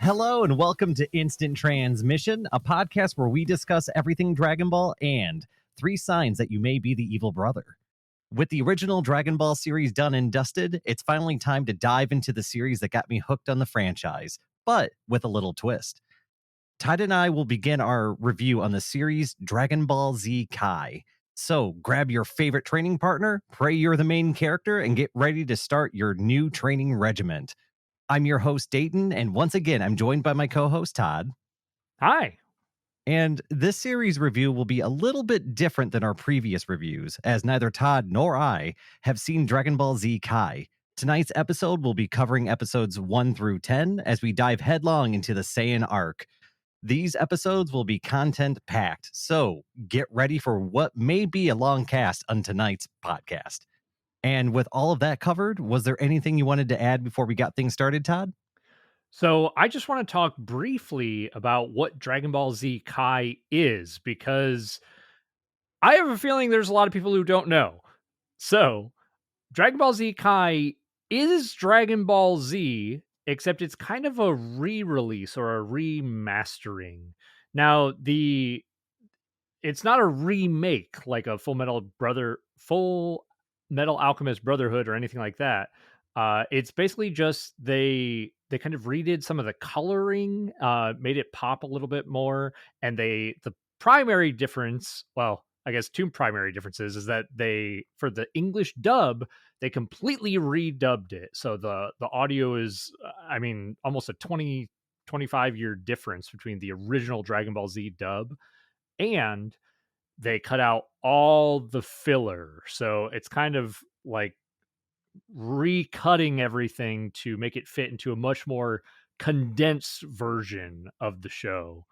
Hello and welcome to Instant Transmission, a podcast where we discuss everything Dragon Ball and 3 signs that you may be the evil brother. With the original Dragon Ball series done and dusted, it's finally time to dive into the series that got me hooked on the franchise, but with a little twist. Todd and I will begin our review on the series Dragon Ball Z Kai. So grab your favorite training partner, pray you're the main character, and get ready to start your new training regiment. I'm your host, Dayton, and once again, I'm joined by my co-host, Todd. Hi. And this series review will be a little bit different than our previous reviews, as neither Todd nor I have seen Dragon Ball Z Kai. Tonight's episode will be covering episodes 1 through 10 as we dive headlong into the Saiyan Arc. These episodes will be content-packed, so get ready for what may be a long cast on tonight's podcast. And with all of that covered, was there anything you wanted to add before we got things started, Todd? So I just want to talk briefly about what Dragon Ball Z Kai is, because I have a feeling there's a lot of people who don't know. So Dragon Ball Z Kai is Dragon Ball Z, except it's kind of a re-release or a remastering. Now, it's not a remake like a Full Metal Alchemist Brotherhood or anything like that. It's basically just they kind of redid some of the coloring, made it pop a little bit more, and the primary difference, well, I guess 2 primary differences, is that for the English dub, they completely redubbed it. So the audio is, almost a 25-year difference between the original Dragon Ball Z dub, and they cut out all the filler. So it's kind of like recutting everything to make it fit into a much more condensed version of the show.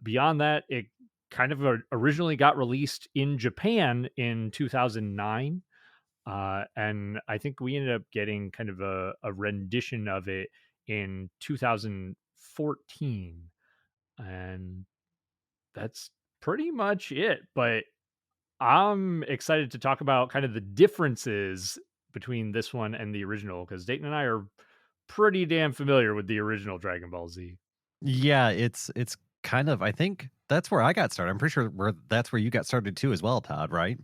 Beyond that, it kind of originally got released in Japan in 2009. And I think we ended up getting kind of a rendition of it in 2014. And that's pretty much it. But I'm excited to talk about kind of the differences between this one and the original, because Dayton and I are pretty damn familiar with the original Dragon Ball Z. Yeah, it's kind of, I think that's where I got started. I'm pretty sure that's where you got started too as well, Todd, right?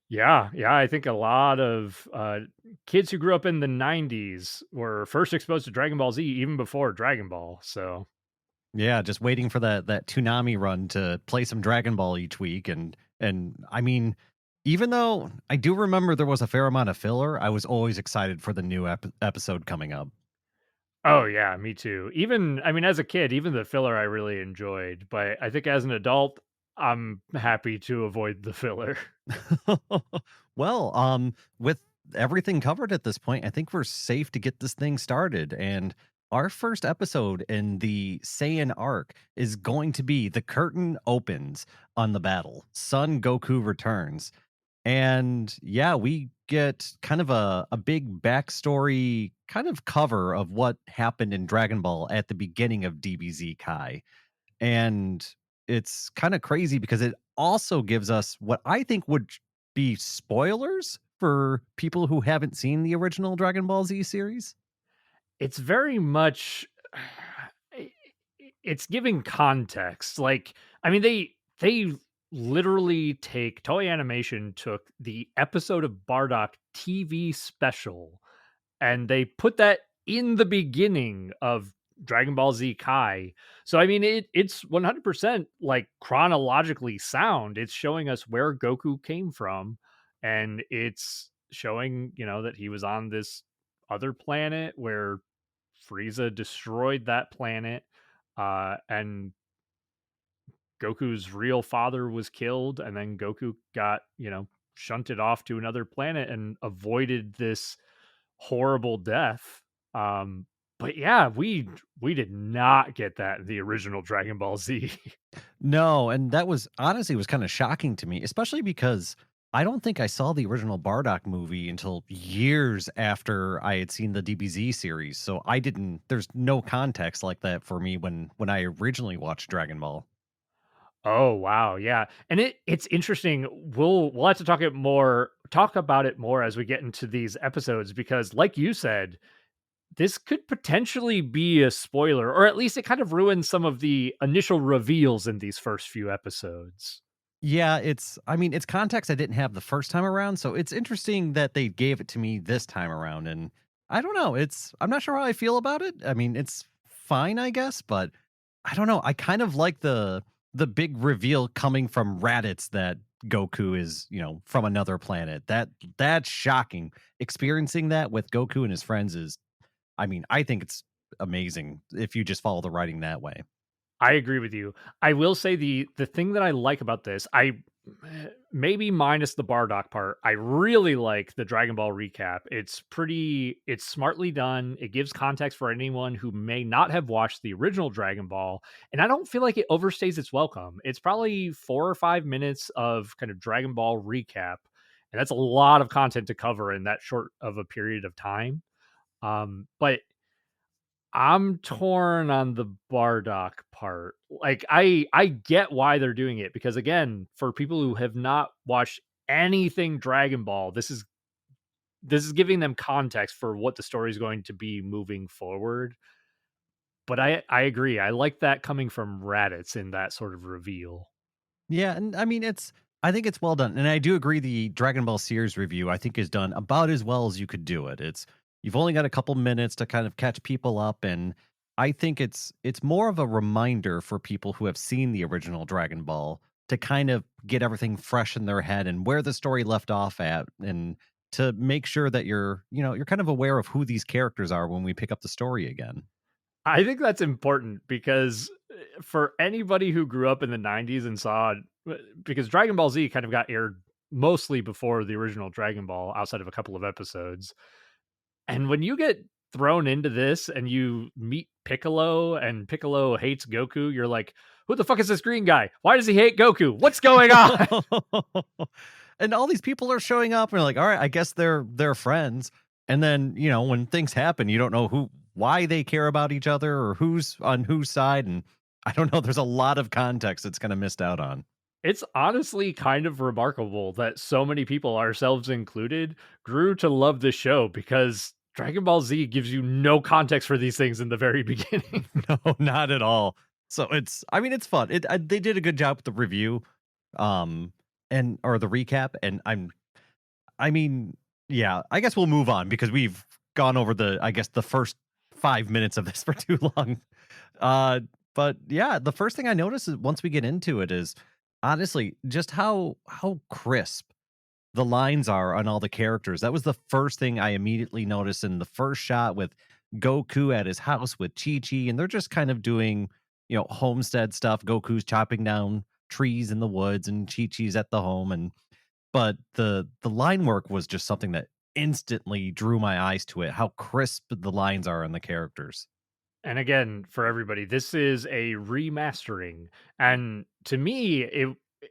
Yeah, I think a lot of kids who grew up in the 90s were first exposed to Dragon Ball Z even before Dragon Ball. So Yeah, just waiting for that Toonami run to play some Dragon Ball each week. And I mean, even though I do remember there was a fair amount of filler, I was always excited for the new episode coming up. oh yeah, me too. Even as a kid, even the filler I really enjoyed, but I think as an adult, I'm happy to avoid the filler. Well, with everything covered at this point, I think we're safe to get this thing started. And our first episode in the Saiyan arc is going to be The Curtain Opens on the battle. Son Goku returns. And yeah, we get kind of a big backstory kind of cover of what happened in Dragon Ball at the beginning of DBZ Kai. And it's kind of crazy because it also gives us what I think would be spoilers for people who haven't seen the original Dragon Ball Z series. It's very much i- it's giving context. Like, they literally take Toei Animation took the episode of Bardock TV special and they put that in the beginning of Dragon Ball Z Kai. So it's 100% like chronologically sound. It's showing us where Goku came from, and it's showing, that he was on this other planet where Frieza destroyed that planet, and Goku's real father was killed, and then Goku got, shunted off to another planet and avoided this horrible death. But yeah, we did not get that in the original Dragon Ball Z. No, and that was honestly was kind of shocking to me, especially because I don't think I saw the original Bardock movie until years after I had seen the DBZ series. So I didn't there's no context like that for me when I originally watched Dragon Ball. Oh wow, yeah. And it's interesting. We'll have to talk about it more as we get into these episodes, because like you said, this could potentially be a spoiler, or at least it kind of ruins some of the initial reveals in these first few episodes. Yeah, I mean, it's context I didn't have the first time around, so it's interesting that they gave it to me this time around, and I don't know, I'm not sure how I feel about it. I mean, it's fine, I guess, but I don't know. I kind of like the big reveal coming from Raditz that Goku is, from another planet. That's shocking. Experiencing that with Goku and his friends is, I mean, I think it's amazing if you just follow the writing that way. I agree with you. I will say the thing that I like about this, maybe minus the Bardock part, I really like the Dragon Ball recap. It's smartly done. It gives context for anyone who may not have watched the original Dragon Ball, and I don't feel like it overstays its welcome. It's probably 4 or 5 minutes of kind of Dragon Ball recap, and that's a lot of content to cover in that short of a period of time. But I'm torn on the Bardock part. Like, I get why they're doing it because, again, for people who have not watched anything Dragon Ball, this is giving them context for what the story is going to be moving forward. But I agree. I like that coming from Raditz in that sort of reveal. Yeah, and I mean, I think it's well done, and I do agree the Dragon Ball series review, I think, is done about as well as you could do it. You've only got a couple minutes to kind of catch people up, and I think it's more of a reminder for people who have seen the original Dragon Ball to kind of get everything fresh in their head and where the story left off at, and to make sure that you're kind of aware of who these characters are when we pick up the story again. I think that's important because for anybody who grew up in the 90s and saw because Dragon Ball Z kind of got aired mostly before the original Dragon Ball outside of a couple of episodes. And when you get thrown into this and you meet Piccolo and Piccolo hates Goku, you're like, "Who the fuck is this green guy? Why does he hate Goku? What's going on?" And all these people are showing up and you're like, all right, I guess they're friends. And then, when things happen, you don't know why they care about each other or who's on whose side. And I don't know. There's a lot of context that's kind of missed out on. It's honestly kind of remarkable that so many people, ourselves included, grew to love this show because Dragon Ball Z gives you no context for these things in the very beginning. No, not at all. So I mean, it's fun. They did a good job with the review, um, and or the recap. And I mean, yeah, I guess we'll move on because we've gone over I guess the first 5 minutes of this for too long. Uh, but yeah, the first thing I notice is once we get into it is honestly just how crisp the lines are on all the characters. That was the first thing I immediately noticed in the first shot with Goku at his house with Chi Chi, and they're just kind of doing, homestead stuff. Goku's chopping down trees in the woods, and Chi Chi's at the home, and but the line work was just something that instantly drew my eyes to it. How crisp the lines are on the characters. And again, for everybody, this is a remastering. And to me,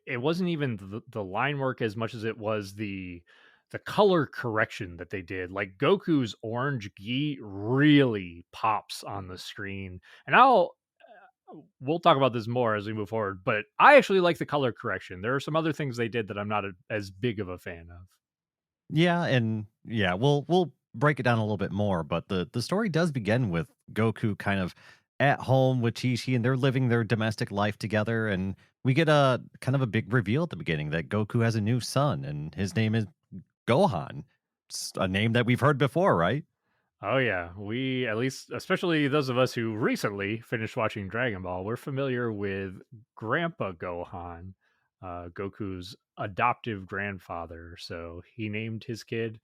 it wasn't even the line work as much as it was the color correction that they did. Like Goku's orange gi really pops on the screen. And we'll talk about this more as we move forward, but I actually like the color correction. There are some other things they did that I'm not as big of a fan of. Yeah, and yeah, we'll break it down a little bit more, but the story does begin with Goku kind of at home with Chi-Chi and they're living their domestic life together, and we get a kind of a big reveal at the beginning that Goku has a new son and his name is Gohan. It's a name that we've heard before, right? Oh yeah, we at least, especially those of us who recently finished watching Dragon Ball, we're familiar with Grandpa Gohan, Goku's adoptive grandfather. So he named his kid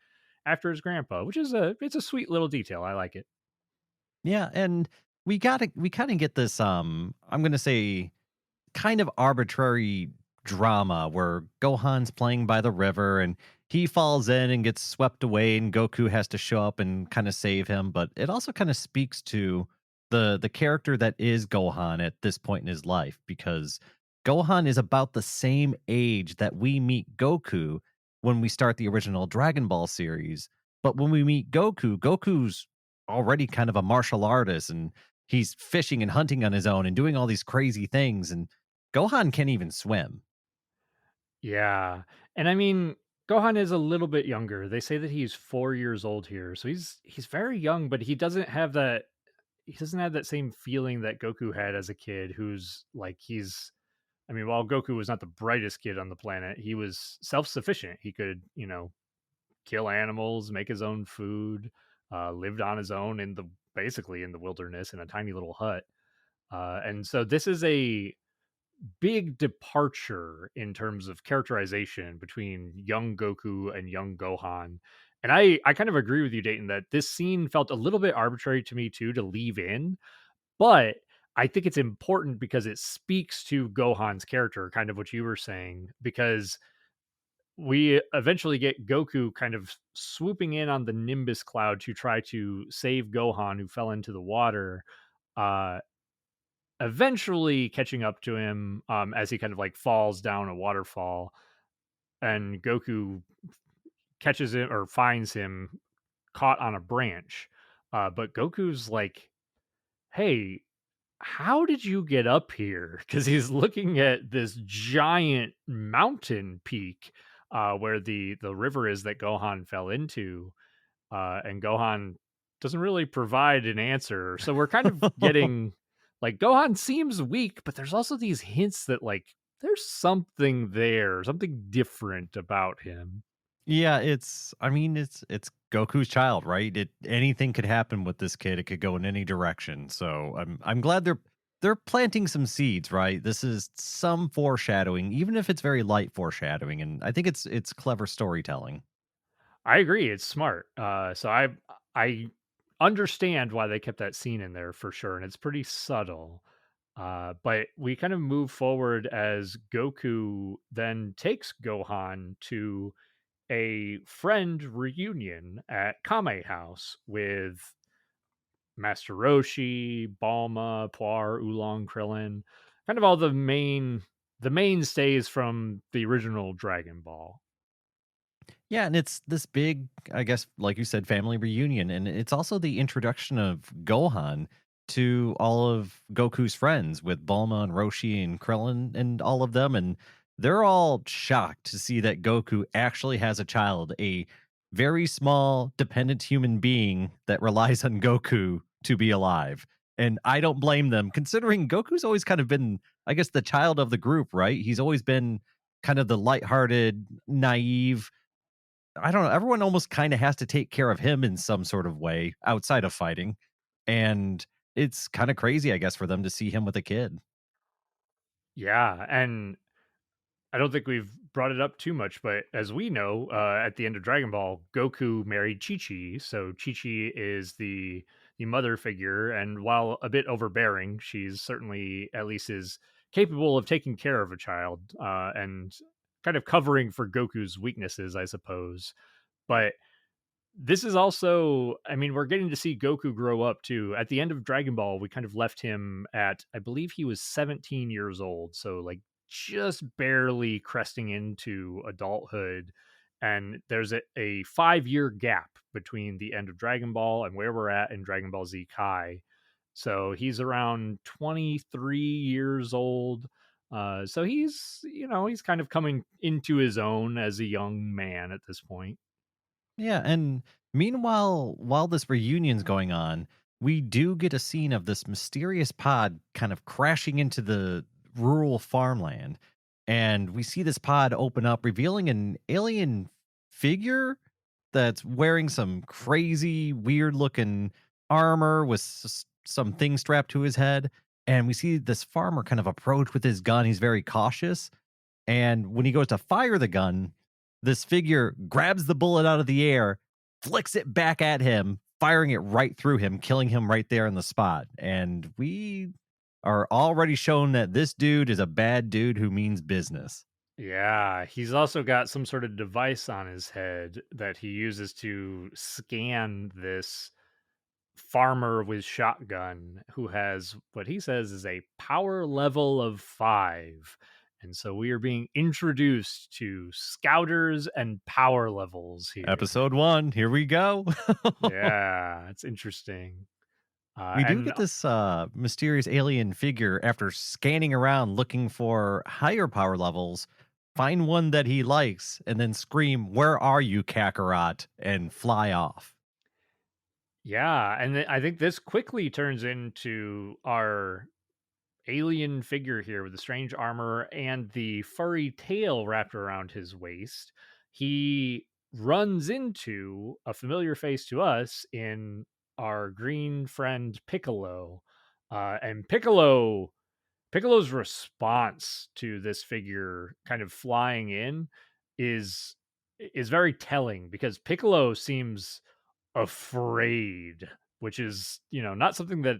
after his grandpa, which is it's a sweet little detail. I like it. Yeah, and we kind of get this I'm going to say kind of arbitrary drama where Gohan's playing by the river and he falls in and gets swept away and Goku has to show up and kind of save him, but it also kind of speaks to the character that is Gohan at this point in his life because Gohan is about the same age that we meet Goku when we start the original Dragon Ball series, but when we meet Goku, Goku's already kind of a martial artist and he's fishing and hunting on his own and doing all these crazy things and Gohan can't even swim. Yeah, and I mean, Gohan is a little bit younger. They say that he's 4 years old here, so he's very young, but he doesn't have that same feeling that Goku had as a kid, who's like he's I mean, while Goku was not the brightest kid on the planet, he was self-sufficient. He could, kill animals, make his own food, lived on his own in the basically in the wilderness in a tiny little hut. And so this is a big departure in terms of characterization between young Goku and young Gohan. And I kind of agree with you, Dayton, that this scene felt a little bit arbitrary to me too to leave in, but I think it's important because it speaks to Gohan's character, kind of what you were saying, because we eventually get Goku kind of swooping in on the Nimbus cloud to try to save Gohan, who fell into the water. Uh, Eventually catching up to him as he kind of like falls down a waterfall, and Goku catches him or finds him caught on a branch. But Goku's like, "Hey, how did you get up here?" Because he's looking at this giant mountain peak where the river is that Gohan fell into, and Gohan doesn't really provide an answer. So we're kind of getting like Gohan seems weak, but there's also these hints that like there's something there, something different about him. Yeah, I mean, it's Goku's child, right? Anything could happen with this kid. It could go in any direction. So I'm glad they're planting some seeds, right? This is some foreshadowing, even if it's very light foreshadowing, and I think it's clever storytelling. I agree, it's smart. I understand why they kept that scene in there for sure, and it's pretty subtle. But we kind of move forward as Goku then takes Gohan to a friend reunion at Kame House with Master Roshi, Balma, Poir, Oolong, Krillin, kind of all the mainstays from the original Dragon Ball. Yeah, and it's this big, I guess, like you said, family reunion. And it's also the introduction of Gohan to all of Goku's friends with Bulma and Roshi and Krillin and all of them. And they're all shocked to see that Goku actually has a child, a very small, dependent human being that relies on Goku to be alive. And I don't blame them, considering Goku's always kind of been, I guess, the child of the group, right? He's always been kind of the lighthearted, naive, I don't know, everyone almost kinda has to take care of him in some sort of way outside of fighting, and it's kinda crazy, I guess, for them to see him with a kid. Yeah, and I don't think we've brought it up too much, but as we know, at the end of Dragon Ball, Goku married Chi Chi. So Chi Chi is the mother figure, and while a bit overbearing, she's certainly at least is capable of taking care of a child and kind of covering for Goku's weaknesses, I suppose. But this is also, I mean, we're getting to see Goku grow up too. At the end of Dragon Ball, we kind of left him at, I believe he was 17 years old. So, like, just barely cresting into adulthood. And there's a 5 year gap between the end of Dragon Ball and where we're at in Dragon Ball Z Kai. So he's around 23 years old. So he's kind of coming into his own as a young man at this point. Yeah, and meanwhile, while this reunion's going on, we do get a scene of this mysterious pod kind of crashing into the rural farmland. And we see this pod open up, revealing an alien figure that's wearing some crazy, weird looking armor with some thing strapped to his head. And we see this farmer kind of approach with his gun. He's very cautious. And when he goes to fire the gun, this figure grabs the bullet out of the air, flicks it back at him, firing it right through him, killing him right there in the spot. And we are already shown that this dude is a bad dude who means business. Yeah, he's also got some sort of device on his head that he uses to scan this farmer with shotgun who has what he says is a power level of 5. And so we are being introduced to scouters and power levels here. Episode 1, here we go. Yeah, it's interesting. We do And get this mysterious alien figure after scanning around looking for higher power levels. find one that he likes, and then scream, "Where are you, Kakarot?" and fly off. Yeah, and I think this quickly turns into our alien figure here with the strange armor and the furry tail wrapped around his waist. He runs into a familiar face to us in our green friend Piccolo. And Piccolo's response to this figure kind of flying in is is very telling because Piccolo seems afraid, which is, not something that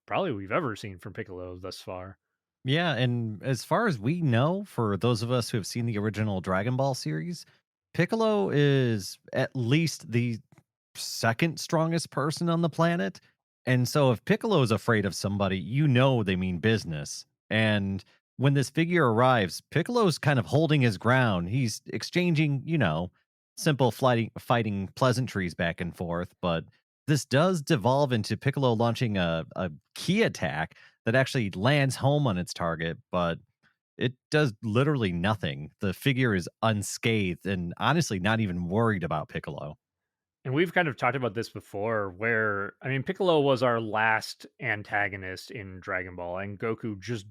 probably we've ever seen from Piccolo thus far. Yeah, and as far as we know, for those of us who have seen the original Dragon Ball series, Piccolo is at least the second strongest person on the planet. And so if Piccolo is afraid of somebody, you know they mean business. And when this figure arrives, Piccolo's kind of holding his ground. He's exchanging, simple fighting pleasantries back and forth. But this does devolve into Piccolo launching a key attack that actually lands home on its target, but it does literally nothing. The figure is unscathed and honestly not even worried about Piccolo. And we've kind of talked about this before where I mean Piccolo was our last antagonist in Dragon Ball and Goku just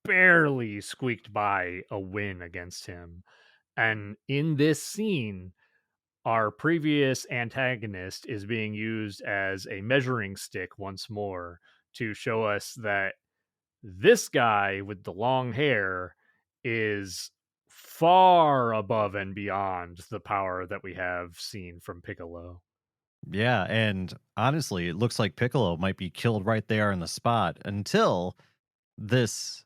barely squeaked by a win against him. And in this scene, our previous antagonist is being used as a measuring stick once more to show us that this guy with the long hair is far above and beyond the power that we have seen from Piccolo. Yeah, and honestly, it looks like Piccolo might be killed right there on the spot until this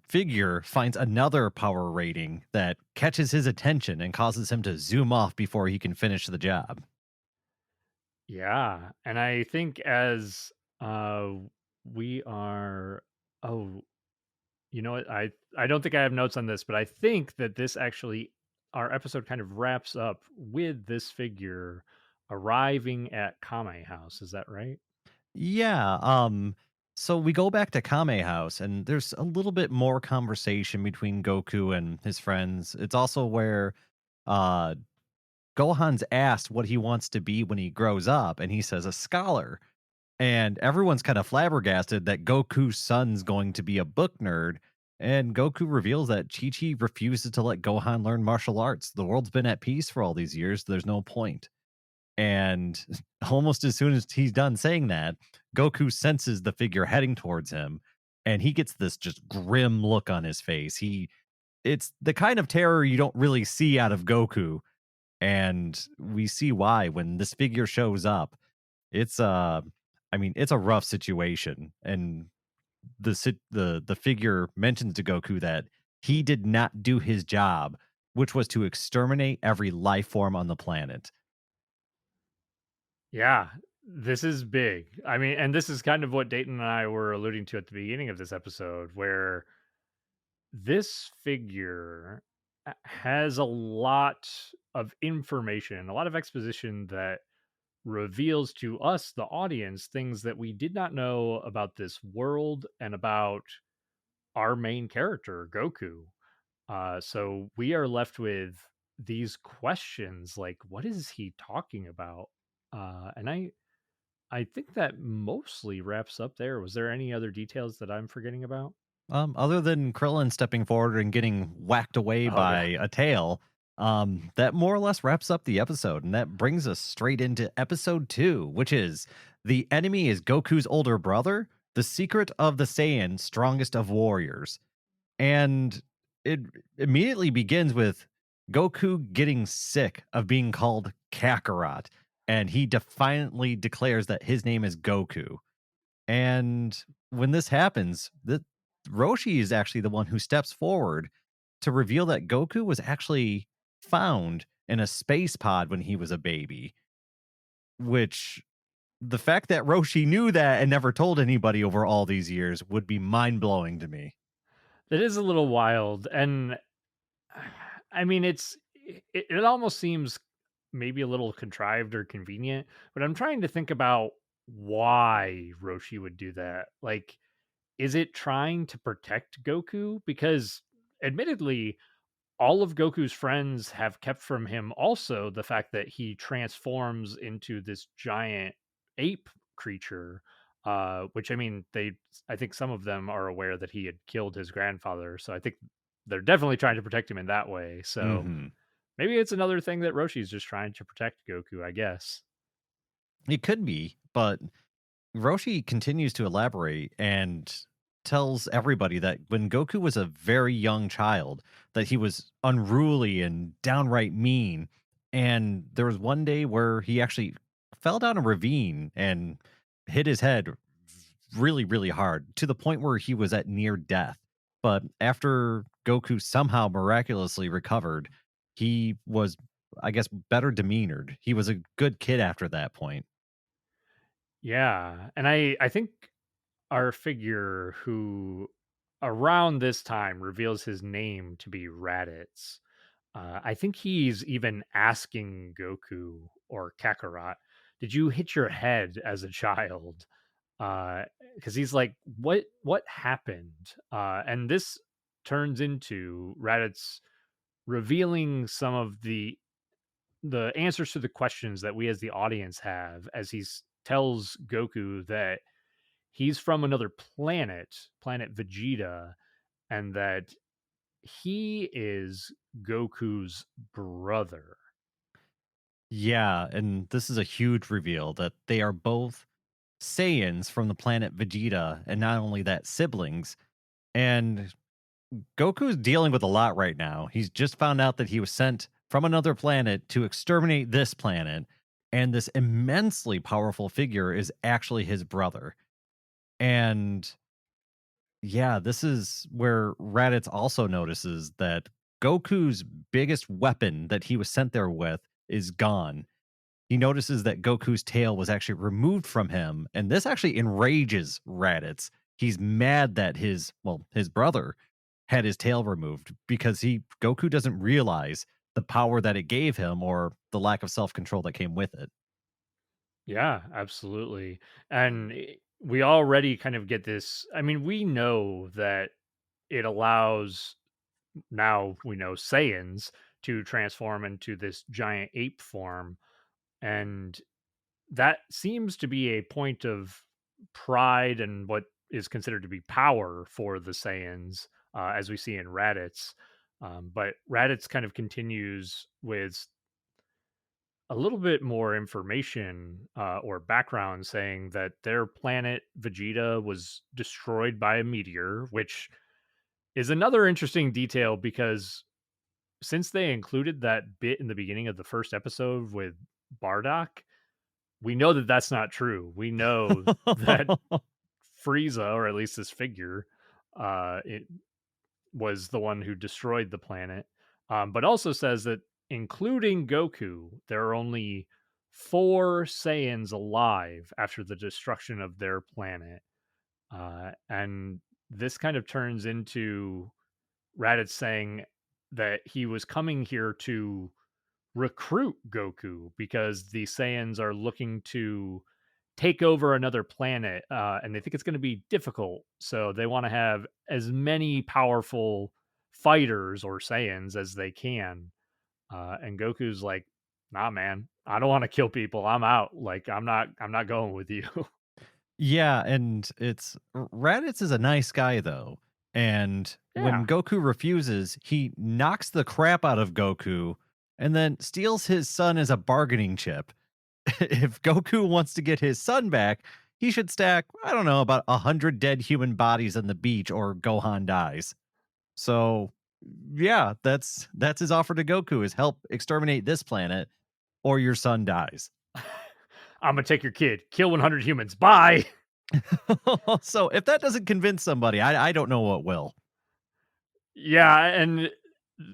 figure finds another power rating that catches his attention and causes him to zoom off before he can finish the job. Yeah, and I think as uh we are oh, you know what? I don't think I have notes on this, but I think that this actually our episode kind of wraps up with this figure arriving at Kame House. Is that right? Yeah, so we go back to Kame House and there's a little bit more conversation between Goku and his friends. It's also where uh Gohan's asked what he wants to be when he grows up and he says a scholar. And everyone's kind of flabbergasted that Goku's son's going to be a book nerd. And Goku reveals that Chi Chi refuses to let Gohan learn martial arts. The world's been at peace for all these years. There's no point. And almost as soon as he's done saying that, Goku senses the figure heading towards him. And he gets this just grim look on his face. It's the kind of terror you don't really see out of Goku. And we see why when this figure shows up. It's I mean, it's a rough situation, and the figure mentions to Goku that he did not do his job, which was to exterminate every life form on the planet. Yeah, this is big. I mean, and this is kind of what Dayton and I were alluding to at the beginning of this episode, where this figure has a lot of information, a lot of exposition that reveals to us, the audience, things that we did not know about this world and about our main character, Goku. So we are left with these questions like, what is he talking about? And I think that mostly wraps up there. Was there any other details that I'm forgetting about? Other than Krillin stepping forward and getting whacked away Oh yeah. by a tail, that more or less wraps up the episode, and that brings us straight into episode 2, which is the enemy is Goku's older brother, the secret of the Saiyan, strongest of warriors. And it immediately begins with Goku getting sick of being called Kakarot, and he defiantly declares that his name is Goku. And when this happens, the Roshi is actually the one who steps forward to reveal that Goku was actually found in a space pod when he was a baby, which the fact that Roshi knew that and never told anybody over all these years would be mind blowing to me. That is a little wild. And I mean, it almost seems maybe a little contrived or convenient, but I'm trying to think about why Roshi would do that. Like, is it trying to protect Goku? Because admittedly, all of Goku's friends have kept from him also the fact that he transforms into this giant ape creature, which I mean, I think some of them are aware that he had killed his grandfather. So I think they're definitely trying to protect him in that way. So Hmm. maybe it's another thing that Roshi's just trying to protect Goku, I guess. It could be, but Roshi continues to elaborate and tells everybody that when Goku was a very young child, that he was unruly and downright mean. And there was one day where he actually fell down a ravine and hit his head really, really hard to the point where he was at near death. But after Goku somehow miraculously recovered, he was, I guess, better demeanored. He was a good kid after that point. Yeah. And I think our figure who around this time reveals his name to be Raditz. I think he's even asking Goku or Kakarot, "Did you hit your head as a child?" Because he's like, "What happened?" And this turns into Raditz revealing some of the answers to the questions that we as the audience have, as tells Goku that he's from another planet, planet Vegeta, and that he is Goku's brother. Yeah, and this is a huge reveal that they are both Saiyans from the planet Vegeta, and not only that, siblings. And Goku's dealing with a lot right now. He's just found out that he was sent from another planet to exterminate this planet, and this immensely powerful figure is actually his brother. And yeah, this is where Raditz also notices that Goku's biggest weapon that he was sent there with is gone. He notices that Goku's tail was actually removed from him, and this actually enrages Raditz. He's mad that his brother had his tail removed because Goku doesn't realize the power that it gave him or the lack of self-control that came with it. Yeah, absolutely. And we already kind of get this. I mean, we know that it allows, now we know, Saiyans to transform into this giant ape form. And that seems to be a point of pride and what is considered to be power for the Saiyans, as we see in Raditz. But Raditz kind of continues with a little bit more information, or background, saying that their planet Vegeta was destroyed by a meteor, which is another interesting detail because since they included that bit in the beginning of the first episode with Bardock, we know that that's not true. We know that Frieza, or at least this figure, it was the one who destroyed the planet. But also says that including Goku, there are only 4 Saiyans alive after the destruction of their planet. And this kind of turns into Raditz saying that he was coming here to recruit Goku because the Saiyans are looking to take over another planet, and they think it's going to be difficult. So they want to have as many powerful fighters or Saiyans as they can. And Goku's like, "Nah, man, I don't want to kill people. I'm out. Like, I'm not going with you." Yeah, and Raditz is a nice guy though. And when Yeah. Goku refuses, he knocks the crap out of Goku and then steals his son as a bargaining chip. If Goku wants to get his son back, he should stack, I don't know, about 100 dead human bodies on the beach or Gohan dies. So, yeah, that's his offer to Goku is help exterminate this planet or your son dies. I'm gonna take your kid, kill 100 humans. Bye. So, if that doesn't convince somebody, I don't know what will. Yeah, and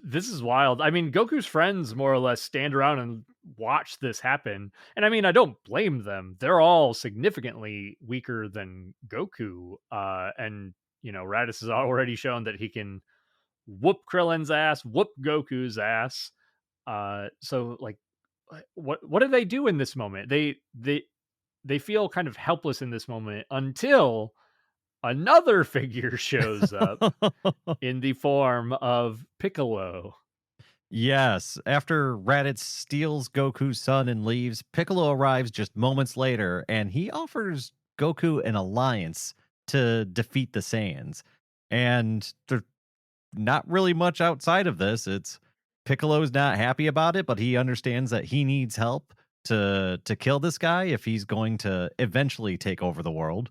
this is wild. I mean, Goku's friends more or less stand around and watch this happen. And I mean, I don't blame them. They're all significantly weaker than Goku. And Raditz has already shown that he can whoop Krillin's ass, whoop Goku's ass. So like what do they do in this moment? They feel kind of helpless in this moment until another figure shows up in the form of Piccolo. Yes, after Raditz steals Goku's son and leaves, Piccolo arrives just moments later and he offers Goku an alliance to defeat the Saiyans. And there's not really much outside of this. It's Piccolo's not happy about it, but he understands that he needs help to kill this guy if he's going to eventually take over the world.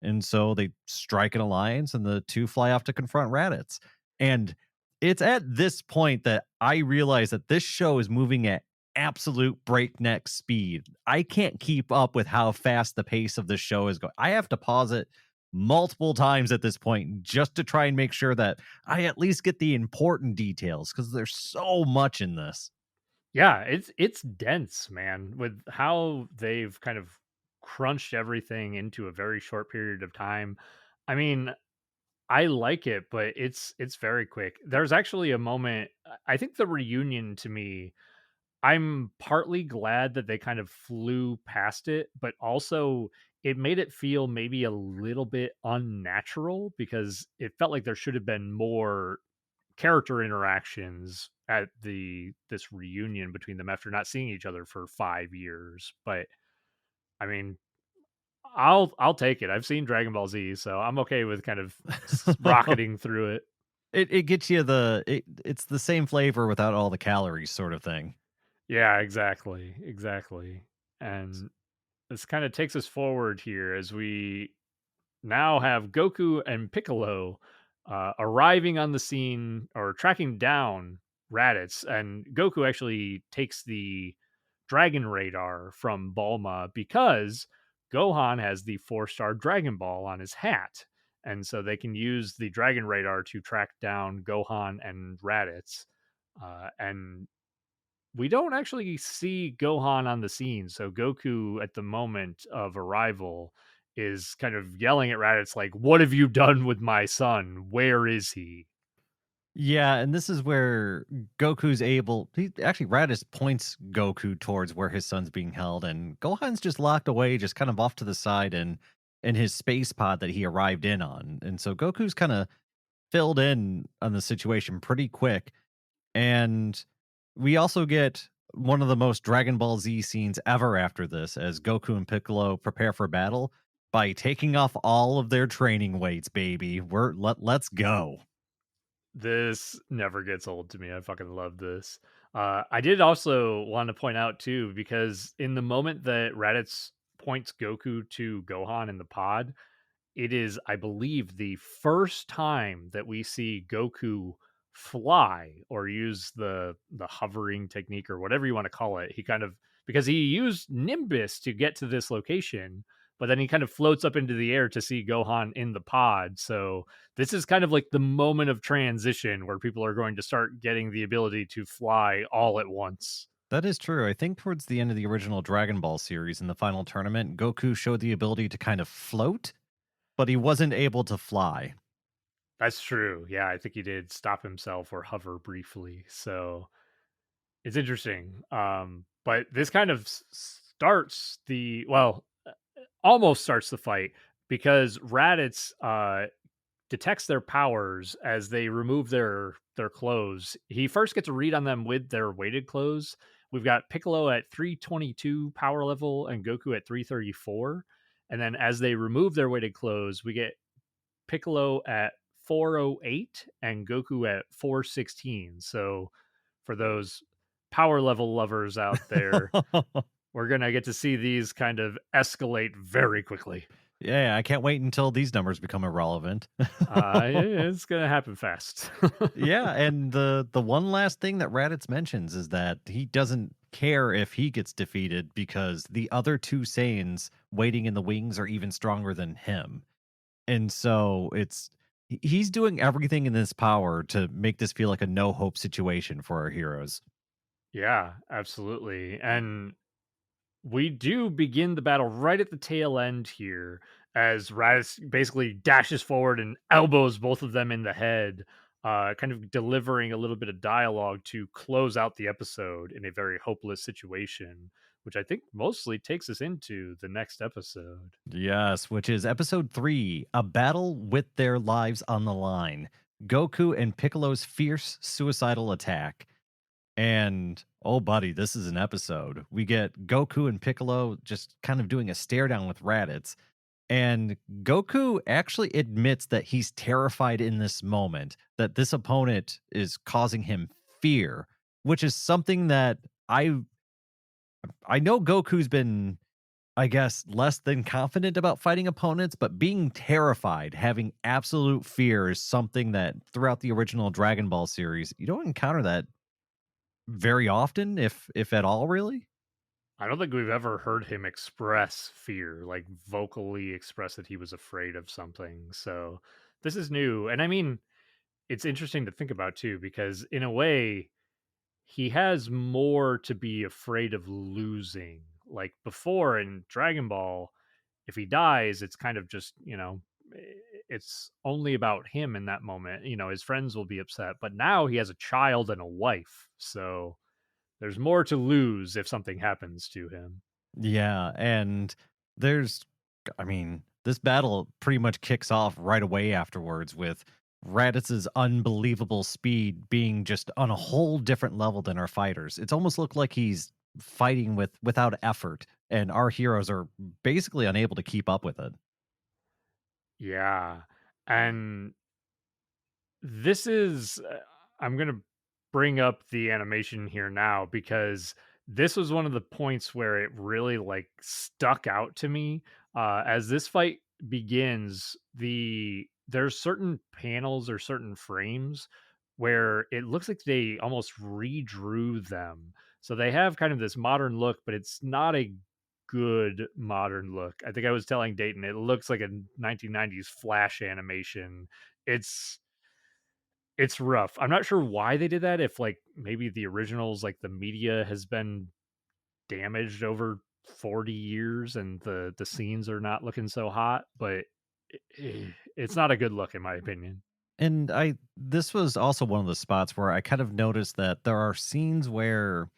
And so they strike an alliance and the two fly off to confront Raditz. And it's at this point that I realize that this show is moving at absolute breakneck speed. I can't keep up with how fast the pace of this show is going. I have to pause it multiple times at this point just to try and make sure that I at least get the important details because there's so much in this. Yeah, it's dense, man, with how they've kind of crunched everything into a very short period of time. I mean, I like it, but it's very quick. There's actually a moment, I think the reunion to me, I'm partly glad that they kind of flew past it, but also it made it feel maybe a little bit unnatural because it felt like there should have been more character interactions at this reunion between them after not seeing each other for 5 years. But I mean, I'll take it. I've seen Dragon Ball Z, so I'm okay with kind of rocketing through it. It gets you it's the same flavor without all the calories sort of thing. Yeah, exactly. Exactly. And this kind of takes us forward here as we now have Goku and Piccolo arriving on the scene or tracking down Raditz, and Goku actually takes the Dragon Radar from Bulma because Gohan has the 4-star Dragon Ball on his hat. And so they can use the Dragon Radar to track down Gohan and Raditz. And we don't actually see Gohan on the scene. So Goku, at the moment of arrival, is kind of yelling at Raditz, like, "What have you done with my son? Where is he?" Yeah, and this is where Goku's able he actually Raditz points Goku towards where his son's being held, and Gohan's just locked away, just kind of off to the side in his space pod that he arrived in on. And so Goku's kind of filled in on the situation pretty quick. And we also get one of the most Dragon Ball Z scenes ever after this, as Goku and Piccolo prepare for battle by taking off all of their training weights, baby. Let's go. This never gets old to me. I fucking love this. I did also want to point out too, because in the moment that Raditz points Goku to Gohan in the pod, it is, I believe, the first time that we see Goku fly or use the hovering technique or whatever you want to call it. He kind of, because he used Nimbus to get to this location, but then he kind of floats up into the air to see Gohan in the pod. So this is kind of like the moment of transition where people are going to start getting the ability to fly all at once. That is true. I think towards the end of the original Dragon Ball series in the final tournament, Goku showed the ability to kind of float, but he wasn't able to fly. That's true. Yeah, I think he did stop himself or hover briefly. So it's interesting. But this kind of starts the, well, almost starts the fight because Raditz detects their powers as they remove their clothes. He first gets a read on them with their weighted clothes. We've got Piccolo at 322 power level and Goku at 334. And then as they remove their weighted clothes, we get Piccolo at 408 and Goku at 416. So for those power level lovers out there, we're going to get to see these kind of escalate very quickly. Yeah, I can't wait until these numbers become irrelevant. It's going to happen fast. Yeah, and the one last thing that Raditz mentions is that he doesn't care if he gets defeated because the other two Saiyans waiting in the wings are even stronger than him. And so he's doing everything in his power to make this feel like a no hope situation for our heroes. Yeah, absolutely. And we do begin the battle right at the tail end here as Raditz basically dashes forward and elbows both of them in the head, kind of delivering a little bit of dialogue to close out the episode in a very hopeless situation, which I think mostly takes us into the next episode. Yes, which is episode 3, A Battle with Their Lives on the Line. Goku and Piccolo's Fierce Suicidal Attack. And oh, buddy, this is an episode. We get Goku and Piccolo just kind of doing a stare down with Raditz. And Goku actually admits that he's terrified in this moment, that this opponent is causing him fear, which is something that I know Goku's been, I guess, less than confident about fighting opponents, but being terrified, having absolute fear is something that throughout the original Dragon Ball series, you don't encounter that very often, if at all, really. I don't think we've ever heard him express fear, like vocally express that he was afraid of something. So this is new. And I mean, it's interesting to think about too, because in a way, he has more to be afraid of losing. Like before in Dragon Ball, if he dies, it's kind of just, it's only about him in that moment. His friends will be upset. But now he has a child and a wife. So there's more to lose if something happens to him. Yeah, and there's I mean, this battle pretty much kicks off right away afterwards with Raditz's unbelievable speed being just on a whole different level than our fighters. It's almost looked like he's fighting without effort, and our heroes are basically unable to keep up with it. Yeah. And this is I'm going to bring up the animation here now because this was one of the points where it really like stuck out to me as this fight begins. There's certain panels or certain frames where it looks like they almost redrew them, so they have kind of this modern look, but it's not a good modern look. I think I was telling Dayton it looks like a 1990s flash animation. It's it's rough. I'm not sure why they did that, if, like, maybe the originals, like, the media has been damaged over 40 years and the scenes are not looking so hot, but it's not a good look in my opinion. And I this was also one of the spots where I kind of noticed that there are scenes where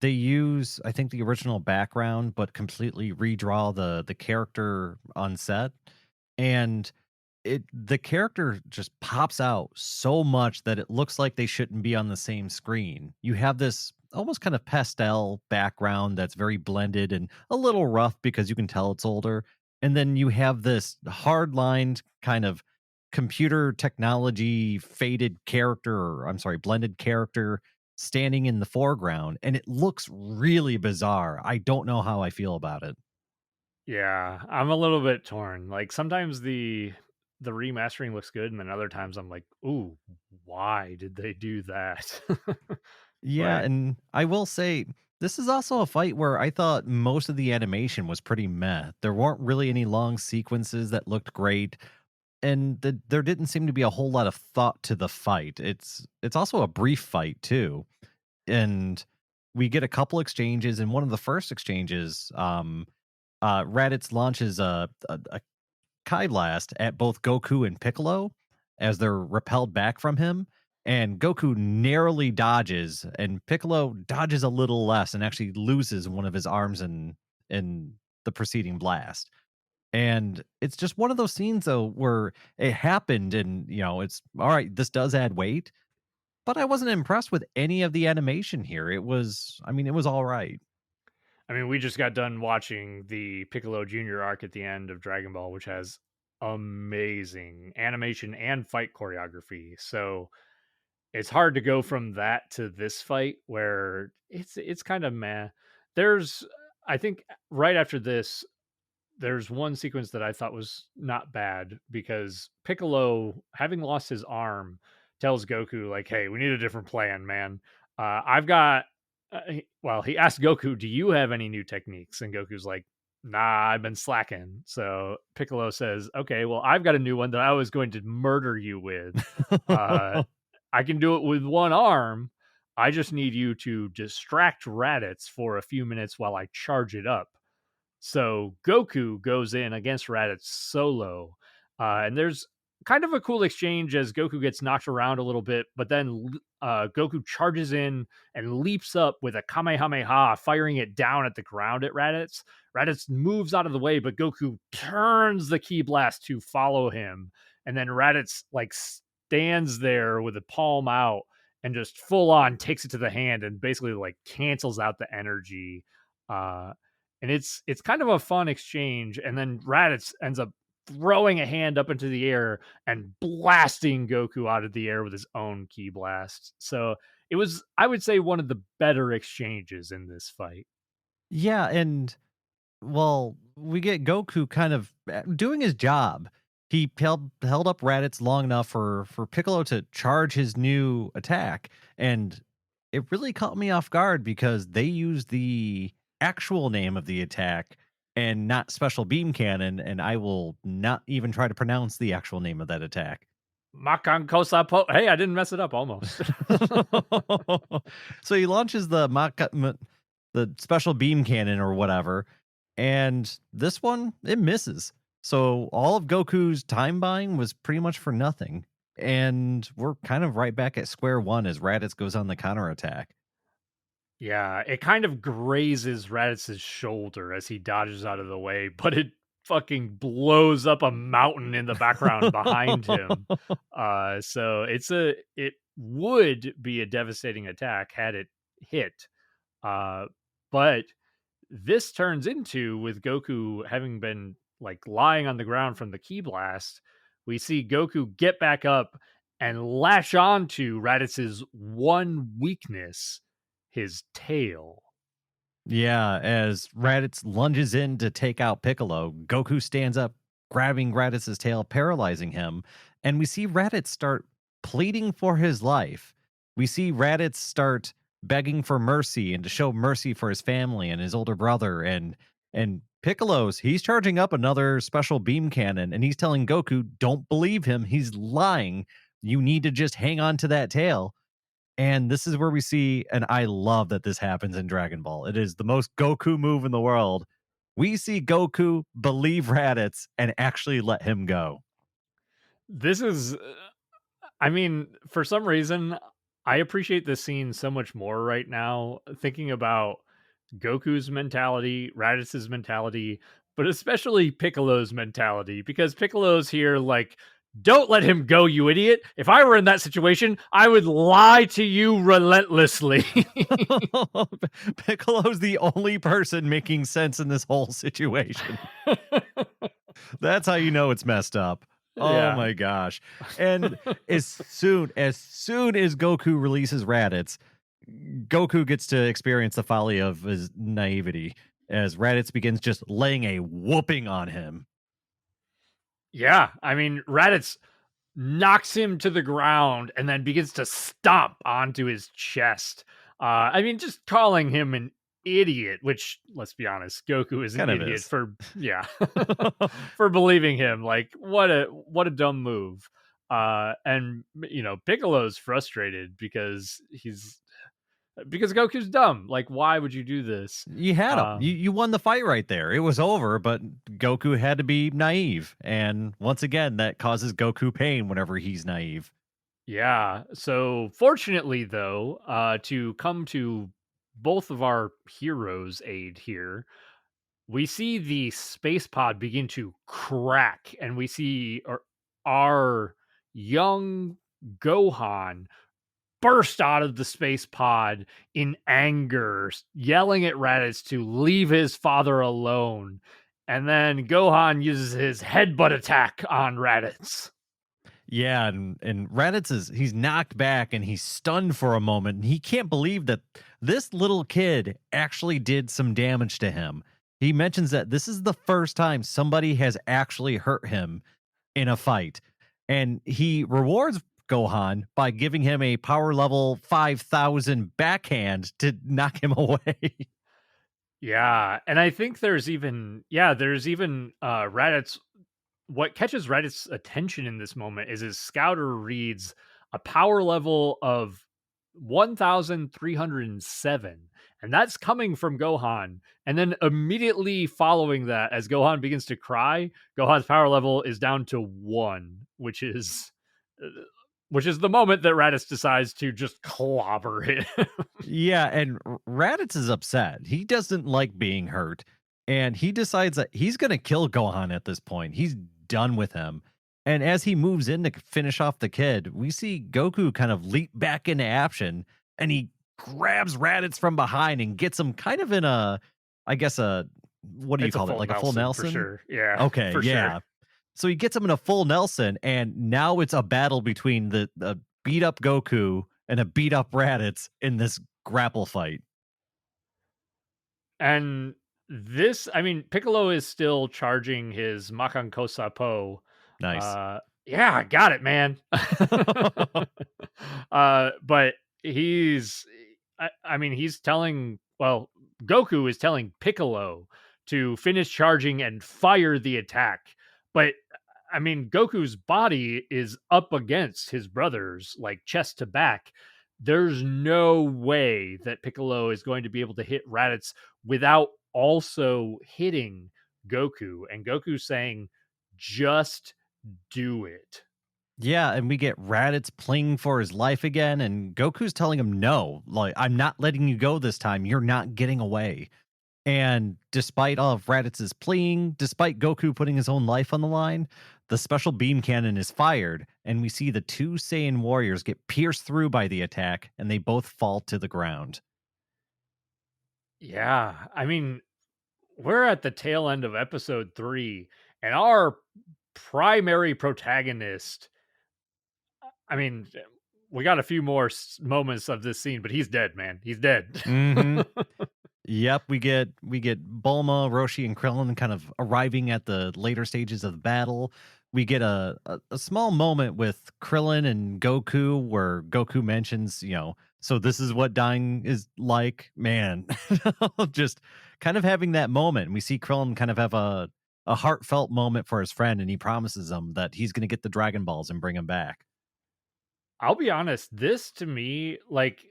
they use, I think, the original background, but completely redraw the character on set, and the character just pops out so much that it looks like they shouldn't be on the same screen. You have this almost kind of pastel background that's very blended and a little rough because you can tell it's older, and then you have this hard-lined kind of computer technology faded character, or I'm sorry, blended character standing in the foreground, and it looks really bizarre. I don't know how I feel about it. Yeah, I'm a little bit torn. Like, sometimes the remastering looks good, and then other times I'm like, "Ooh, why did they do that?" Yeah, But and I will say this is also a fight where I thought most of the animation was pretty meh. There weren't really any long sequences that looked great, and there didn't seem to be a whole lot of thought to the fight. It's also a brief fight too, and we get a couple exchanges. And one of the first exchanges, Raditz launches a Kai Blast at both Goku and Piccolo as they're repelled back from him, and Goku narrowly dodges, and Piccolo dodges a little less and actually loses one of his arms in the preceding blast. And it's just one of those scenes though where it happened, and it's all right, this does add weight, but I wasn't impressed with any of the animation here. I mean, it was all right. I mean, we just got done watching the Piccolo Junior arc at the end of Dragon Ball, which has amazing animation and fight choreography. So it's hard to go from that to this fight where it's kind of meh. There's I think right after this, there's one sequence that I thought was not bad because Piccolo, having lost his arm, tells Goku like, "Hey, we need a different plan, man. I've got." He asked Goku, "Do you have any new techniques?" And Goku's like, "Nah, I've been slacking." So Piccolo says, "Okay, well, I've got a new one that I was going to murder you with. Uh, I can do it with one arm. I just need you to distract Raditz for a few minutes while I charge it up." So Goku goes in against Raditz solo, and there's kind of a cool exchange as Goku gets knocked around a little bit, but then Goku charges in and leaps up with a Kamehameha, firing it down at the ground at Raditz. Raditz moves out of the way, but Goku turns the Ki Blast to follow him, and then Raditz like stands there with a palm out, and just full on takes it to the hand and basically like cancels out the energy. Uh, and it's kind of a fun exchange. And then Raditz ends up throwing a hand up into the air and blasting Goku out of the air with his own ki blast. So it was, I would say, one of the better exchanges in this fight. Yeah, and well, we get Goku kind of doing his job. He held up Raditz long enough for Piccolo to charge his new attack, and it really caught me off guard because they used the actual name of the attack and not special beam cannon, and I will not even try to pronounce the actual name of that attack. Makan Kosa Po. Hey, I didn't mess it up almost. So he launches the special beam cannon or whatever, and this one it misses. So all of Goku's time buying was pretty much for nothing. And we're kind of right back at square one as Raditz goes on the counterattack. Yeah, it kind of grazes Raditz's shoulder as he dodges out of the way, but it fucking blows up a mountain in the background behind him. So it would be a devastating attack had it hit. Uh, but this turns into, with Goku having been like lying on the ground from the ki blast, we see Goku get back up and lash on to Raditz's one weakness, his tail. Yeah, as Raditz lunges in to take out Piccolo, Goku stands up, grabbing Raditz's tail, paralyzing him, and we see Raditz start pleading for his life. We see Raditz start begging for mercy and to show mercy for his family and his older brother, and Piccolo's he's charging up another special beam cannon and he's telling Goku, "Don't believe him. He's lying. You need to just hang on to that tail." And this is where we see, and I love that this happens in Dragon Ball. It is the most Goku move in the world. We see Goku believe Raditz and actually let him go. This is, I mean, for some reason, I appreciate this scene so much more right now, thinking about Goku's mentality, Raditz's mentality, but especially Piccolo's mentality, because Piccolo's here like, don't let him go, you idiot. If I were in that situation, I would lie to you relentlessly. Piccolo's the only person making sense in this whole situation. That's how you know it's messed up. Oh Yeah. my gosh. And as soon as Goku releases Raditz, Goku gets to experience the folly of his naivety as Raditz begins just laying a whooping on him. Yeah. I mean, Raditz knocks him to the ground and then begins to stomp onto his chest. I mean, just calling him an idiot, which, let's be honest, Goku is an Kind of idiot is. for, yeah, for believing him. Like, what a dumb move. And you know, Piccolo's frustrated because Goku's dumb. Like, why would you do this? You had him. You Um, you won the fight right there. It was over, but Goku had to be naive. And once again, that causes Goku pain whenever he's naive. Yeah. So fortunately, though, to come to both of our heroes' aid here, we see the space pod begin to crack, and we see our young Gohan burst out of the space pod in anger, yelling at Raditz to leave his father alone. And then Gohan uses his headbutt attack on Raditz. Yeah, and Raditz he's knocked back and he's stunned for a moment, and he can't believe that this little kid actually did some damage to him. He mentions that this is the first time somebody has actually hurt him in a fight, and he rewards Gohan by giving him a power level 5,000 backhand to knock him away. Yeah, and I think there's even Raditz. What catches Raditz's attention in this moment is his scouter reads a power level of 1,307, and that's coming from Gohan. And then immediately following that, as Gohan begins to cry, Gohan's power level is down to 1, uh, which is the moment that Raditz decides to just clobber him. Yeah, and Raditz is upset. He doesn't like being hurt, and he decides that he's going to kill Gohan at this point. He's done with him. And as he moves in to finish off the kid, we see Goku kind of leap back into action and he grabs Raditz from behind and gets him kind of in a, I guess, a, what do you It's a call it? full Like a full Nelson for Nelson? sure. Yeah, Okay, for sure. yeah. So he gets him in a full Nelson, and now it's a battle between the beat up Goku and a beat up Raditz in this grapple fight. And this, I mean, Piccolo is still charging his Makan Kosapo. Nice. Yeah, I got it, man. But he's, I mean, he's telling, well, Goku is telling Piccolo to finish charging and fire the attack. But I mean, Goku's body is up against his brother's, like chest to back. There's no way that Piccolo is going to be able to hit Raditz without also hitting Goku. And Goku saying, just do it. Yeah, and we get Raditz playing for his life again, and Goku's telling him, no, like, I'm not letting you go this time. You're not getting away. And despite all of Raditz's pleading, despite Goku putting his own life on the line, the special beam cannon is fired, and we see the two Saiyan warriors get pierced through by the attack, and they both fall to the ground. Yeah. I mean, we're at the tail end of episode 3, and our primary protagonist, I mean, we got a few more moments of this scene, but he's dead, man. He's dead. Hmm. Yep, we get Bulma, Roshi, and Krillin kind of arriving at the later stages of the battle. We get a small moment with Krillin and Goku where Goku mentions, so this is what dying is like, man. Just kind of having that moment. And we see Krillin kind of have a heartfelt moment for his friend, and he promises him that he's going to get the Dragon Balls and bring him back. I'll be honest, this to me, like,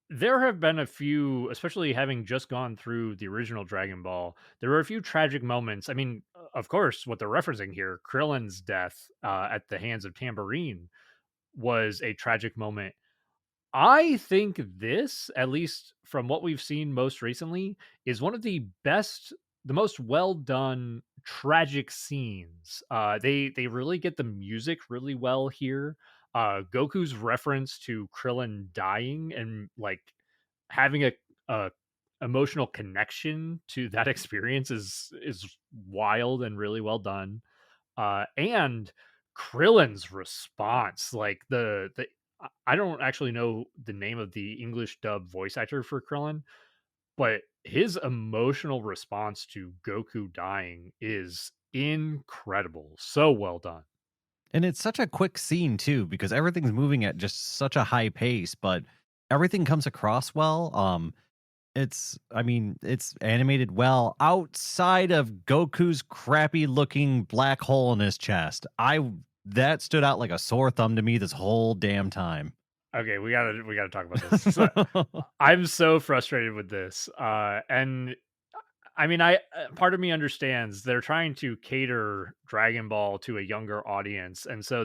there have been a few, especially having just gone through the original Dragon Ball, there were a few tragic moments. I mean, of course, what they're referencing here, Krillin's death at the hands of Tambourine, was a tragic moment. I think this, at least from what we've seen most recently, is one of the best, the most well done tragic scenes. They really get the music really well here. Goku's reference to Krillin dying and like having a emotional connection to that experience is wild and really well done. And Krillin's response, like the I don't actually know the name of the English dub voice actor for Krillin, but his emotional response to Goku dying is incredible. So well done. And it's such a quick scene too, because everything's moving at just such a high pace, but everything comes across well. I mean, it's animated well outside of Goku's crappy looking black hole in his chest. That stood out like a sore thumb to me this whole damn time. Okay, we gotta talk about this. So, I'm so frustrated with this, and I mean, part of me understands they're trying to cater Dragon Ball to a younger audience, and so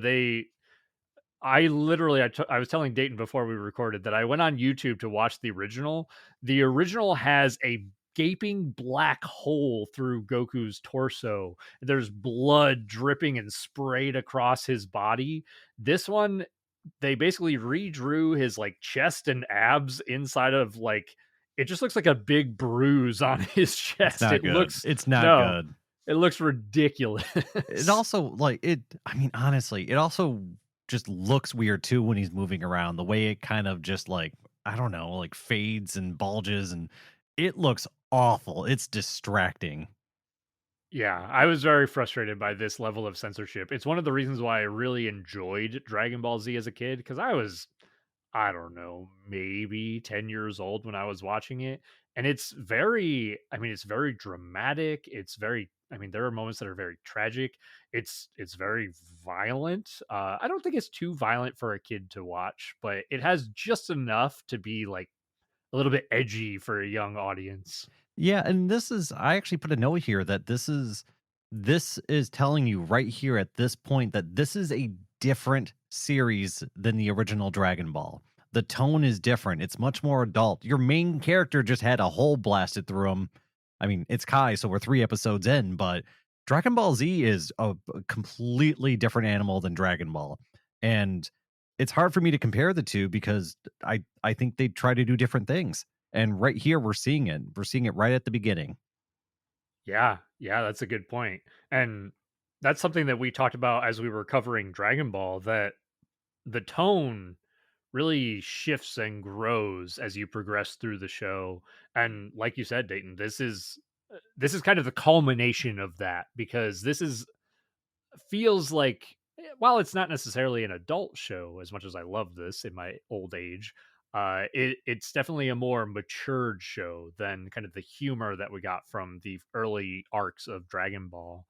I literally, I was telling Dayton before we recorded that I went on YouTube to watch the original. The original has a gaping black hole through Goku's torso. There's blood dripping and sprayed across his body. This one, they basically redrew his like chest and abs inside of like, it just looks like a big bruise on his It's chest. not It good. looks, It's not no, good. it looks ridiculous. It also like it I mean, honestly, it also just looks weird too when he's moving around. The way it kind of just like, I don't know, like fades and bulges, and it looks awful. It's distracting. Yeah, I was very frustrated by this level of censorship. It's one of the reasons why I really enjoyed Dragon Ball Z as a kid because I was, I don't know, maybe 10 years old when I was watching it. And it's very, I mean, it's very dramatic. It's very, I mean, there are moments that are very tragic. It's very violent. I don't think it's too violent for a kid to watch, but it has just enough to be like a little bit edgy for a young audience. Yeah, and this is I actually put a note here that this is telling you right here at this point that this is a different series than the original Dragon Ball. The tone is different. It's much more adult. Your main character just had a hole blasted through him. I mean, it's Kai, so we're 3 episodes in, but Dragon Ball Z is a completely different animal than Dragon Ball, and it's hard for me to compare the 2 because I think they try to do different things, and right here, we're seeing it. We're seeing it right at the beginning. Yeah, yeah, that's a good point. And that's something that we talked about as we were covering Dragon Ball, that the tone really shifts and grows as you progress through the show. And like you said, Dayton, this is kind of the culmination of that, because this is feels like, while it's not necessarily an adult show, as much as I love this in my old age, it's definitely a more matured show than kind of the humor that we got from the early arcs of Dragon Ball.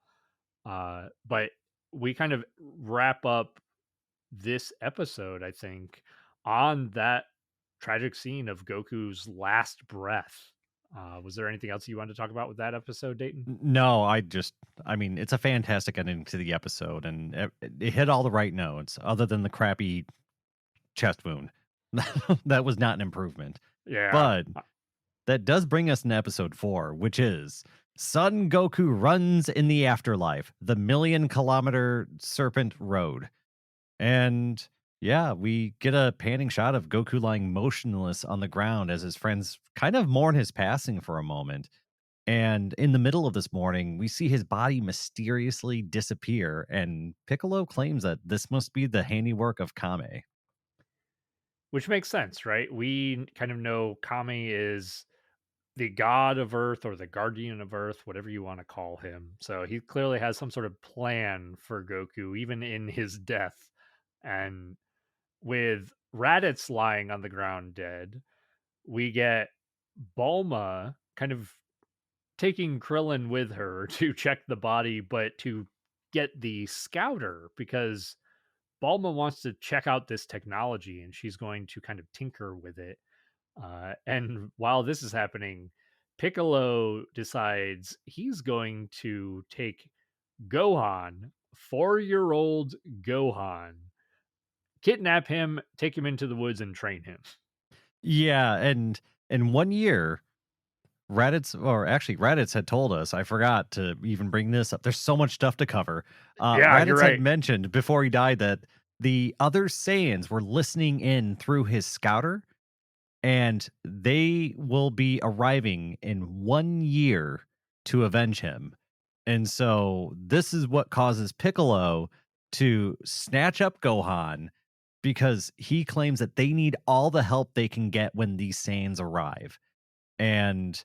But we kind of wrap up this episode, I think, on that tragic scene of Goku's last breath. Was there anything else you wanted to talk about with that episode, Dayton? No, I mean, it's a fantastic ending to the episode, and it hit all the right notes other than the crappy chest wound. That was not an improvement. Yeah. But that does bring us in episode 4, which is Son Goku runs in the afterlife, the million-kilometer serpent road. And yeah, we get a panning shot of Goku lying motionless on the ground as his friends kind of mourn his passing for a moment. And in the middle of this morning, we see his body mysteriously disappear, and Piccolo claims that this must be the handiwork of Kame. Which makes sense, right? We kind of know Kami is the god of Earth, or the guardian of Earth, whatever you want to call him. So he clearly has some sort of plan for Goku, even in his death. And with Raditz lying on the ground dead, we get Bulma kind of taking Krillin with her to check the body, but to get the scouter, because Bulma wants to check out this technology and she's going to kind of tinker with it. And while this is happening, Piccolo decides he's going to take Gohan, 4-year old Gohan, kidnap him, take him into the woods, and train him. Yeah, and in 1 year, Raditz had told us, I forgot to even bring this up. There's so much stuff to cover. Yeah, you're Raditz had right. mentioned before he died that the other Saiyans were listening in through his scouter, and they will be arriving in 1 year to avenge him. And so this is what causes Piccolo to snatch up Gohan because he claims that they need all the help they can get when these Saiyans arrive. And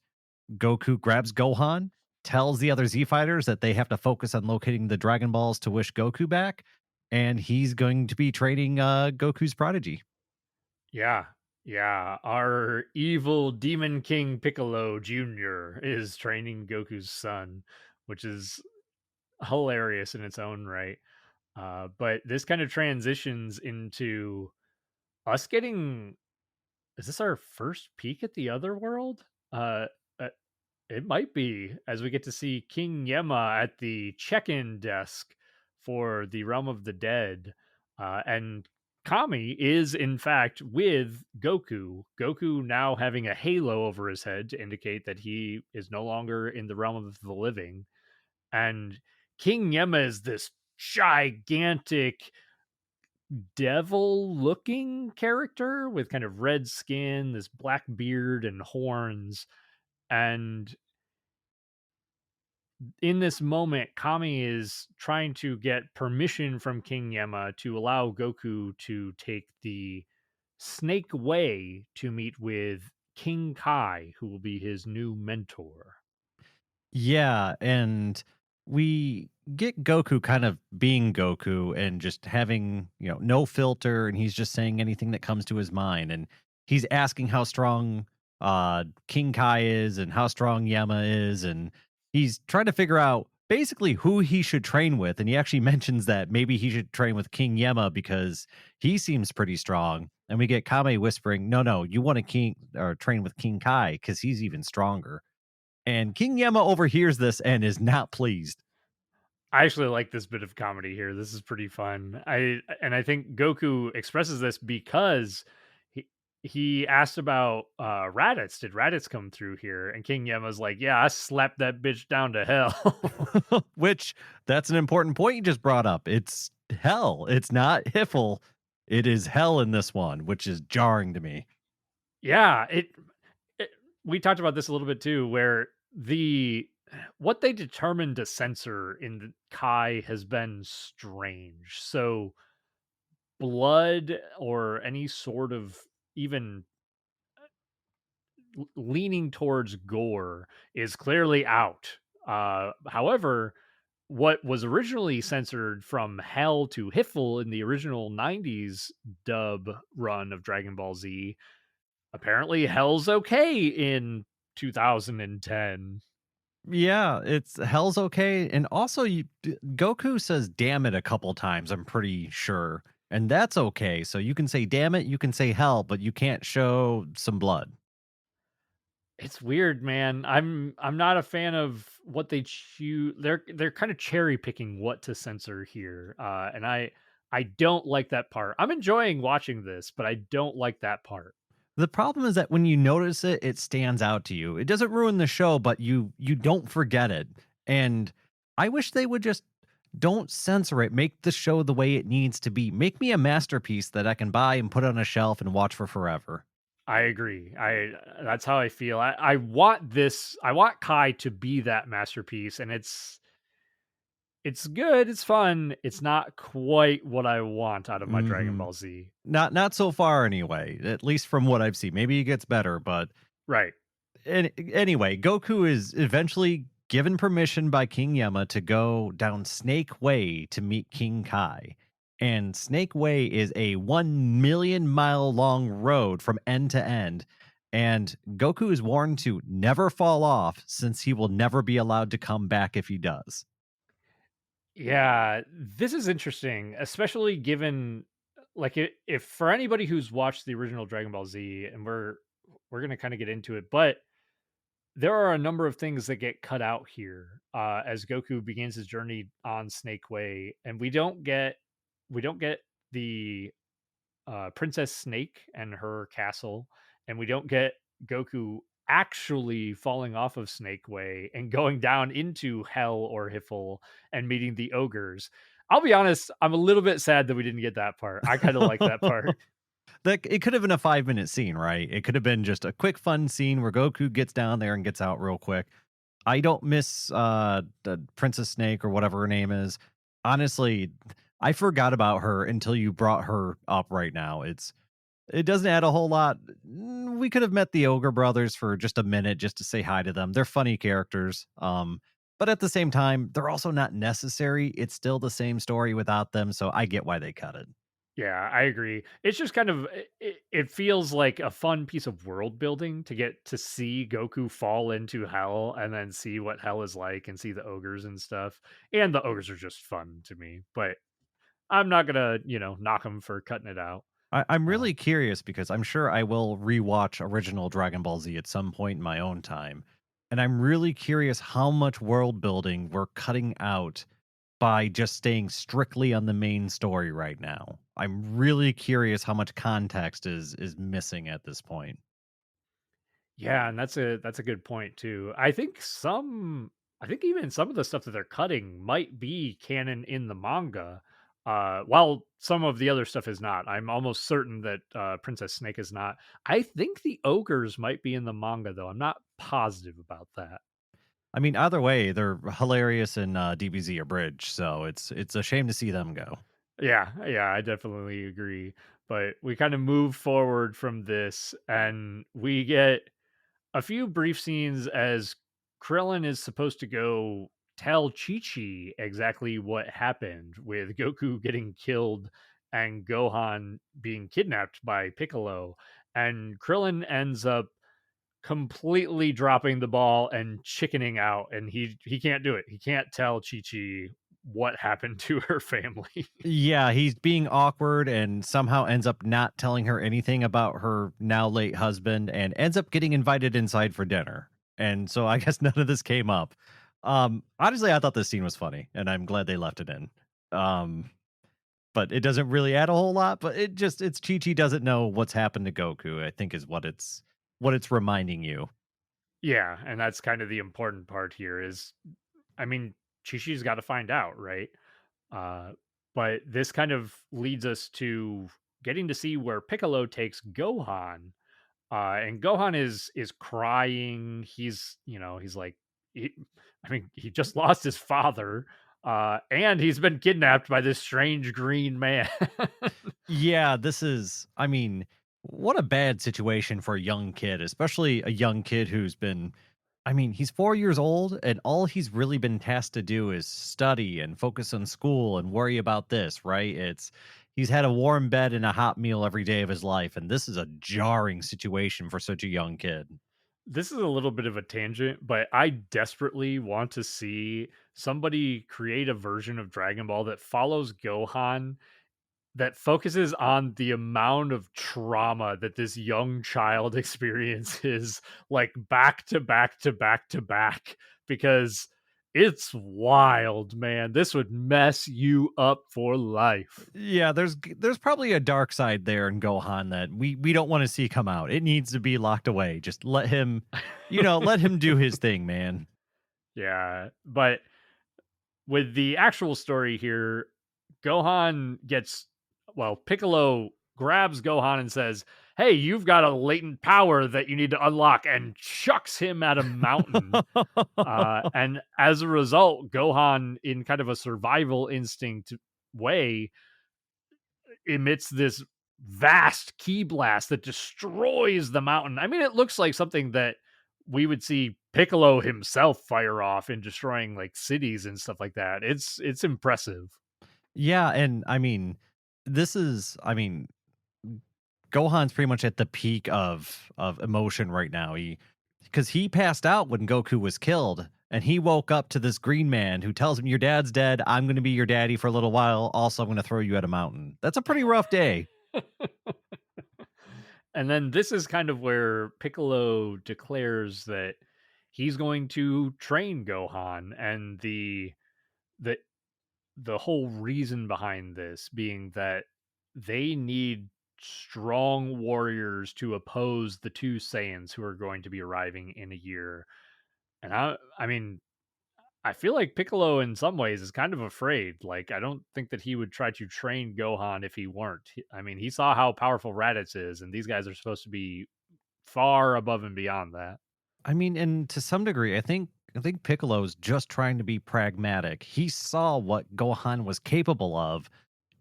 Goku grabs Gohan, tells the other Z fighters that they have to focus on locating the Dragon Balls to wish Goku back, and he's going to be training Goku's prodigy. Yeah. Yeah. Our evil Demon King Piccolo Jr. is training Goku's son, which is hilarious in its own right. But this kind of transitions into us getting, is this our first peek at the other world? Uh, uh, it might be, as we get to see King Yemma at the check-in desk for the Realm of the Dead, and Kami is in fact with Goku. Goku now having a halo over his head to indicate that he is no longer in the realm of the living, and King Yemma is this gigantic devil looking character with kind of red skin, this black beard and horns. And in this moment, Kami is trying to get permission from King Yemma to allow Goku to take the Snake Way to meet with King Kai, who will be his new mentor. Yeah, and we get Goku kind of being Goku and just having, no filter, and he's just saying anything that comes to his mind. And he's asking how strong King Kai is and how strong Yama is, and he's trying to figure out basically who he should train with. And he actually mentions that maybe he should train with King Yama because he seems pretty strong. And we get Kame whispering, "No, no, you want to king or train with King Kai because he's even stronger." And King Yama overhears this and is not pleased. I actually like this bit of comedy here. This is pretty fun. I think Goku expresses this because he asked about Raditz. Did Raditz come through here? And King Yema's like, yeah, I slapped that bitch down to hell. Which that's an important point you just brought up. It's hell. It's not Hiffle. It is hell in this one, which is jarring to me. Yeah, it we talked about this a little bit too, where the what they determined to censor in the Kai has been strange. So blood or any sort of even leaning towards gore is clearly out. However, what was originally censored from Hell to Hiffle in the original 90s dub run of Dragon Ball Z, apparently Hell's okay in 2010. Yeah, it's hell's okay. And also Goku says damn it a couple times, I'm pretty sure. And that's okay. So you can say damn it, you can say hell, but you can't show some blood. It's weird, man. I'm not a fan of what they choose. They're kind of cherry picking what to censor here, and I don't like that part. I'm enjoying watching this, but I don't like that part. The problem is that when you notice it, it stands out to you. It doesn't ruin the show, but you don't forget it. And I wish they would just don't censor it. Make the show the way it needs to be. Make me a masterpiece that I can buy and put on a shelf and watch for forever. I agree. I That's how I feel. I want this. I want Kai to be that masterpiece, and it's good. It's fun. It's not quite what I want out of my Dragon Mhm. Ball Z. Not so far anyway, at least from what I've seen. Maybe it gets better, but Right. anyway, Goku is eventually given permission by King Yama to go down Snake Way to meet King Kai. And Snake Way is a 1 million-mile long road from end to end. And Goku is warned to never fall off since he will never be allowed to come back if he does. Yeah, this is interesting, especially given like if for anybody who's watched the original Dragon Ball Z, and we're gonna kind of get into it, but there are a number of things that get cut out here as Goku begins his journey on Snake Way, and we don't get the Princess Snake and her castle, and we don't get Goku actually falling off of Snake Way and going down into Hell or Hiffle and meeting the ogres. I'll be honest, I'm a little bit sad that we didn't get that part. I kind of like that part. That it could have been a 5-minute scene, right? It could have been just a quick fun scene where Goku gets down there and gets out real quick. I don't miss the Princess Snake or whatever her name is. Honestly, I forgot about her until you brought her up right now. It doesn't add a whole lot. We could have met the Ogre brothers for just a minute just to say hi to them. They're funny characters. But at the same time, they're also not necessary. It's still the same story without them, so I get why they cut it. Yeah, I agree. It's just kind of it feels like a fun piece of world building to get to see Goku fall into hell and then see what hell is like and see the ogres and stuff. And the ogres are just fun to me, but I'm not gonna, knock them for cutting it out. I'm Uh, really curious because I'm sure I will rewatch original Dragon Ball Z at some point in my own time. And I'm really curious how much world building we're cutting out by just staying strictly on the main story right now. I'm really curious how much context is missing at this point. Yeah, and that's a good point too. I think even some of the stuff that they're cutting might be canon in the manga. While some of the other stuff is not. I'm almost certain that Princess Snake is not. I think the ogres might be in the manga though. I'm not positive about that. I mean, either way, they're hilarious in DBZ or Bridge, so it's a shame to see them go. Yeah, yeah, I definitely agree. But we kind of move forward from this and we get a few brief scenes as Krillin is supposed to go tell Chi Chi exactly what happened with Goku getting killed and Gohan being kidnapped by Piccolo. And Krillin ends up completely dropping the ball and chickening out, and he can't do it. He can't tell Chi Chi what happened to her family. Yeah, he's being awkward and somehow ends up not telling her anything about her now late husband and ends up getting invited inside for dinner. And so I guess none of this came up. Honestly, I thought this scene was funny and I'm glad they left it in. Um but it doesn't really add a whole lot, but it's Chi-Chi doesn't know what's happened to Goku, I think is what it's reminding you. Yeah, and that's kind of the important part here is, I mean, Chi-Chi's gotta find out, right? Uh, but this kind of leads us to getting to see where Piccolo takes Gohan. And Gohan is crying. He's, he's like, he, I mean, he just lost his father, and he's been kidnapped by this strange green man. Yeah, this is I mean, what a bad situation for a young kid, especially a young kid who's been I mean, he's 4 years old and all he's really been tasked to do is study and focus on school and worry about this, right? He's had a warm bed and a hot meal every day of his life, and this is a jarring situation for such a young kid. This is a little bit of a tangent, but I desperately want to see somebody create a version of Dragon Ball that follows Gohan, that focuses on the amount of trauma that this young child experiences, like, back to back to back to back, because it's wild, man. This would mess you up for life. Yeah, there's probably a dark side there in Gohan that we don't wanna see come out. It needs to be locked away. Just let him, let him do his thing, man. Yeah, but with the actual story here, Gohan gets, well, Piccolo grabs Gohan and says, "Hey, you've got a latent power that you need to unlock," and chucks him at a mountain. And as a result, Gohan, in kind of a survival instinct way, emits this vast ki blast that destroys the mountain. I mean, it looks like something that we would see Piccolo himself fire off in destroying like cities and stuff like that. It's impressive. Yeah, and I mean, Gohan's pretty much at the peak of emotion right now. Because he passed out when Goku was killed, and he woke up to this green man who tells him, "Your dad's dead. I'm going to be your daddy for a little while. Also, I'm going to throw you at a mountain." That's a pretty rough day. And then this is kind of where Piccolo declares that he's going to train Gohan, and the the whole reason behind this being that they need strong warriors to oppose the two Saiyans who are going to be arriving in a year. And I mean, I feel like Piccolo in some ways is kind of afraid. Like, I don't think that he would try to train Gohan if he weren't. I mean, he saw how powerful Raditz is, and these guys are supposed to be far above and beyond that. I mean, and to some degree, I think Piccolo's just trying to be pragmatic. He saw what Gohan was capable of,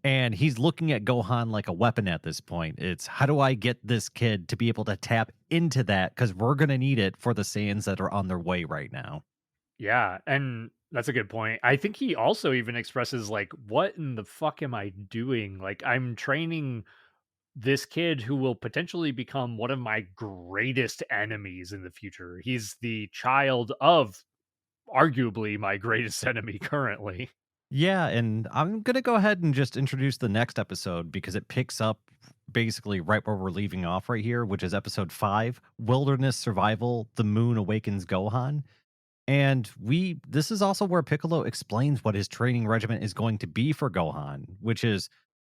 and he's looking at Gohan like a weapon at this point. It's how do I get this kid to be able to tap into that because we're gonna need it for the Saiyans that are on their way right now. Yeah, and that's a good point. I think he also even expresses like, "What in the fuck am I doing? Like, I'm training this kid who will potentially become one of my greatest enemies in the future. He's the child of arguably my greatest enemy currently." Yeah, and I'm gonna go ahead and just introduce the next episode because it picks up basically right where we're leaving off right here, which is episode 5, Wilderness Survival, The Moon Awakens Gohan. And this is also where Piccolo explains what his training regimen is going to be for Gohan, which is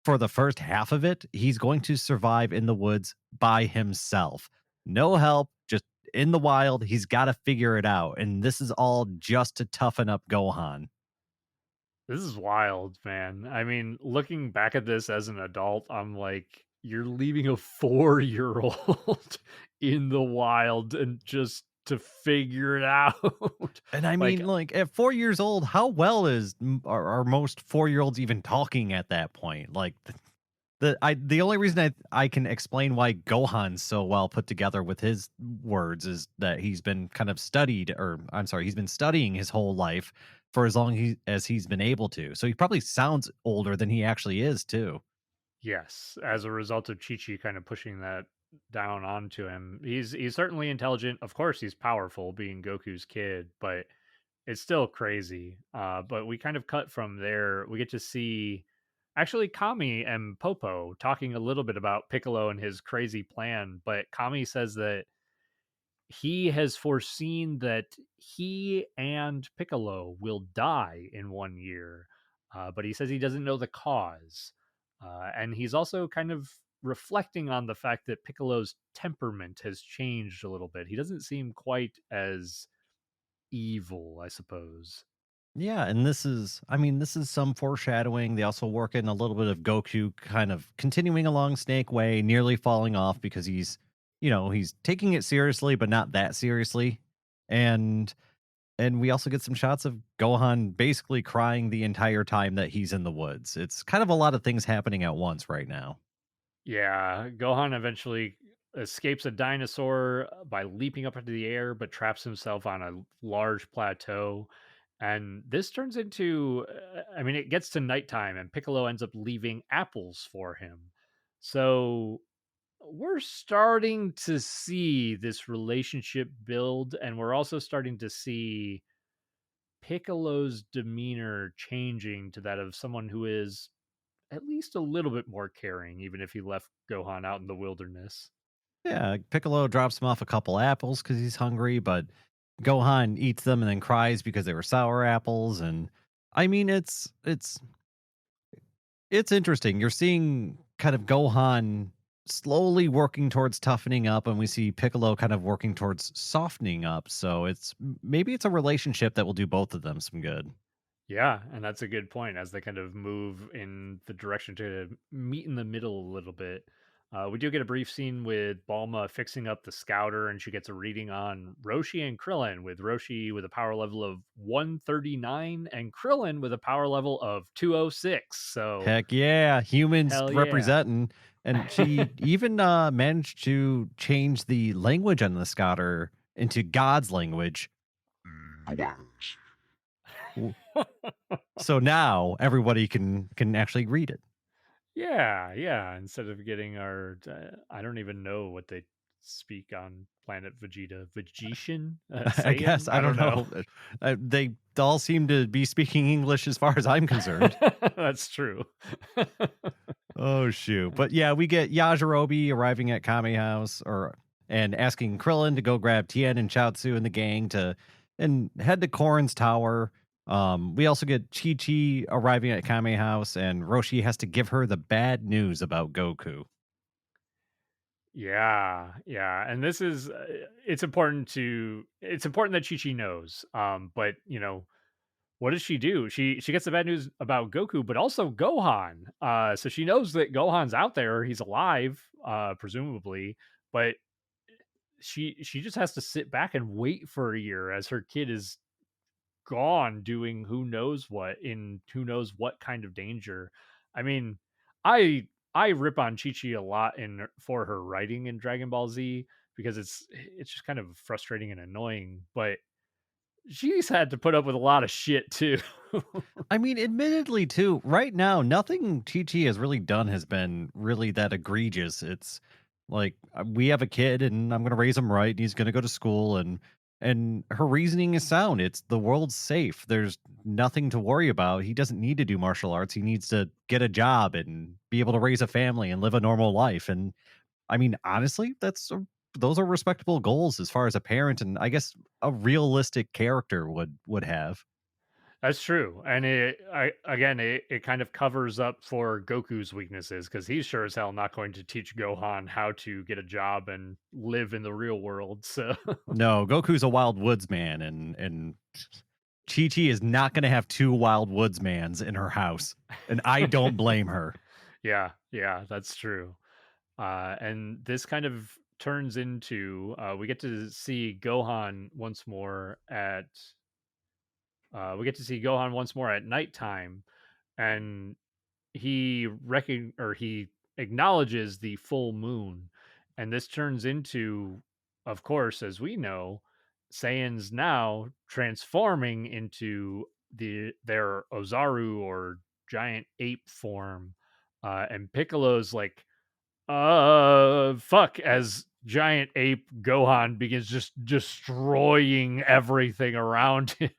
for the first half of it, he's going to survive in the woods by himself. No help, just in the wild. He's got to figure it out. And this is all just to toughen up Gohan. This is wild, man. I mean, looking back at this as an adult, I'm like, you're leaving a 4-year-old in the wild and just to figure it out. And I Like, mean, like at 4 years old, how well are most 4 year olds even talking at that point? Like the only reason I can explain why Gohan's so well put together with his words is that he's been kind of studied, or I'm sorry, he's been studying his whole life for as long as he's been able to. So he probably sounds older than he actually is too. yes, as a result of Chi-Chi kind of pushing that down onto him. He's certainly intelligent. Of course, he's powerful being Goku's kid, but it's still crazy. But we kind of cut from there. We get to see actually Kami and Popo talking a little bit about Piccolo and his crazy plan. But Kami says that he has foreseen that he and Piccolo will die in one year. But he says he doesn't know the cause. And he's also kind of reflecting on the fact that Piccolo's temperament has changed a little bit. He doesn't seem quite as evil, I suppose. Yeah, and this is some foreshadowing. They also work in a little bit of Goku kind of continuing along Snake Way, nearly falling off because he's taking it seriously, but not that seriously. And and we also get some shots of Gohan basically crying the entire time that he's in the woods. It's kind of a lot of things happening at once right now. Yeah, Gohan eventually escapes a dinosaur by leaping up into the air, but traps himself on a large plateau. And this turns into, I mean, it gets to nighttime, and Piccolo ends up leaving apples for him. So we're starting to see this relationship build, and we're also starting to see Piccolo's demeanor changing to that of someone who is at least a little bit more caring, even if he left Gohan out in the wilderness. Yeah, Piccolo drops him off a couple apples because he's hungry, but Gohan eats them and then cries because they were sour apples. And I mean, it's interesting. You're seeing kind of Gohan slowly working towards toughening up, and we see Piccolo kind of working towards softening up. So maybe it's a relationship that will do both of them some good. Yeah, and that's a good point as they kind of move in the direction to meet in the middle a little bit. We do get a brief scene with Balma fixing up the scouter, and she gets a reading on Roshi and Krillin, with Roshi with a power level of 139 and Krillin with a power level of 206. So, Heck yeah, humans hell yeah. representing. And she even managed to change the language on the scouter into God's language. W- So now everybody can actually read it. Yeah, yeah. Instead of getting I don't even know what they speak on planet Vegeta. Vegetian? I guess Saiyan? I I don't don't know. know. They all seem to be speaking English as far as I'm concerned. That's true. Oh shoot. But yeah, we get Yajirobe arriving at Kame House and asking Krillin to go grab Tien and Chaozu and the gang to and head to Korin's tower. We also get Chi Chi arriving at Kame House and Roshi has to give her the bad news about Goku. Yeah, yeah. And this is it's important that Chi-Chi knows. But what does she do? She gets the bad news about Goku, but also Gohan. So she knows that Gohan's out there, he's alive, presumably, but she just has to sit back and wait for a year as her kid is gone doing who knows what in who knows what kind of danger. I mean, I rip on Chi Chi a lot for her writing in Dragon Ball Z because it's just kind of frustrating and annoying, but she's had to put up with a lot of shit too. I mean, admittedly, too, right now, nothing Chi Chi has really done has been really that egregious. It's like we have a kid, and I'm going to raise him right. And he's going to go to school, and her reasoning is sound. It's the world's safe. There's nothing to worry about. He doesn't need to do martial arts. He needs to get a job and be able to raise a family and live a normal life. And I mean, honestly, those are respectable goals as far as a parent, and I guess a realistic character would have. That's true. And it kind of covers up for Goku's weaknesses because he's sure as hell not going to teach Gohan how to get a job and live in the real world. So No, Goku's a wild woods man, and Chi Chi is not going to have two wild woods mans in her house, and I don't blame her. yeah, yeah, that's true. And this kind of turns into we get to see Gohan once more at nighttime, and he acknowledges the full moon, and this turns into, of course, as we know, Saiyans now transforming into their Ozaru or giant ape form, and Piccolo's like, fuck, as giant ape Gohan begins just destroying everything around him.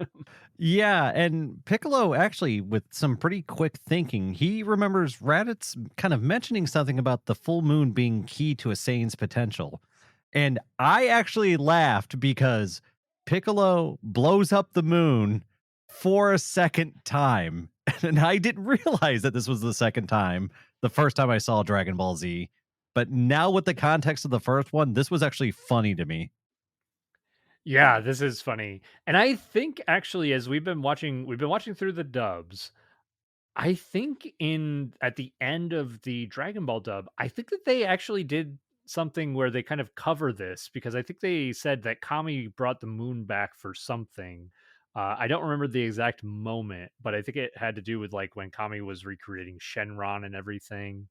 Yeah, and Piccolo actually, with some pretty quick thinking, he remembers Raditz kind of mentioning something about the full moon being key to a Saiyan's potential. And I actually laughed because Piccolo blows up the moon for a second time. And I didn't realize that this was the first time I saw Dragon Ball Z. But now with the context of the first one, this was actually funny to me. Yeah, this is funny. And I think actually as we've been watching through the dubs. I think in at the end of the Dragon Ball dub, I think that they actually did something where they kind of cover this because I think they said that Kami brought the moon back for something. I don't remember the exact moment, but I think it had to do with like when Kami was recreating Shenron and everything.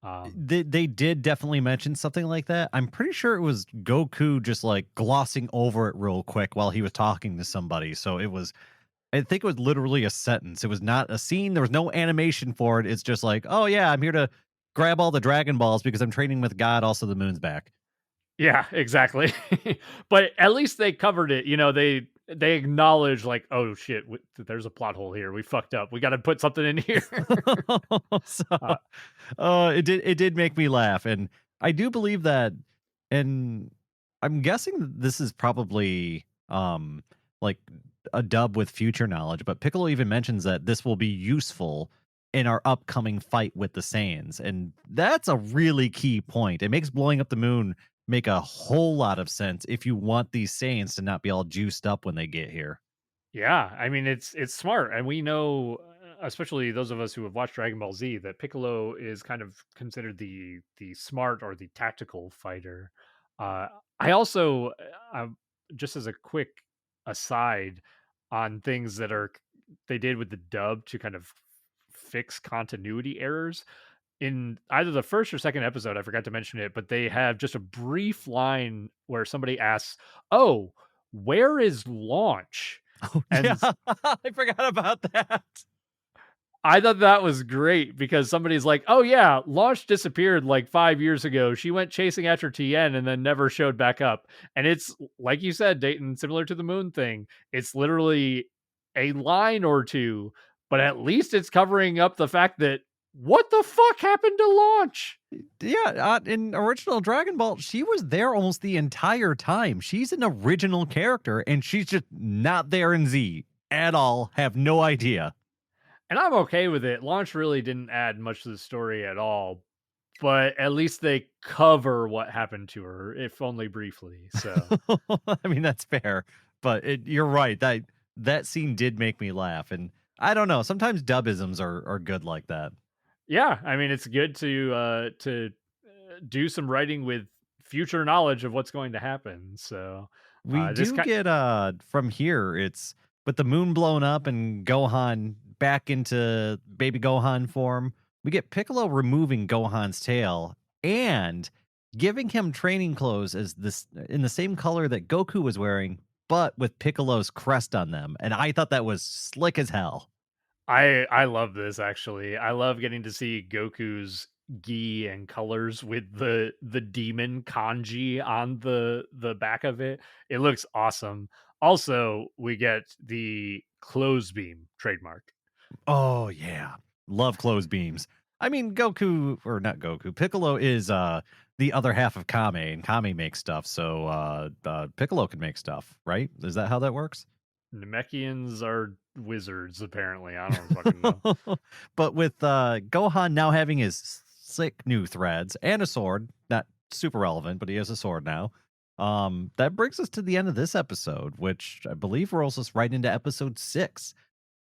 Um, They did definitely mention something like that. I'm pretty sure it was Goku just like glossing over it real quick while he was talking to somebody. So I think it was literally a sentence. It was not a scene. There was no animation for it. It's just like, oh yeah, I'm here to grab all the Dragon Balls because I'm training with God. Also, the moon's back. yeah, exactly. But at least they covered it. You know, they acknowledge like, oh shit, there's a plot hole here. We fucked up. We got to put something in here. So, uh, it did make me laugh, and I do believe that, and I'm guessing that this is probably like a dub with future knowledge, but Piccolo even mentions that this will be useful in our upcoming fight with the Saiyans, and that's a really key point. It makes blowing up the moon make a whole lot of sense if you want these Saiyans to not be all juiced up when they get here. Yeah, I mean it's smart, and we know, especially those of us who have watched Dragon Ball Z, that Piccolo is kind of considered the smart or the tactical fighter. Uh, I also, just as a quick aside on things that are they did with the dub to kind of fix continuity errors in either the first or second episode. I forgot to mention it, but they have just a brief line where somebody asks, "Oh, where is launch?" Oh yeah, And I forgot about that. I thought that was great because somebody's like, "Oh yeah, Launch disappeared like 5 years ago. She went chasing after Tien and then never showed back up." And it's like you said, Dayton, similar to the moon thing. It's literally a line or two, but at least it's covering up the fact that what the fuck happened to Launch? Yeah, in original Dragon Ball, she was there almost the entire time. She's an original character, and she's just not there in Z at all. Have no idea. And I'm okay with it. Launch really didn't add much to the story at all, but at least they cover what happened to her, if only briefly. So I mean, that's fair, but you're right. That scene did make me laugh, and I don't know. Sometimes dubisms are good like that. yeah, I mean, it's good to do some writing with future knowledge of what's going to happen. So We this do kind, get from here, it's with the moon blown up and Gohan back into baby Gohan form. We get Piccolo removing Gohan's tail and giving him training clothes as this in the same color that Goku was wearing, but with Piccolo's crest on them. And I thought that was slick as hell. I love this actually. I love getting to see Goku's gi and colors with the demon kanji on the back of it. It looks awesome. Also, we get the clothes beam trademark. Oh yeah. Love clothes beams. I mean, Goku or not Goku, Piccolo is the other half of Kame, and Kame makes stuff, so Piccolo can make stuff, right? Is that how that works? Namekians are wizards, apparently. I don't fucking know. But with Gohan now having his sick new threads and a sword, not super relevant, but he has a sword now. That brings us to the end of this episode, which I believe rolls us right into episode 6.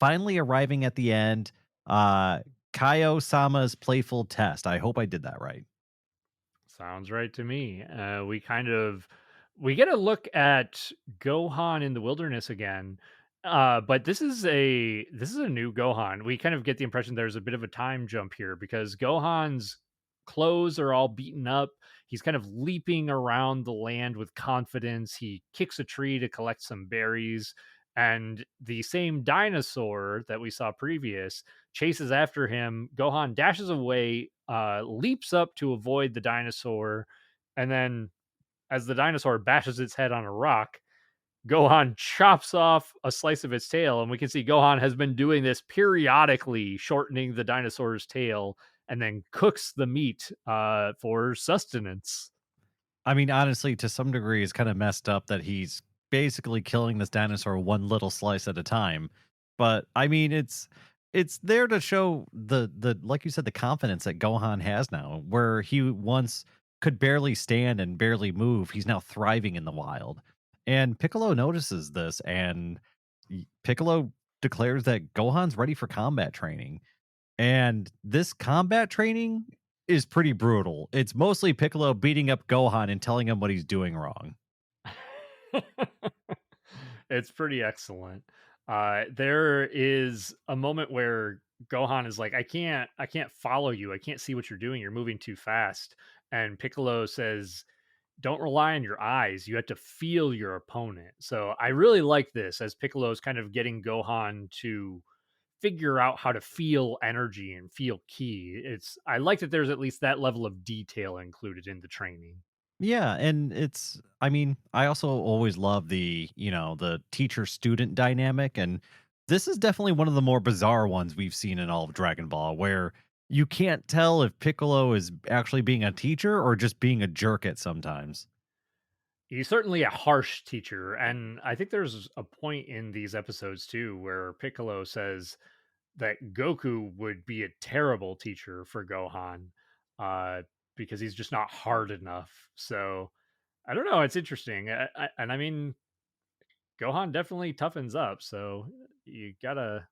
Finally arriving at the end, uh, Kaio Sama's playful test. I hope I did that right. Sounds right to me. We get a look at Gohan in the wilderness again. But this is a new Gohan. We kind of get the impression there's a bit of a time jump here because Gohan's clothes are all beaten up. He's kind of leaping around the land with confidence. He kicks a tree to collect some berries, and the same dinosaur that we saw previous chases after him. Gohan dashes away, leaps up to avoid the dinosaur, and then as the dinosaur bashes its head on a rock, Gohan chops off a slice of its tail, and we can see Gohan has been doing this periodically, shortening the dinosaur's tail, and then cooks the meat for sustenance. I mean, honestly, to some degree, it's kind of messed up that he's basically killing this dinosaur one little slice at a time. But I mean, it's there to show the like you said, the confidence that Gohan has now, where he once could barely stand and barely move, he's now thriving in the wild. And Piccolo notices this, and Piccolo declares that Gohan's ready for combat training. And this combat training is pretty brutal. It's mostly Piccolo beating up Gohan and telling him what he's doing wrong. It's pretty excellent. There is a moment where Gohan is like, I can't follow you. I can't see what you're doing. You're moving too fast." And Piccolo says, "Don't rely on your eyes. You have to feel your opponent." So I really like this as Piccolo's kind of getting Gohan to figure out how to feel energy and feel key. I like that there's at least that level of detail included in the training. Yeah, and it's I mean, I also always love the teacher student dynamic, and this is definitely one of the more bizarre ones we've seen in all of Dragon Ball where you can't tell if Piccolo is actually being a teacher or just being a jerk at sometimes. He's certainly a harsh teacher, and I think there's a point in these episodes too where Piccolo says that Goku would be a terrible teacher for Gohan, uh, because he's just not hard enough. So I don't know. It's interesting, and I mean, Gohan definitely toughens up. So you gotta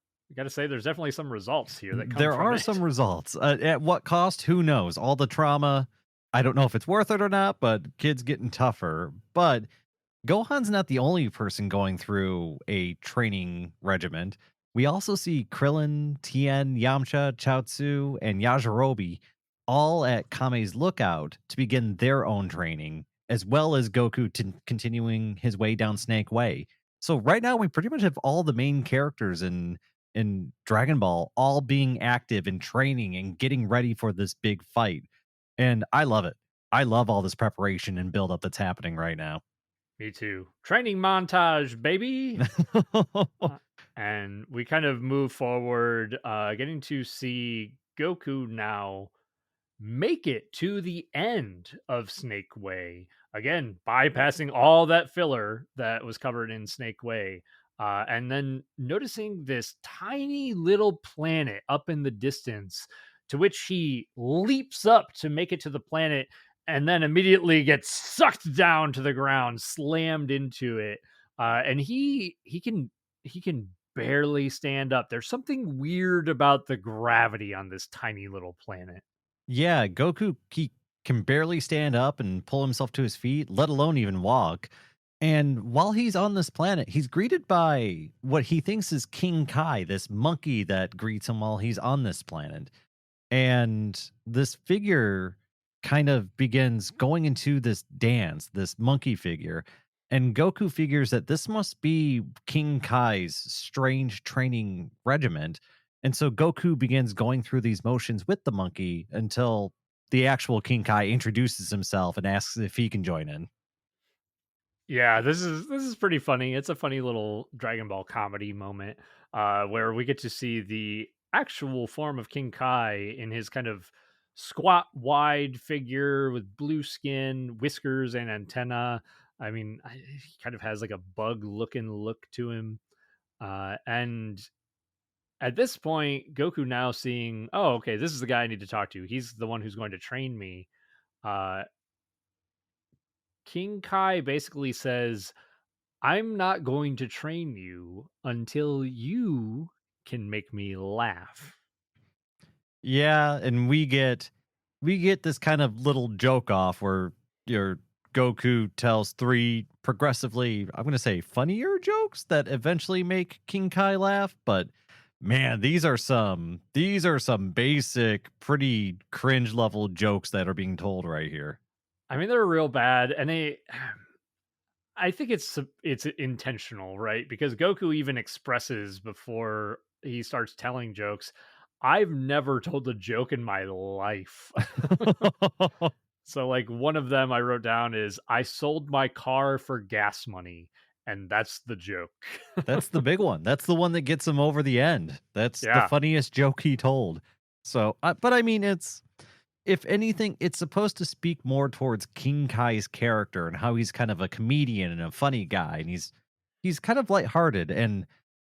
say there's definitely some results here that come There from are some it. results. At what cost? Who knows? All the trauma, I don't know if it's worth it or not, but kids getting tougher. But Gohan's not the only person going through a training regiment. We also see Krillin, Tien, Yamcha, Chaozu, and Yajirobe all at Kame's lookout to begin their own training, as well as Goku continuing his way down Snake Way. So right now we pretty much have all the main characters in Dragon Ball all being active and training and getting ready for this big fight. And I love it. I love all this preparation and build up that's happening right now. Me too. Training montage, baby. Uh, and we kind of move forward, getting to see Goku now make it to the end of Snake Way. Again, bypassing all that filler that was covered in Snake Way. And then noticing this tiny little planet up in the distance, to which he leaps up to make it to the planet and then immediately gets sucked down to the ground, slammed into it. And he can barely stand up. There's something weird about the gravity on this tiny little planet. Yeah, Goku, he can barely stand up and pull himself to his feet, let alone even walk. And while he's on this planet, he's greeted by what he thinks is King Kai, this monkey that greets him while he's on this planet. And this figure kind of begins going into this dance, this monkey figure. And Goku figures that this must be King Kai's strange training regiment. And so Goku begins going through these motions with the monkey until the actual King Kai introduces himself and asks if he can join in. Yeah, this is pretty funny. It's a funny little Dragon Ball comedy moment, where we get to see the actual form of King Kai in his kind of squat, wide figure with blue skin, whiskers, and antenna. I mean, he kind of has like a bug-looking look to him. And at this point, Goku now seeing, oh, okay, this is the guy I need to talk to. He's the one who's going to train me. Uh, King Kai basically says, I'm not going to train you until you can make me laugh. Yeah, and we get this kind of little joke off where your Goku tells three progressively, I'm going to say funnier jokes that eventually make King Kai laugh, but man, these are some basic pretty cringe level jokes that are being told right here. I mean, they're real bad, and I think it's intentional, right? Because Goku even expresses before he starts telling jokes, I've never told a joke in my life. So, like, one of them I wrote down is, I sold my car for gas money, and that's the joke. That's the big one. That's the one that gets him over the end. That's the Yeah. funniest joke he told. So, but I mean, it's if anything, it's supposed to speak more towards King Kai's character and how he's kind of a comedian and a funny guy, and he's kind of lighthearted. And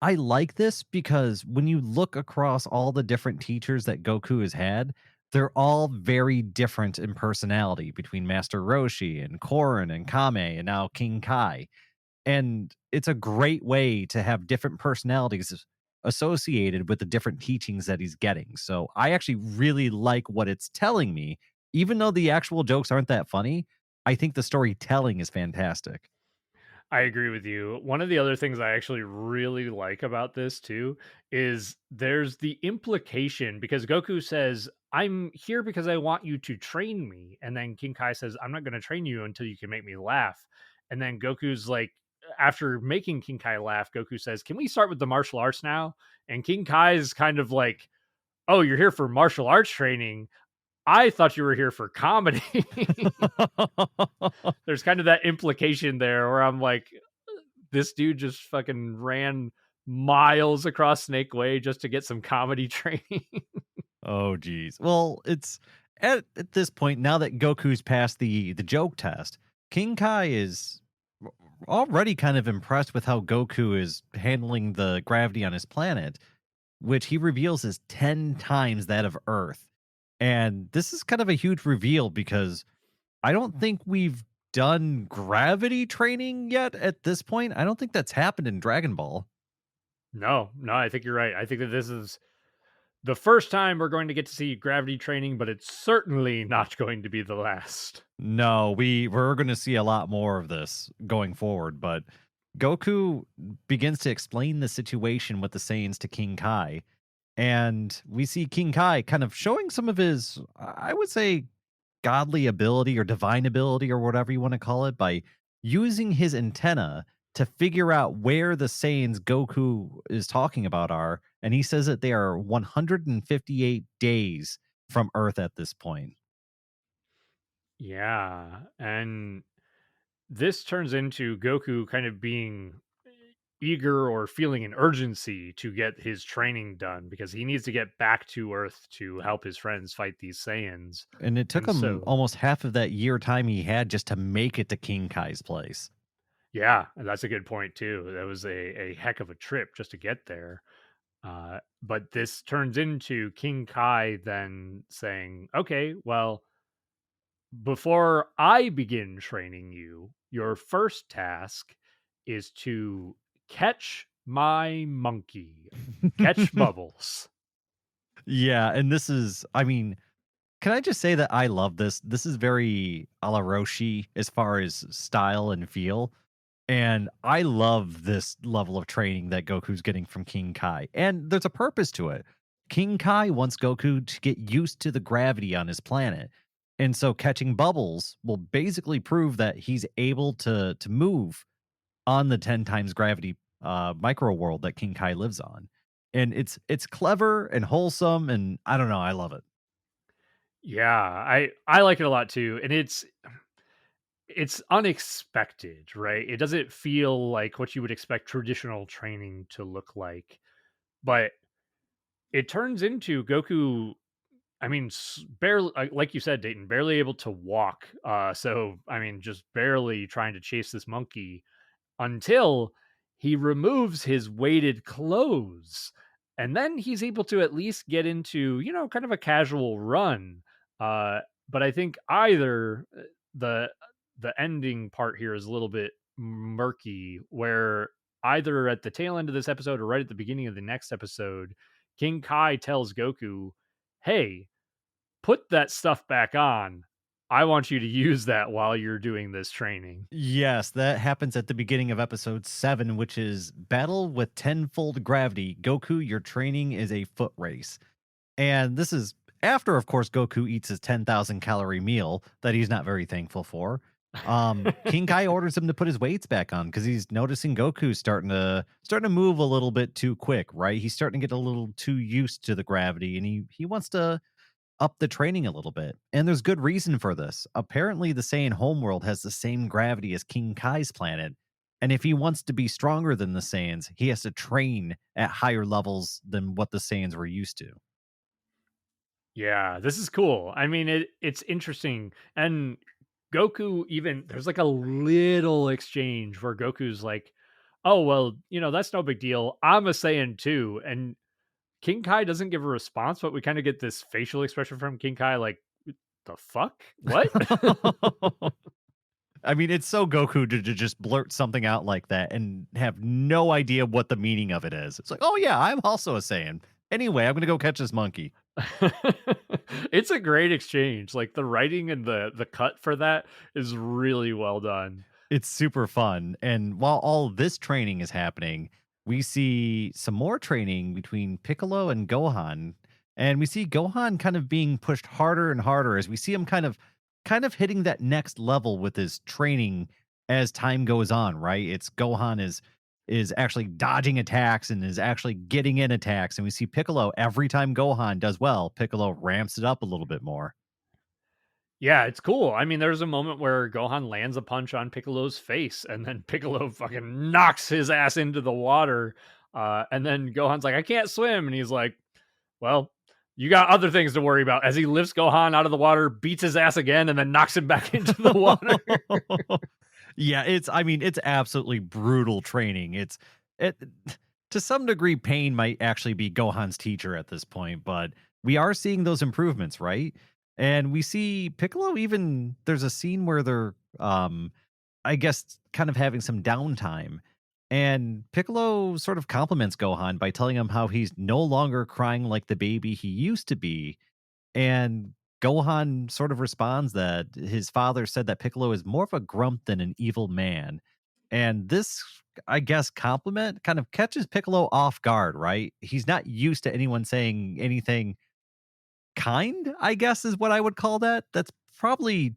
I like this because when you look across all the different teachers that Goku has had, they're all very different in personality between Master Roshi and Korin and Kame and now King Kai. And it's a great way to have different personalities associated with the different teachings that he's getting. So I actually really like what it's telling me. Even though the actual jokes aren't that funny, I think the storytelling is fantastic. I agree with you. One of the other things I actually really like about this too is there's the implication because Goku says, "I'm here because I want you to train me." And then King Kai says, "I'm not going to train you until you can make me laugh." And then Goku's like, after making King Kai laugh, Goku says, "Can we start with the martial arts now?" And King Kai is kind of like, "Oh, you're here for martial arts training. I thought you were here for comedy." There's kind of that implication there where I'm like, this dude just fucking ran miles across Snake Way just to get some comedy training. Oh, geez. Well, it's at this point now that Goku's passed the joke test. King Kai is already kind of impressed with how Goku is handling the gravity on his planet, which he reveals is 10 times that of Earth. And this is kind of a huge reveal because I don't think we've done gravity training yet at this point. I don't think that's happened in Dragon Ball. No, no, I think you're right. I think that this is the first time we're going to get to see gravity training, but it's certainly not going to be the last. No, we're going to see a lot more of this going forward, but Goku begins to explain the situation with the Saiyans to King Kai, and we see King Kai kind of showing some of his, I would say, godly ability or divine ability or whatever you want to call it by using his antenna to figure out where the Saiyans Goku is talking about are, and he says that they are 158 days from Earth at this point. Yeah, and this turns into Goku kind of being eager or feeling an urgency to get his training done because he needs to get back to Earth to help his friends fight these Saiyans. And it took And him so, almost half of that year time he had just to make it to King Kai's place. yeah, and that's a good point too. That was a heck of a trip just to get there. But this turns into King Kai then saying, "Okay, well, before I begin training you, your first task is to catch my monkey, catch Bubbles." Yeah, and this is I mean, can I just say that I love this? This is very a la Roshi as far as style and feel. And I love this level of training that Goku's getting from King Kai. And there's a purpose to it. King Kai wants Goku to get used to the gravity on his planet. And so catching bubbles will basically prove that he's able to move on the 10 times gravity micro world that King Kai lives on. And it's clever and wholesome and I don't know, I love it. Yeah, I like it a lot too, and it's unexpected, right? It doesn't feel like what you would expect traditional training to look like, but it turns into Goku. I mean, barely, like you said, Dayton, barely able to walk. So I mean, just barely trying to chase this monkey until he removes his weighted clothes. And then he's able to at least get into, kind of a casual run. Uh, but I think either the the ending part here is a little bit murky, where either at the tail end of this episode or right at the beginning of the next episode, King Kai tells Goku, "Hey, put that stuff back on. I want you to use that while you're doing this training." Yes, that happens at the beginning of episode 7, which is Battle with Tenfold Gravity. Goku, your training is a foot race. And this is after, of course, Goku eats his 10,000 calorie meal that he's not very thankful for. King Kai orders him to put his weights back on because he's noticing Goku starting to move a little bit too quick, right? He's starting to get a little too used to the gravity, and he wants to up the training a little bit. And there's good reason for this. Apparently, the Saiyan homeworld has the same gravity as King Kai's planet. And if he wants to be stronger than the Saiyans, he has to train at higher levels than what the Saiyans were used to. Yeah, this is cool. I mean, it's interesting. And Goku even there's like a little exchange where Goku's like, "Oh, well, that's no big deal. I'm a Saiyan too." And King Kai doesn't give a response, but we kinda get this facial expression from King Kai like, "The fuck? What?" I mean, it's so Goku to just blurt something out like that and have no idea what the meaning of it is. It's like, "Oh, yeah, I'm also a Saiyan. Anyway, I'm gonna go catch this monkey." It's a great exchange, like, the writing and the cut for that is really well done. It's super fun, and while all this training is happening, we see some more training between Piccolo and Gohan, and we see Gohan kind of being pushed harder and harder as we see him kind of hitting that next level with his training as time goes on, right? It's Gohan is actually dodging attacks and is actually getting in attacks, and we see Piccolo every time Gohan does well, Piccolo ramps it up a little bit more. Yeah, it's cool. I mean, there's a moment where Gohan lands a punch on Piccolo's face, and then Piccolo fucking knocks his ass into the water. And then Gohan's like, "I can't swim," and he's like, "Well, you got other things to worry about." As he lifts Gohan out of the water, beats his ass again, and then knocks him back into the water. Yeah, I mean, it's absolutely brutal training. It to some degree, pain might actually be Gohan's teacher at this point, but we are seeing those improvements, right? And we see Piccolo even there's a scene where they're I guess kind of having some downtime. And Piccolo sort of compliments Gohan by telling him how he's no longer crying like the baby he used to be, and Gohan sort of responds that his father said that Piccolo is more of a grump than an evil man. And this, I guess, compliment kind of catches Piccolo off guard, right? He's not used to anyone saying anything kind, I guess, is what I would call that. That's probably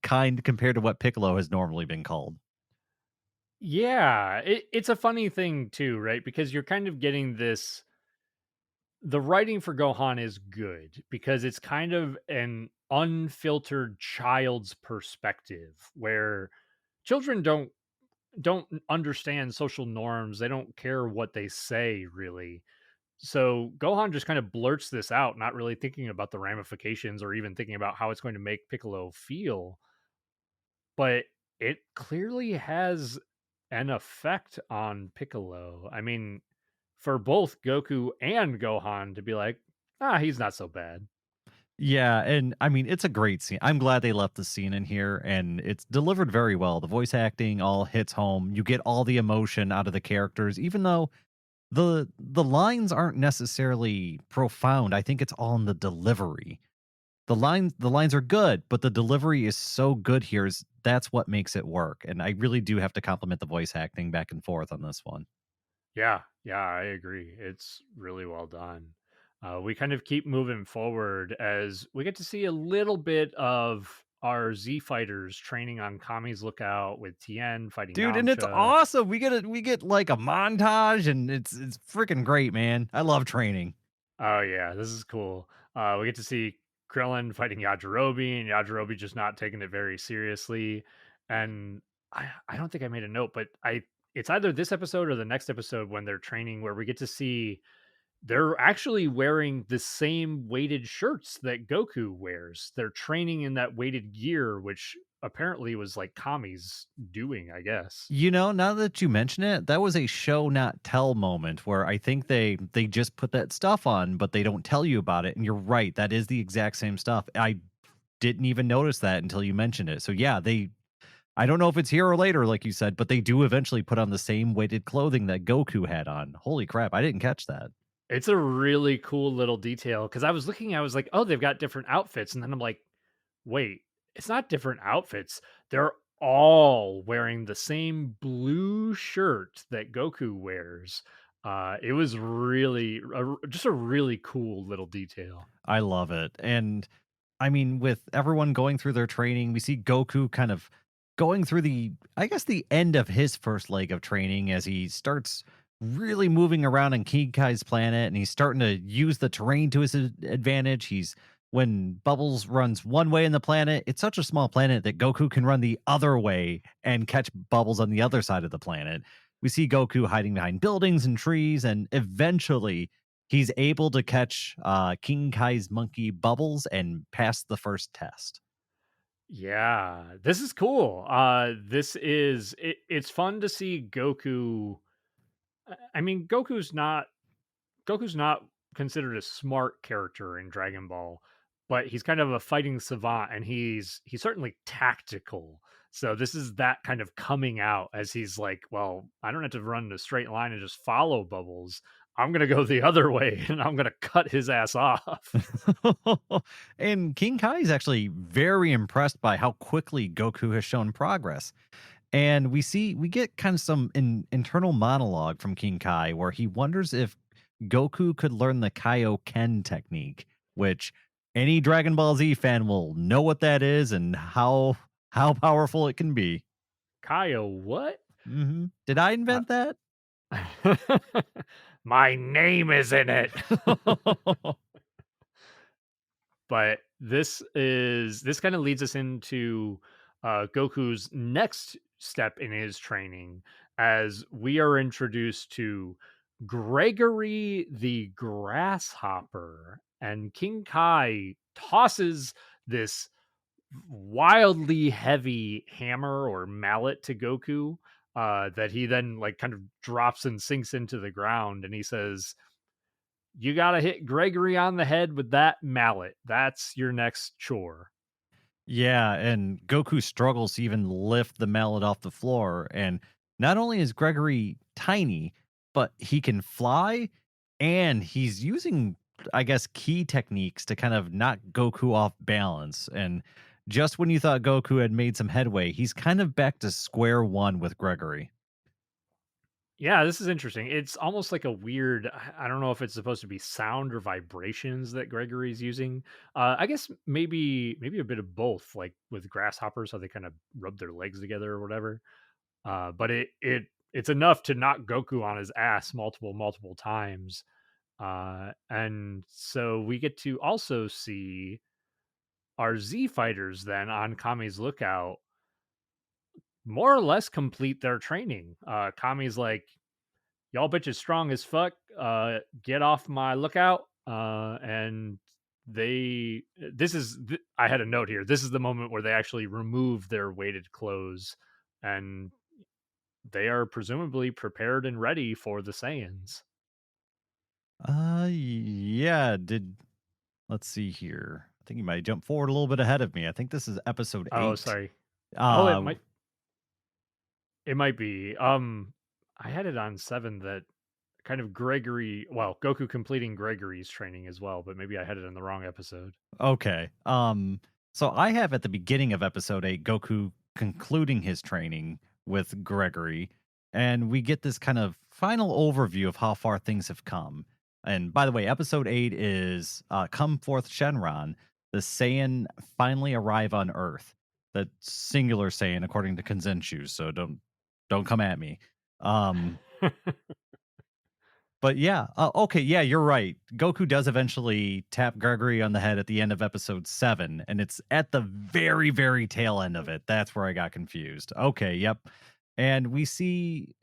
kind compared to what Piccolo has normally been called. Yeah, it's a funny thing too, right? Because you're kind of getting this. The writing for Gohan is good because it's kind of an unfiltered child's perspective where children don't understand social norms. They don't care what they say really. So Gohan just kind of blurts this out, not really thinking about the ramifications or even thinking about how it's going to make Piccolo feel. But it clearly has an effect on Piccolo. I mean, for both Goku and Gohan to be like, he's not so bad. Yeah, and I mean, it's a great scene. I'm glad they left the scene in here and it's delivered very well. The voice acting all hits home. You get all the emotion out of the characters, even though the lines aren't necessarily profound. I think it's all in the delivery. The lines are good, but the delivery is so good here is that's what makes it work. And I really do have to compliment the voice acting back and forth on this one. Yeah, yeah, I agree. It's really well done. We kind of keep moving forward as we get to see a little bit of our Z fighters training on Kami's lookout with Tien fighting Dude, and it's Yamcha. awesome. We get like a montage and it's freaking great, man. I love training. Oh yeah, this is cool. We get to see Krillin fighting Yajirobe, and Yajirobe just not taking it very seriously. And I don't think I made a note, but I it's either this episode or the next episode when they're training where we get to see they're actually wearing the same weighted shirts that Goku wears. They're training in that weighted gear, which apparently was like Kami's doing, I guess. Now that you mention it, that was a show not tell moment where I think they just put that stuff on, but they don't tell you about it. And you're right, that is the exact same stuff. I didn't even notice that until you mentioned it. So yeah, I don't know if it's here or later, like you said, but they do eventually put on the same weighted clothing that Goku had on. Holy crap, I didn't catch that. It's a really cool little detail because I was looking, I was like, oh, they've got different outfits. And then I'm like, wait, it's not different outfits. They're all wearing the same blue shirt that Goku wears. It was really just a really cool little detail. I love it. And I mean, with everyone going through their training, we see Goku kind of going through I guess, the end of his first leg of training as he starts really moving around on King Kai's planet and he's starting to use the terrain to his advantage. When Bubbles runs one way in the planet, it's such a small planet that Goku can run the other way and catch Bubbles on the other side of the planet. We see Goku hiding behind buildings and trees, and eventually he's able to catch King Kai's monkey Bubbles and pass the first test. Yeah, this is cool. It's fun to see Goku. I mean, Goku's not considered a smart character in Dragon Ball, but he's kind of a fighting savant and he's certainly tactical. So this is that kind of coming out as he's like, well, I don't have to run in a straight line and just follow Bubbles. I'm going to go the other way and I'm going to cut his ass off. And King Kai is actually very impressed by how quickly Goku has shown progress. And we get kind of some internal monologue from King Kai where he wonders if Goku could learn the Kaioken technique, which any Dragon Ball Z fan will know what that is and how powerful it can be. Kyle, what? Did I Uh, invent that? My name is in it. But this kind of leads us into Goku's next step in his training as we are introduced to Gregory the Grasshopper, and King Kai tosses this wildly heavy hammer or mallet to Goku that he then like kind of drops and sinks into the ground, and he says, you got to hit Gregory on the head with that mallet. That's your next chore. Yeah, and Goku struggles to even lift the mallet off the floor. And not only is Gregory tiny, but he can fly and he's using, I guess, key techniques to kind of knock Goku off balance. And just when you thought Goku had made some headway, he's kind of back to square one with Gregory. Yeah, this is interesting. It's almost like a weird, I don't know if it's supposed to be sound or vibrations that Gregory's using. I guess maybe a bit of both, like with grasshoppers, how they kind of rub their legs together or whatever. But it's enough to knock Goku on his ass multiple times. And so we get to also see our Z fighters then on Kami's lookout more or less complete their training. Kami's like, y'all bitches strong as fuck. Get off my lookout. And I had a note here. This is the moment where they actually remove their weighted clothes and they are presumably prepared and ready for the Saiyans. Yeah, did let's see here. I think you might jump forward a little bit ahead of me. I think this is episode Oh, 8. sorry. Oh, Uh it might be. I had it on 7 that kind of Goku completing Gregory's training as well, but maybe I had it in the wrong episode. Okay. So I have at the beginning of episode 8 Goku concluding his training with Gregory, and we get this kind of final overview of how far things have come. And by the way, episode 8 is Come Forth Shenron. The Saiyan finally arrive on Earth. The singular Saiyan according to Kensenshu, so don't come at me. Um but yeah, okay, yeah, you're right. Goku does eventually tap Gregory on the head at the end of episode 7, and it's at the very, very tail end of it. That's where I got confused. Okay, yep. And we see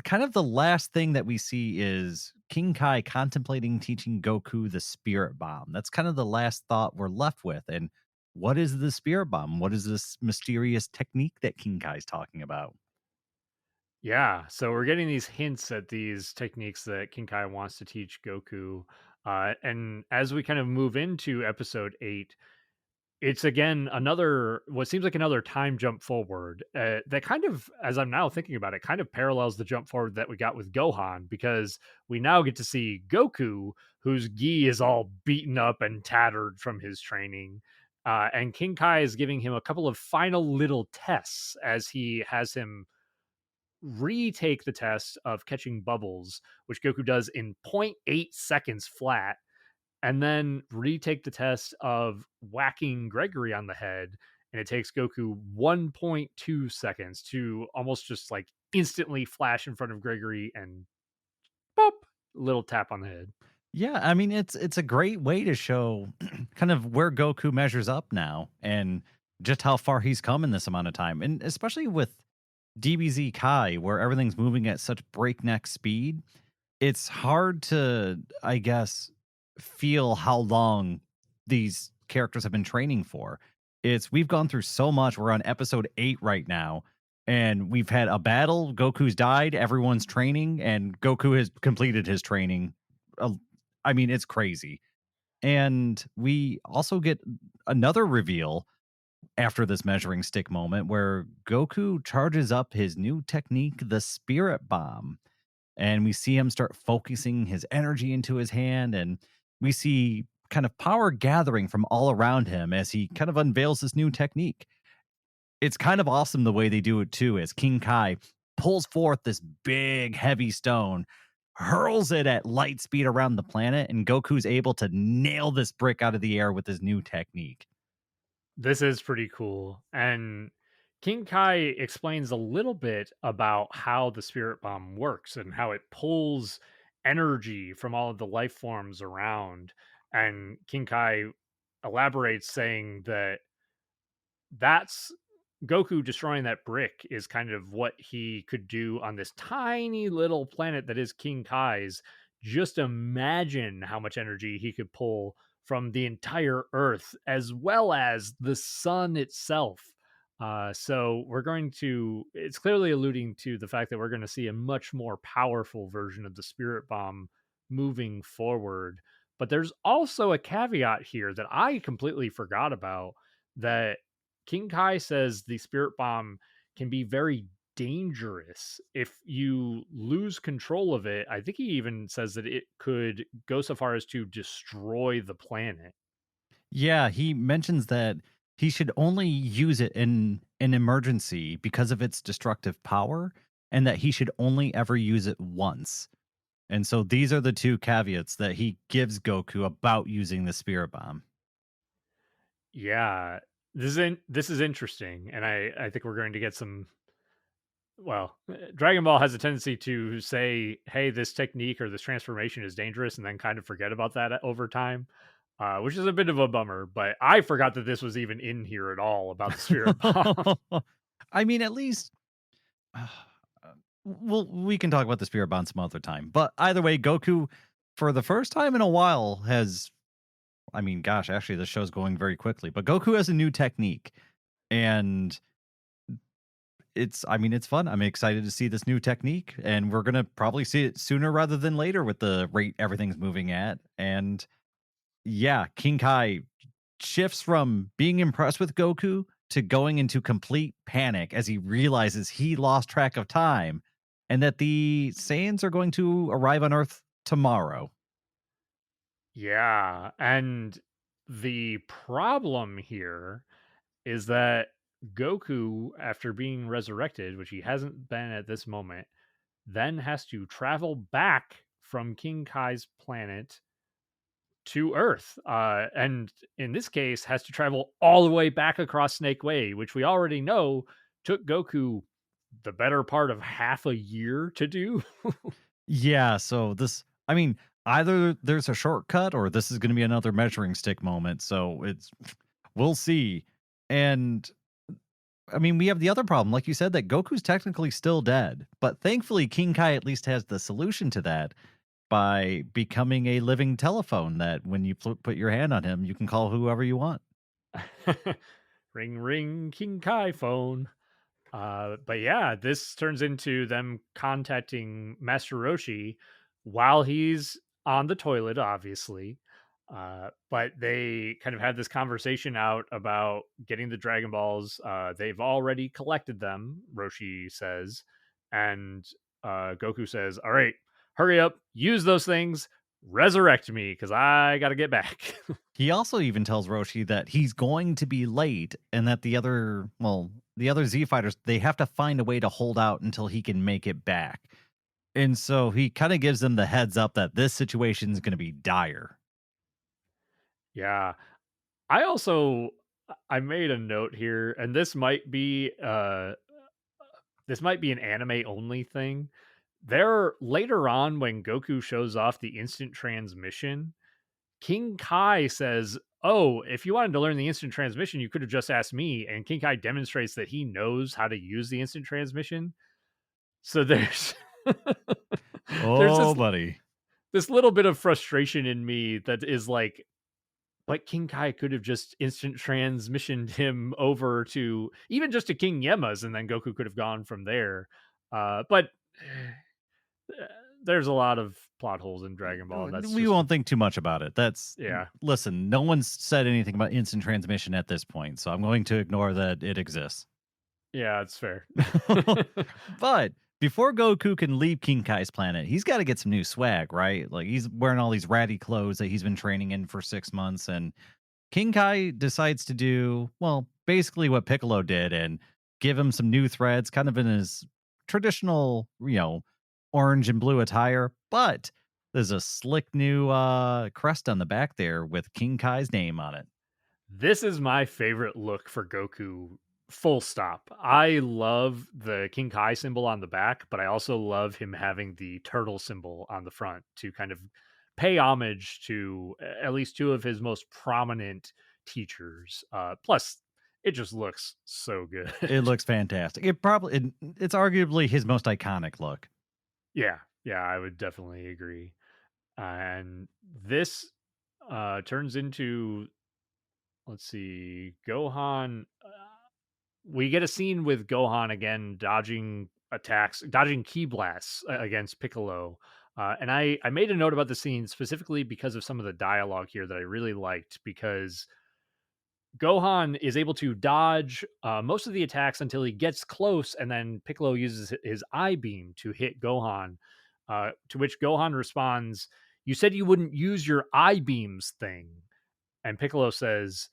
kind of the last thing that we see is King Kai contemplating teaching Goku the spirit bomb. That's kind of the last thought we're left with. And what is the spirit bomb? What is this mysterious technique that King Kai's talking about? Yeah, so we're getting these hints at these techniques that King Kai wants to teach Goku. And as we kind of move into episode 8, it's again another what seems like another time jump forward that kind of, as I'm now thinking about it, kind of parallels the jump forward that we got with Gohan because we now get to see Goku, whose gi is all beaten up and tattered from his training. And King Kai is giving him a couple of final little tests as he has him retake the test of catching bubbles, which Goku does in zero point 0.8 seconds flat, and then retake the test of whacking Gregory on the head. And it takes Goku 1.2 seconds to almost just like instantly flash in front of Gregory and pop, little tap on the head. Yeah, I mean it's a great way to show kind of where Goku measures up now and just how far he's come in this amount of time. And especially with DBZ Kai where everything's moving at such breakneck speed, it's hard to I guess feel how long these characters have been training for. It's we've gone through so much. We're on episode 8 right now, and we've had a battle. Goku's died. Everyone's training, and Goku has completed his training. Uh, I mean, it's crazy. And we also get another reveal after this measuring stick moment where Goku charges up his new technique, the Spirit Bomb. And we see him start focusing his energy into his hand. And we see kind of power gathering from all around him as he kind of unveils this new technique. It's kind of awesome the way they do it too, as King Kai pulls forth this big, heavy stone, hurls it at light speed around the planet, and Goku's able to nail this brick out of the air with his new technique. This is pretty cool. And King Kai explains a little bit about how the spirit bomb works and how it pulls energy from all of the life forms around. And King Kai elaborates saying that that's Goku destroying that brick is kind of what he could do on this tiny little planet that is King Kai's. Just imagine how much energy he could pull from the entire Earth as well as the sun itself. So we're going to, it's clearly alluding to the fact that we're going to see a much more powerful version of the Spirit Bomb moving forward. But there's also a caveat here that I completely forgot about, that King Kai says the spirit bomb can be very dangerous if you lose control of it. I think he even says that it could go so far as to destroy the planet. Yeah, he mentions that he should only use it in an emergency because of its destructive power, and that he should only ever use it once. And so these are the two caveats that he gives Goku about using the Spirit Bomb. Yeah, this is interesting, and I think we're going to get some. Well, Dragon Ball has a tendency to say, "Hey, this technique or this transformation is dangerous," and then kind of forget about that over time, which is a bit of a bummer. But I forgot that this was even in here at all about the spirit bomb. I mean, at least we can talk about the Spirit Bomb some other time. But either way, Goku, for the first time in a while, has I mean, gosh, actually, the show's going very quickly. But Goku has a new technique, and I mean, it's fun. I'm excited to see this new technique, and we're gonna probably see it sooner rather than later with the rate everything's moving at. And yeah, King Kai shifts from being impressed with Goku to going into complete panic as he realizes he lost track of time and that the Saiyans are going to arrive on Earth tomorrow. Yeah, and the problem here is that Goku, after being resurrected, which he hasn't been at this moment, then has to travel back from King Kai's planet to Earth. And in this case, has to travel all the way back across Snake Way, which we already know took Goku the better part of half a year to do. Yeah, so I mean, either there's a shortcut or this is going to be another measuring stick moment. So we'll see. And I mean, we have the other problem, like you said, that Goku's technically still dead, but thankfully King Kai at least has the solution to that by becoming a living telephone that when you put your hand on him, you can call whoever you want. Ring, ring, King Kai phone. But yeah, this turns into them contacting Master Roshi while he's on the toilet, obviously. But they kind of had this conversation out about getting the Dragon Balls. They've already collected them, Roshi says. And Goku says, "All right, hurry up, use those things, resurrect me, because I got to get back." He also even tells Roshi that he's going to be late and that the other Z fighters, they have to find a way to hold out until he can make it back. And so he kind of gives them the heads up that this situation is going to be dire. Yeah. I also I made a note here, and this might be an anime only thing. There later on when Goku shows off the instant transmission, King Kai says, "Oh, if you wanted to learn the instant transmission, you could have just asked me." And King Kai demonstrates that he knows how to use the instant transmission. So there's there's Oh, buddy. this little bit of frustration in me that is like, But King Kai could have just instant transmissioned him over to even just to King Yema's, and then Goku could have gone from there. But uh, there's a lot of plot holes in Dragon Ball, and that's We just won't think too much about it. yeah, Listen, no one's said anything about instant transmission at this point, so I'm going to ignore that it exists. yeah, it's fair. But before Goku can leave King Kai's planet, he's got to get some new swag, right? Like he's wearing all these ratty clothes that he's been training in for 6 months, and King Kai decides to do, well, basically what Piccolo did and give him some new threads, kind of in his traditional, orange and blue attire. But there's a slick new crest on the back there with King Kai's name on it. This is my favorite look for Goku, full stop. I love the King Kai symbol on the back, but I also love him having the turtle symbol on the front to kind of pay homage to at least two of his most prominent teachers. Plus, it just looks so good. It looks fantastic. It's arguably his most iconic look. Yeah, yeah, I would definitely agree. And this turns into, let's see, Gohan. We get a scene with Gohan again dodging attacks, dodging ki blasts against Piccolo. And I made a note about the scene specifically because of some of the dialogue here that I really liked, because Gohan is able to dodge most of the attacks until he gets close, and then Piccolo uses his eye beam to hit Gohan. To which Gohan responds, "You said you wouldn't use your eye beams thing." And Piccolo says,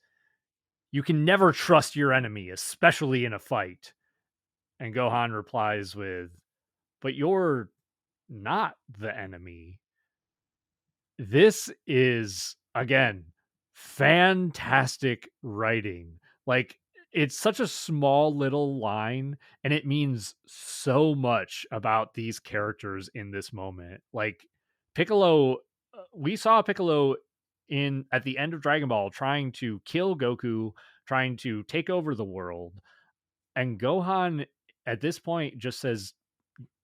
"You can never trust your enemy, especially in a fight." And Gohan replies with, "But you're not the enemy." This is, again, fantastic writing. Like, it's such a small little line, and it means so much about these characters in this moment. Like, Piccolo, we saw Piccolo in at the end of Dragon Ball trying to kill Goku, trying to take over the world, and Gohan at this point just says,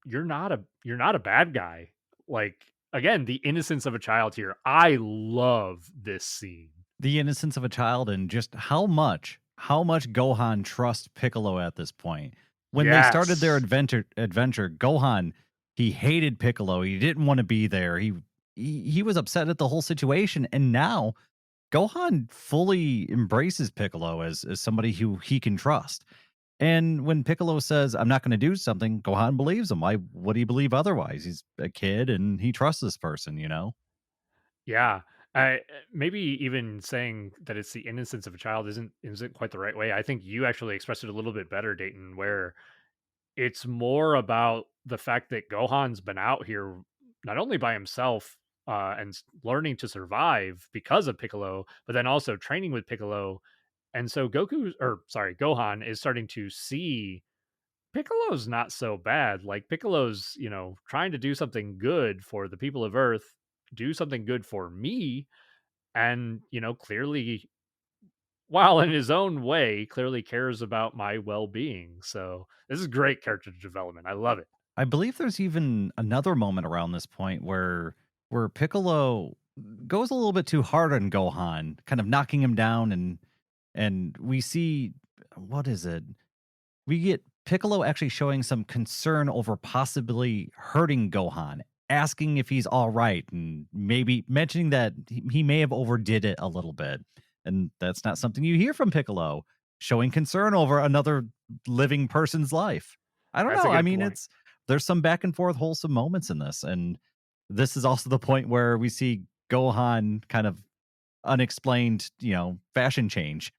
you're not a bad guy." Like, again, the innocence of a child here. I love this scene. The innocence of a child and just how much Gohan trusts Piccolo at this point. When they started their Yes. adventure, Gohan, he hated Piccolo. He didn't want to be there. He was upset at the whole situation, and now Gohan fully embraces Piccolo as somebody who he can trust. And when Piccolo says, "I'm not going to do something," Gohan believes him. Why would he believe otherwise? He's a kid and he trusts this person. Yeah. I maybe even saying that it's the innocence of a child isn't quite the right way. I think you actually expressed it a little bit better, Dayton, where it's more about the fact that Gohan's been out here not only by himself and learning to survive because of Piccolo, but then also training with Piccolo. And so Gohan is starting to see Piccolo's not so bad. Like, Piccolo's, trying to do something good for the people of Earth, do something good for me, and, clearly, while in his own way, clearly cares about my well-being. So this is great character development. I love it. I believe there's even another moment around this point where Piccolo goes a little bit too hard on Gohan, kind of knocking him down and we see what is it? We get Piccolo actually showing some concern over possibly hurting Gohan, asking if he's all right, and maybe mentioning that he may have overdid it a little bit. And that's not something you hear from Piccolo, showing concern over another living person's life. I don't That's a know. I good mean, point. there's some back and forth wholesome moments in this. And this is also the point where we see Gohan kind of unexplained, fashion change.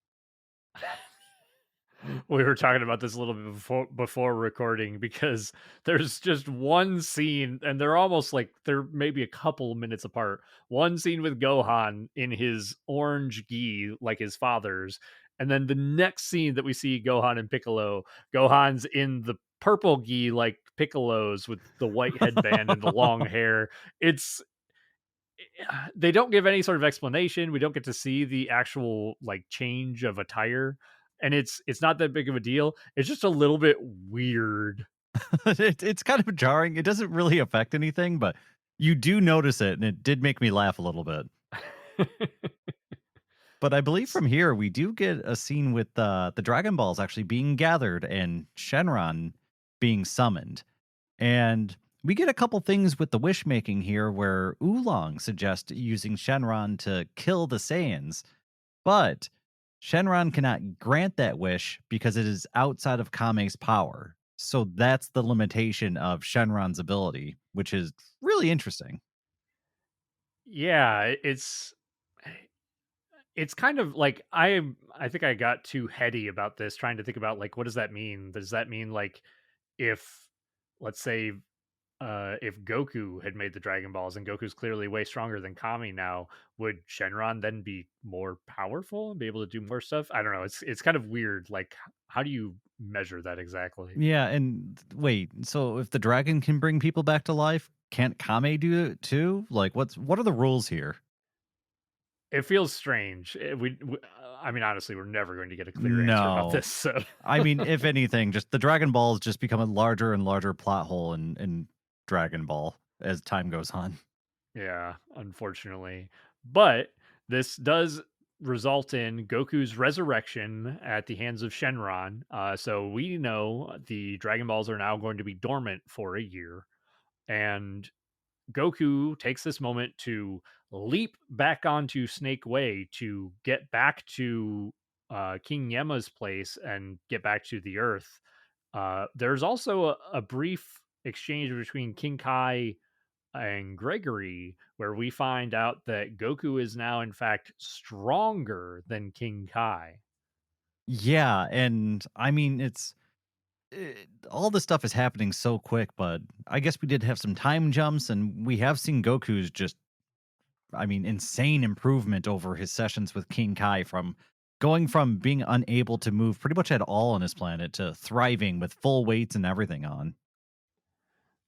We were talking about this a little bit before recording, because there's just one scene, and they're almost like they're maybe a couple minutes apart. One scene with Gohan in his orange gi like his father's, and then the next scene that we see Gohan and Piccolo, Gohan's in the purple gi like Piccolo's with the white headband and the long hair. It's they don't give any sort of explanation. We don't get to see the actual like change of attire, and it's not that big of a deal. It's just a little bit weird. It's kind of jarring. It doesn't really affect anything, but you do notice it, and it did make me laugh a little bit. But I believe S- from here we do get a scene with the Dragon Balls actually being gathered and Shenron being summoned. And we get a couple things with the wish making here where Oolong suggests using Shenron to kill the Saiyans, but Shenron cannot grant that wish because it is outside of Kame's power. So that's the limitation of Shenron's ability, which is really interesting. Yeah, it's kind of like I think I got too heady about this trying to think about like what does that mean? Does that mean like if let's say if Goku had made the Dragon Balls and Goku's clearly way stronger than Kami now, would Shenron then be more powerful and be able to do more stuff? I don't know. It's kind of weird. Like, how do you measure that exactly? Yeah, and wait, so if the dragon can bring people back to life, can't Kame do it too? Like what are the rules here? It feels strange. I mean, honestly, we're never going to get a clear answer about No. this. So, I mean, if anything, just the Dragon Balls just become a larger and larger plot hole in Dragon Ball as time goes on. yeah, unfortunately, but this does result in Goku's resurrection at the hands of Shenron. So we know the Dragon Balls are now going to be dormant for a year, and Goku takes this moment to leap back onto Snake Way to get back to King Yema's place and get back to the Earth. There's also a brief exchange between King Kai and Gregory where we find out that Goku is now, in fact, stronger than King Kai. Yeah, and I mean, all this stuff is happening so quick, but I guess we did have some time jumps, and we have seen Goku's just, I mean, insane improvement over his sessions with King Kai from going from being unable to move pretty much at all on his planet to thriving with full weights and everything on.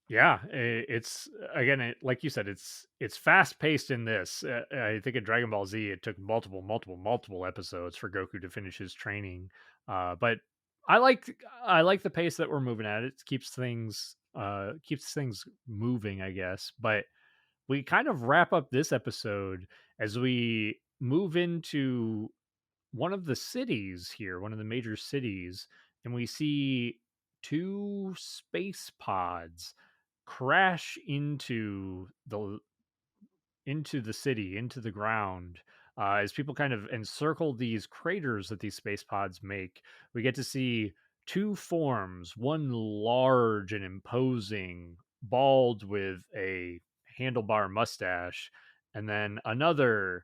Yeah, it's again, like you said, it's fast paced in this. I think in Dragon Ball Z, it took multiple episodes for Goku to finish his training. But I like the pace that we're moving at. It keeps things moving, I guess. But we kind of wrap up this episode as we move into one of the cities here, one of the major cities, and we see two space pods crash into the city, into the ground. As people kind of encircle these craters that these space pods make, we get to see two forms, one large and imposing, bald with a handlebar mustache, and then another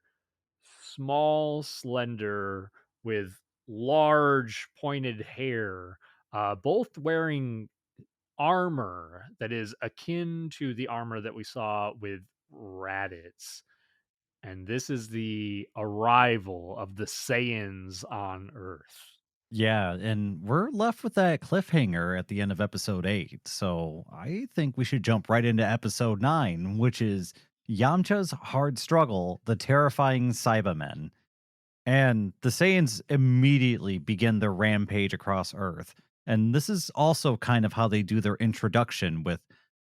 small, slender, with large pointed hair, both wearing armor that is akin to the armor that we saw with Raditz. And this is the arrival of the Saiyans on Earth. Yeah, and we're left with that cliffhanger at the end of episode 8. So I think we should jump right into episode 9, which is Yamcha's hard struggle, the terrifying Cybermen. And the Saiyans immediately begin their rampage across Earth. And this is also kind of how they do their introduction with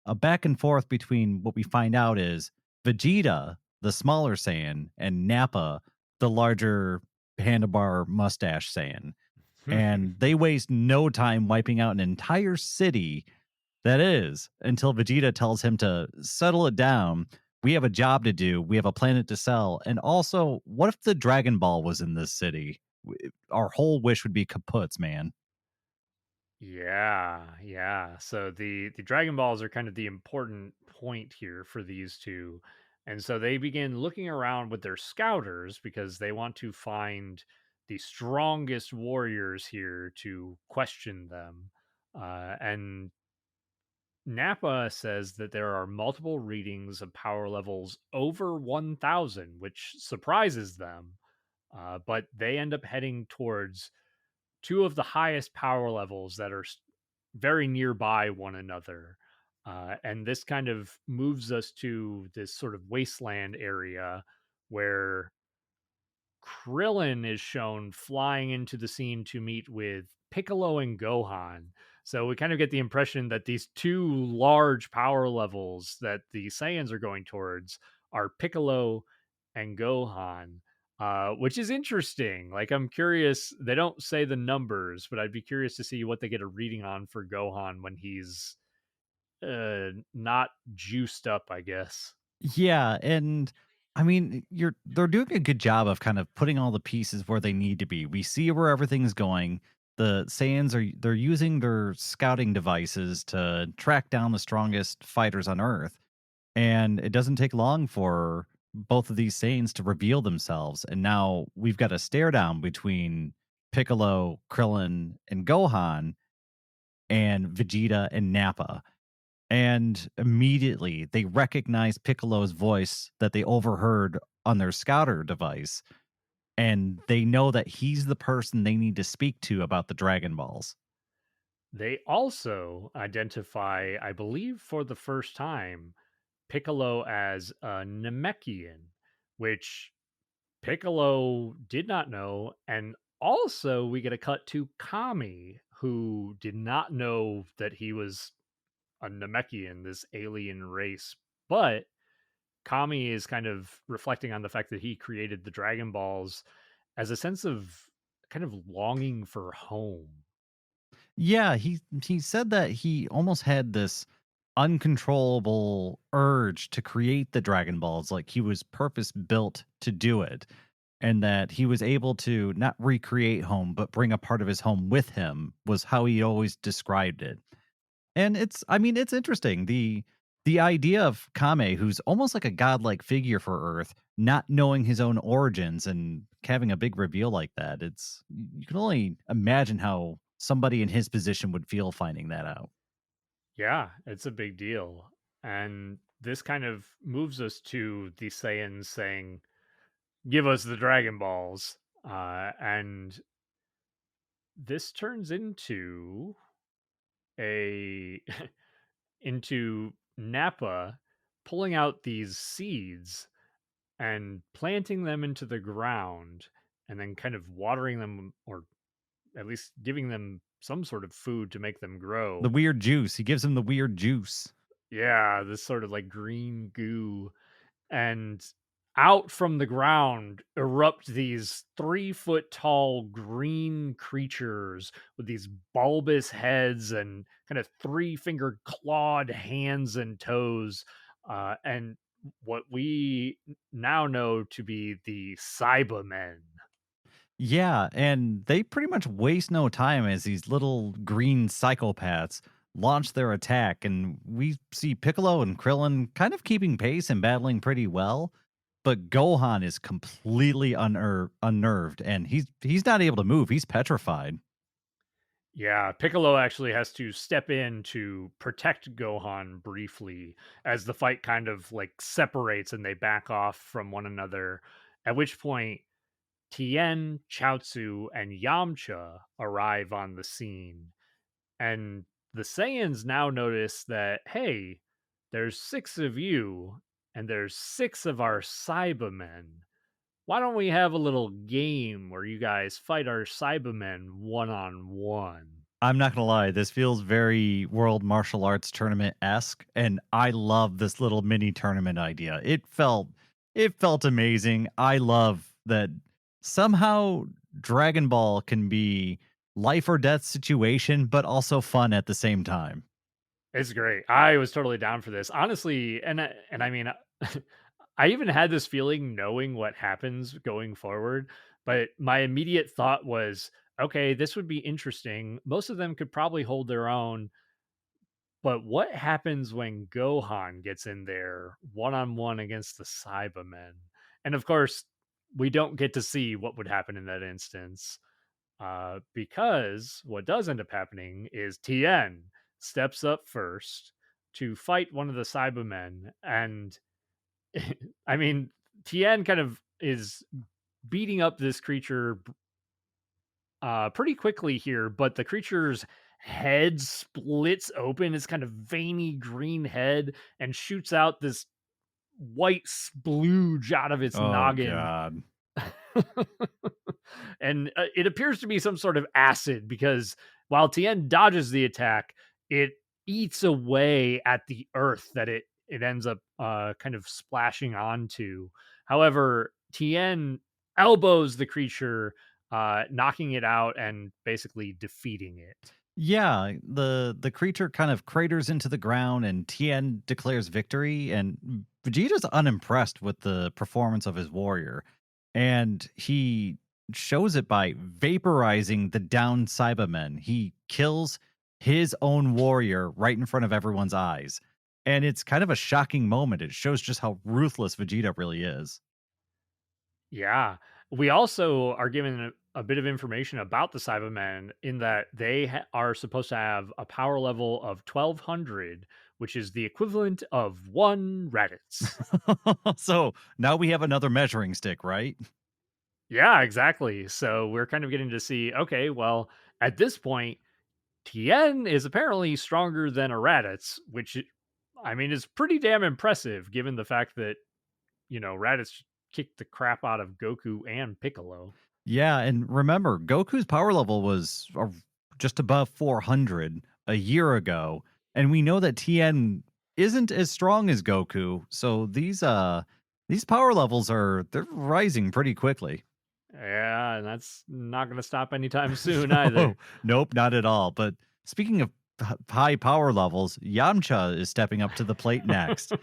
a back and forth between what we find out is Vegeta, the smaller Saiyan, and Nappa, the larger handlebar mustache Saiyan. And they waste no time wiping out an entire city that is until Vegeta tells him to settle it down. We have a job to do. We have a planet to sell. And also, what if the Dragon Ball was in this city? Our whole wish would be kaputs, man. Yeah, yeah. So the Dragon Balls are kind of the important point here for these two. And so they begin looking around with their scouters because they want to find the strongest warriors here to question them. And Nappa says that there are multiple readings of power levels over 1,000, which surprises them. But they end up heading towards two of the highest power levels that are very nearby one another. And this kind of moves us to this sort of wasteland area where Krillin is shown flying into the scene to meet with Piccolo and Gohan. So we kind of get the impression that these two large power levels that the Saiyans are going towards are Piccolo and Gohan. which is interesting. Like, I'm curious. They don't say the numbers, but I'd be curious to see what they get a reading on for Gohan when he's not juiced up, I guess. Yeah, and I mean, they're doing a good job of kind of putting all the pieces where they need to be. We see where everything's going. The Saiyans they're using their scouting devices to track down the strongest fighters on Earth, and it doesn't take long for both of these Saiyans to reveal themselves. And now we've got a stare down between Piccolo, Krillin, and Gohan, and Vegeta and Nappa, and immediately they recognize Piccolo's voice that they overheard on their scouter device, and they know that he's the person they need to speak to about the Dragon Balls. They also identify, I believe, for the first time, Piccolo as a Namekian, which Piccolo did not know. And also, we get a cut to Kami, who did not know that he was a Namekian, this alien race. But Kami is kind of reflecting on the fact that he created the Dragon Balls as a sense of kind of longing for home. Yeah, he said that he almost had this uncontrollable urge to create the Dragon Balls, like he was purpose built to do it, and that he was able to not recreate home, but bring a part of his home with him was how he always described it. And it's I mean, it's interesting. The idea of Kame, who's almost like a godlike figure for Earth, not knowing his own origins and having a big reveal like that, you can only imagine how somebody in his position would feel finding that out. Yeah, it's a big deal. And this kind of moves us to the Saiyans saying, "Give us the Dragon Balls." And this turns a into Nappa pulling out these seeds and planting them into the ground and then kind of watering them, or at least giving them some sort of food to make them The grow. weird juice. He gives him the weird juice. Yeah, this sort of like green goo. And out from the ground erupt these 3 foot tall green creatures with these bulbous heads and kind of 3 fingered clawed hands and toes. And what we now know to be the Cybermen. Yeah, and they pretty much waste no time as these little green psychopaths launch their attack, and we see Piccolo and Krillin kind of keeping pace and battling pretty well, but Gohan is completely unnerved, and he's not able to move. He's petrified. Yeah, Piccolo actually has to step in to protect Gohan briefly as the fight kind of like separates and they back off from one another. At which point, Tien, Chaozu, and Yamcha arrive on the scene. And the Saiyans now notice that, hey, there's 6 of you and there's 6 of our Cybermen. Why don't we have a little game where you guys fight our Cybermen one on one? I'm not gonna lie, this feels very World Martial Arts Tournament esque, and I love this little mini tournament idea. It felt amazing. I love that somehow Dragon Ball can be life or death situation, but also fun at the same time. It's great. I was totally down for this. Honestly, and I mean, I even had this feeling knowing what happens going forward, but my immediate thought was, okay, this would be interesting. Most of them could probably hold their own, but what happens when Gohan gets in there one on one against the Cybermen? And of course, we don't get to see what would happen in that instance. Because what does end up happening is Tien steps up first to fight one of the Cybermen. And I mean, Tien kind of is beating up this creature pretty quickly here, but the creature's head splits open. It's kind of veiny green head and shoots out this white splooge out of its Oh noggin. god. And it appears to be some sort of acid because while Tien dodges the attack, it eats away at the earth that it ends up kind of splashing onto. However, Tien elbows the creature, knocking it out and basically defeating it. Yeah, the creature kind of craters into the ground and Tien declares victory and Vegeta's unimpressed with the performance of his warrior. And he shows it by vaporizing the downed Cybermen. He kills his own warrior right in front of everyone's eyes. And it's kind of a shocking moment. It shows just how ruthless Vegeta really is. Yeah. We also are given a bit of information about the Cybermen in that they are supposed to have a power level of 1200, which is the equivalent of one Raditz. So now we have another measuring stick, right? Yeah, exactly. So we're kind of getting to see, okay, well, at this point, Tien is apparently stronger than a Raditz, which I mean is pretty damn impressive given the fact that, Raditz kicked the crap out of Goku and Piccolo. Yeah, and remember, Goku's power level was just above 400 a year ago, and we know that Tien isn't as strong as Goku. So these power levels they're rising pretty quickly. Yeah, and that's not going to stop anytime soon either. No, nope, not at all. But speaking of high power levels, Yamcha is stepping up to the plate next.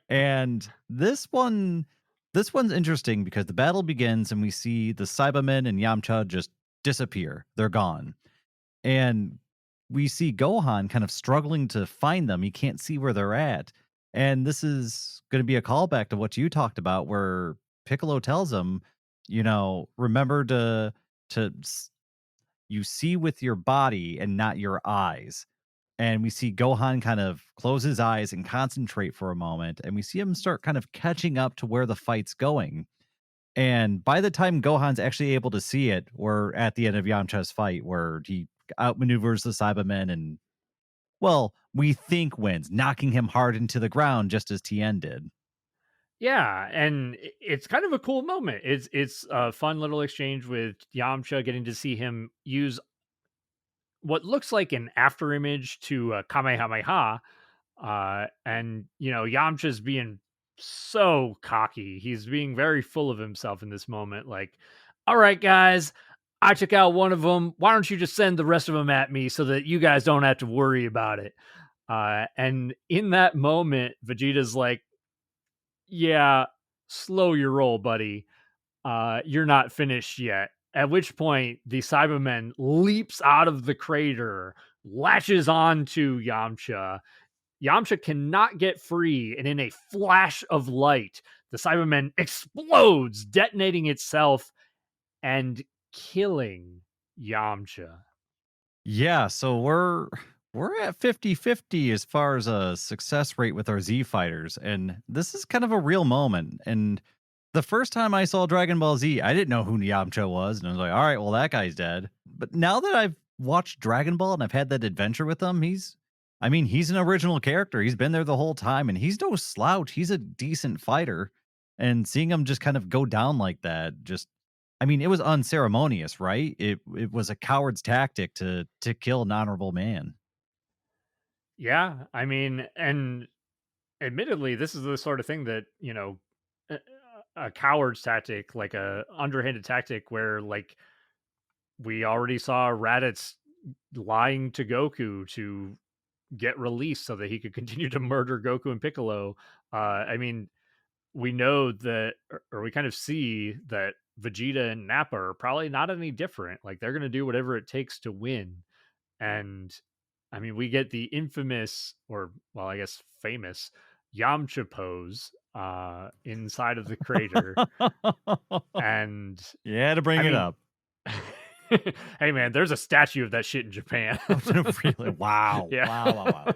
And this one's interesting because the battle begins and we see the Cybermen and Yamcha just disappear. They're gone. And we see Gohan kind of struggling to find them. He can't see where they're at. And this is going to be a callback to what you talked about where Piccolo tells him, remember to you see with your body and not your eyes. And we see Gohan kind of close his eyes and concentrate for a moment, and we see him start kind of catching up to where the fight's going. And by the time Gohan's actually able to see it, we're at the end of Yamcha's fight where he outmaneuvers the Cybermen and, well, we think wins, knocking him hard into the ground just as Tien did. Yeah, and it's kind of a cool moment. It's a fun little exchange with Yamcha getting to see him use what looks like an after image to Kamehameha. And Yamcha's being so cocky. He's being very full of himself in this moment. Like, all right, guys, I took out one of them. Why don't you just send the rest of them at me so that you guys don't have to worry about it? And in that moment, Vegeta's like, yeah, slow your roll, buddy. You're not finished yet. At which point, the Cyberman leaps out of the crater, latches onto Yamcha. Yamcha cannot get free, and in a flash of light, the Cyberman explodes, detonating itself and killing Yamcha. Yeah, so we're at 50-50 as far as a success rate with our Z fighters, and this is kind of a real moment. And the first time I saw Dragon Ball Z, I didn't know who Yamcha was, and I was like, "All right, well that guy's dead." But now that I've watched Dragon Ball and I've had that adventure with him, I mean, he's an original character. He's been there the whole time, and he's no slouch. He's a decent fighter, and seeing him just kind of go down like that, just I mean, it was unceremonious, right? It was a coward's tactic to kill an honorable man. Yeah, I mean, and admittedly, this is the sort of thing that a, a coward's tactic, like a underhanded tactic, where like we already saw Raditz lying to Goku to get released so that he could continue to murder Goku and Piccolo. I mean, we know that, or we kind of see that Vegeta and Nappa are probably not any different. Like they're going to do whatever it takes to win. And I mean, we get the infamous, or well, I guess famous Yamcha pose inside of the crater. And Yeah, to I bring it mean, up. hey man, there's a statue of that shit in Japan. Really? Wow. Yeah. Wow, wow,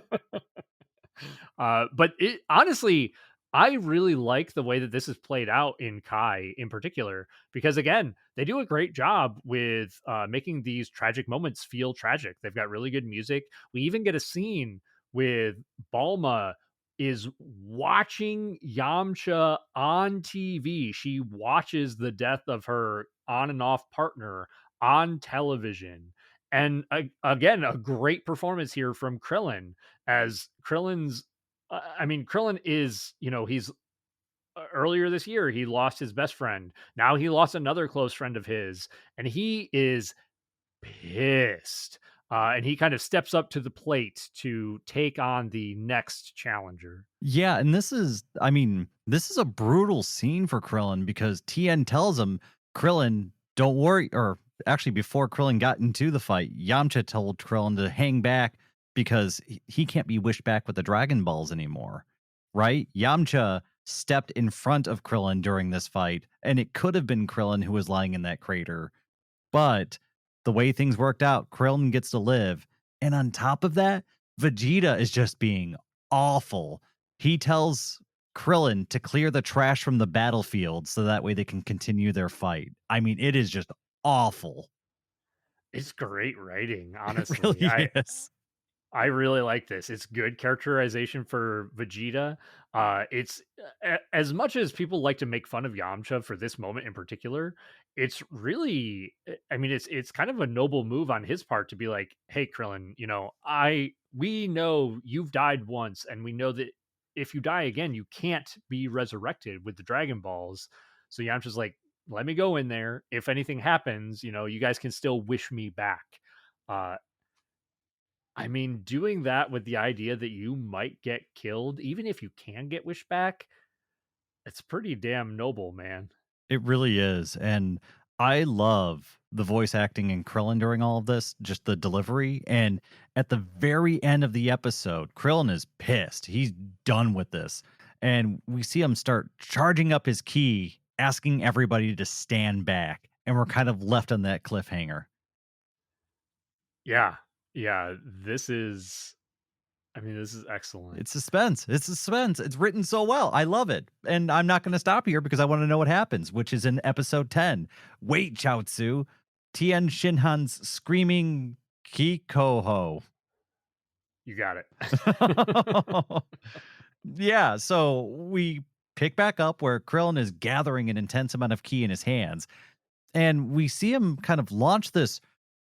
wow. But it honestly, I really like the way that this is played out in Kai in particular, because again, they do a great job with making these tragic moments feel tragic. They've got really good music. We even get a scene with Balma is watching Yamcha on TV. She watches the death of her on and off partner on television. And again, a great performance here from Krillin as Krillin's I mean, Krillin is, he's earlier this year, he lost his best friend. Now he lost another close friend of his, and he is pissed. And he kind of steps up to the plate to take on the next challenger. Yeah, and I mean, this is a brutal scene for Krillin because Tien tells him, Krillin, don't worry. Or actually, before Krillin got into the fight, Yamcha told Krillin to hang back because he can't be wished back with the Dragon Balls anymore. Right? Yamcha stepped in front of Krillin during this fight, and it could have been Krillin who was lying in that crater. But the way things worked out, Krillin gets to live. And on top of that, Vegeta is just being awful. He tells Krillin to clear the trash from the battlefield so that way they can continue their fight. I mean, it is just awful. It's great writing, It honestly. really I is. I really like this. It's good characterization for Vegeta. It's as much as people like to make fun of Yamcha for this moment in particular, it's really, I mean, it's kind of a noble move on his part to be like, "Hey, Krillin, we know you've died once, and we know that if you die again, you can't be resurrected with the Dragon Balls." So Yamcha's like, "Let me go in there. If anything happens, you guys can still wish me back." Uh, I mean, doing that with the idea that you might get killed, even if you can get wished back, it's pretty damn noble, man. It really is. And I love the voice acting in Krillin during all of this, just the delivery. And at the very end of the episode, Krillin is pissed. He's done with this. And we see him start charging up his key, asking everybody to stand back. And we're kind of left on that cliffhanger. Yeah. Yeah. This is excellent. It's suspense. It's suspense. It's written so well. I love it. And I'm not going to stop here because I want to know what happens, which is in episode 10. Wait, Chaozu. Tien Shinhan's screaming Kikoho. You got it. Yeah, so we pick back up where Krillin is gathering an intense amount of ki in his hands, and we see him kind of launch this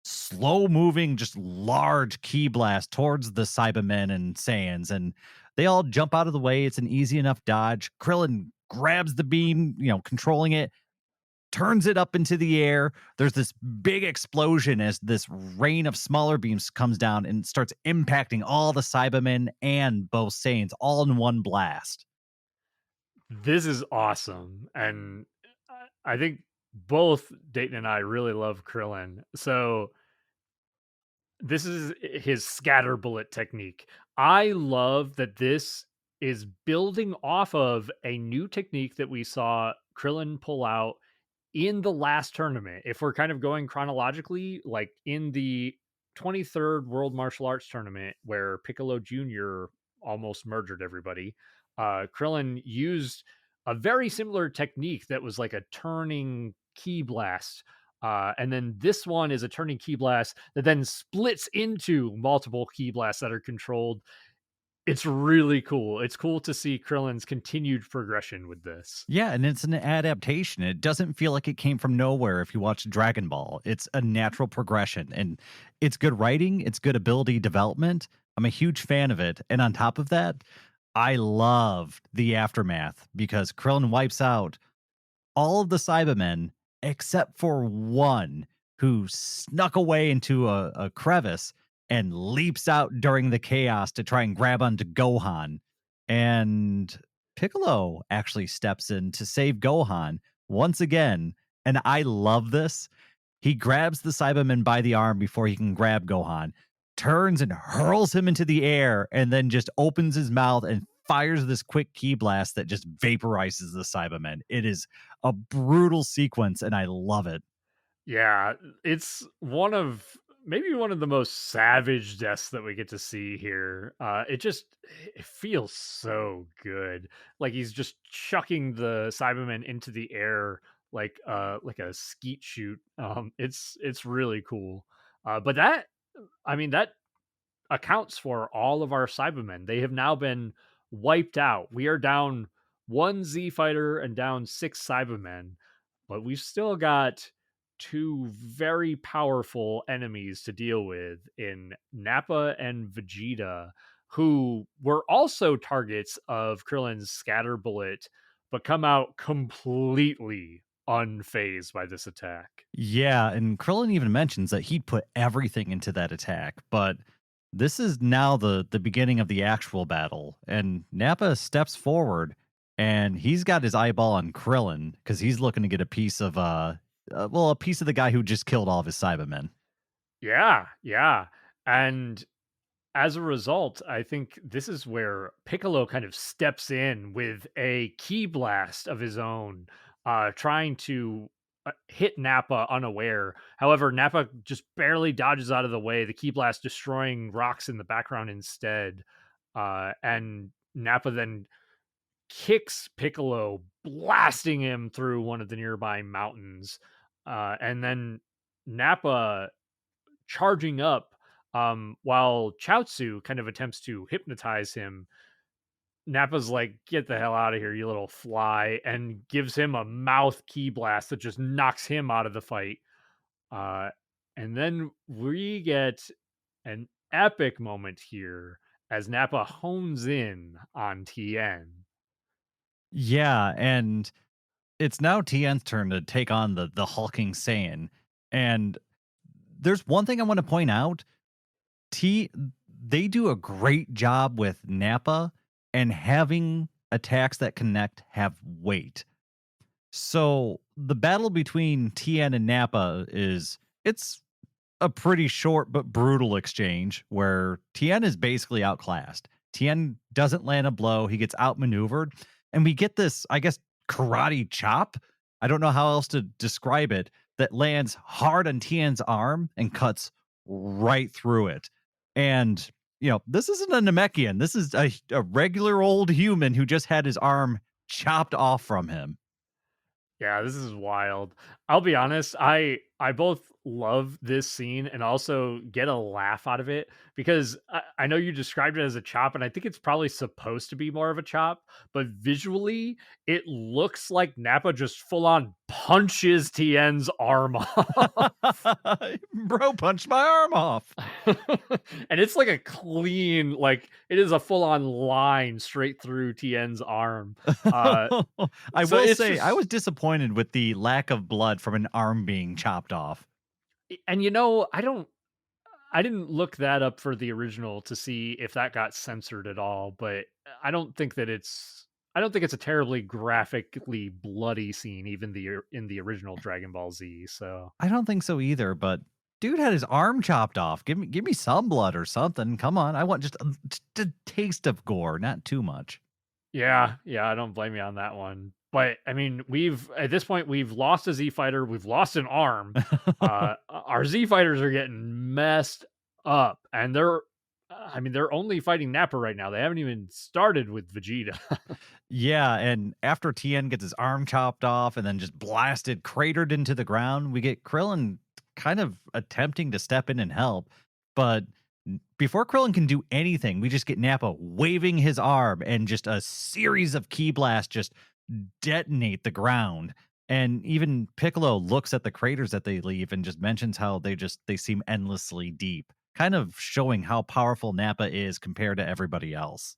slow moving, just large key blast towards the Cybermen and Saiyans, and they all jump out of the way. It's an easy enough dodge. Krillin grabs the beam, controlling it, turns it up into the air. There's this big explosion as this rain of smaller beams comes down and starts impacting all the Cybermen and both Saiyans all in one blast. This is awesome. And I think both Dayton and I really love Krillin. So this is his scatter bullet technique. I love that this is building off of a new technique that we saw Krillin pull out in the last tournament. If we're kind of going chronologically, like in the 23rd World Martial Arts Tournament where Piccolo Jr. almost murdered everybody, Krillin used a very similar technique that was like a turning key blast. And then this one is a turning key blast that then splits into multiple key blasts that are controlled. It's really cool. It's cool to see Krillin's continued progression with this. Yeah, and it's an adaptation. It doesn't feel like it came from nowhere if you watch Dragon Ball. It's a natural progression and it's good writing, it's good ability development. I'm a huge fan of it. And on top of that, I loved the aftermath because Krillin wipes out all of the Cybermen except for one who snuck away into a crevice and leaps out during the chaos to try and grab onto Gohan. And Piccolo actually steps in to save Gohan once again. And I love this. He grabs the Cyberman by the arm before he can grab Gohan, turns and hurls him into the air, and then just opens his mouth and fires this quick key blast that just vaporizes the Cybermen. It is a brutal sequence, and I love it. Yeah, it's maybe one of the most savage deaths that we get to see here. It feels so good. Like he's just chucking the Cyberman into the air like a skeet shoot. It's really cool. But that accounts for all of our Cybermen. They have now been wiped out. We are down one Z fighter and down six Cybermen, but we've still got two very powerful enemies to deal with in Nappa and Vegeta, who were also targets of Krillin's scatter bullet but come out completely unfazed by this attack. Yeah, and Krillin even mentions that he'd put everything into that attack, but this is now the beginning of the actual battle, and Nappa steps forward, and he's got his eyeball on Krillin because he's looking to get a piece of a piece of the guy who just killed all of his Cybermen. Yeah, yeah. And as a result, I think this is where Piccolo kind of steps in with a key blast of his own, trying to hit Nappa unaware. However, Nappa just barely dodges out of the way, the key blast destroying rocks in the background instead. And Nappa then kicks Piccolo, blasting him through one of the nearby mountains. And then Nappa charging up, while Chaozu kind of attempts to hypnotize him. Nappa's like, "Get the hell out of here, you little fly," and gives him a mouth key blast that just knocks him out of the fight. Uh, and then we get an epic moment here as Nappa hones in on Tien. Yeah, and it's now Tien's turn to take on the hulking Saiyan, and there's one thing I want to point out. T They do a great job with Nappa and having attacks that connect have weight. So the battle between Tien and Nappa it's a pretty short but brutal exchange where Tien is basically outclassed. Tien doesn't land a blow, he gets outmaneuvered, and we get this, I guess, karate chop. I don't know how else to describe it, that lands hard on Tien's arm and cuts right through it. And this isn't a Namekian. This is a regular old human who just had his arm chopped off from him. Yeah, this is wild. I'll be honest, I both love this scene and also get a laugh out of it because I know you described it as a chop, and I think it's probably supposed to be more of a chop, but visually, it looks like Nappa just full on punches Tien's arm off. Bro punched my arm off. And it's like a clean, like it is a full on line straight through Tien's arm. Uh, I so will it's say I just was disappointed with the lack of blood from an arm being chopped off. and I didn't look that up for the original to see if that got censored at all, but I don't think it's a terribly graphically bloody scene even in the original Dragon Ball Z. So, I don't think so either, but dude had his arm chopped off. Give me some blood or something. Come on. I want just a taste of gore, not too much. yeah, yeah, I don't blame you on that one. But I mean, we've at this point we've lost a Z fighter, we've lost an arm. Our Z fighters are getting messed up, and I mean, they're only fighting Nappa right now. They haven't even started with Vegeta. Yeah, and after Tien gets his arm chopped off and then just blasted, cratered into the ground, we get Krillin kind of attempting to step in and help. But before Krillin can do anything, we just get Nappa waving his arm and just a series of key blasts just detonate the ground. And even Piccolo looks at the craters that they leave and just mentions how they seem endlessly deep, kind of showing how powerful Nappa is compared to everybody else.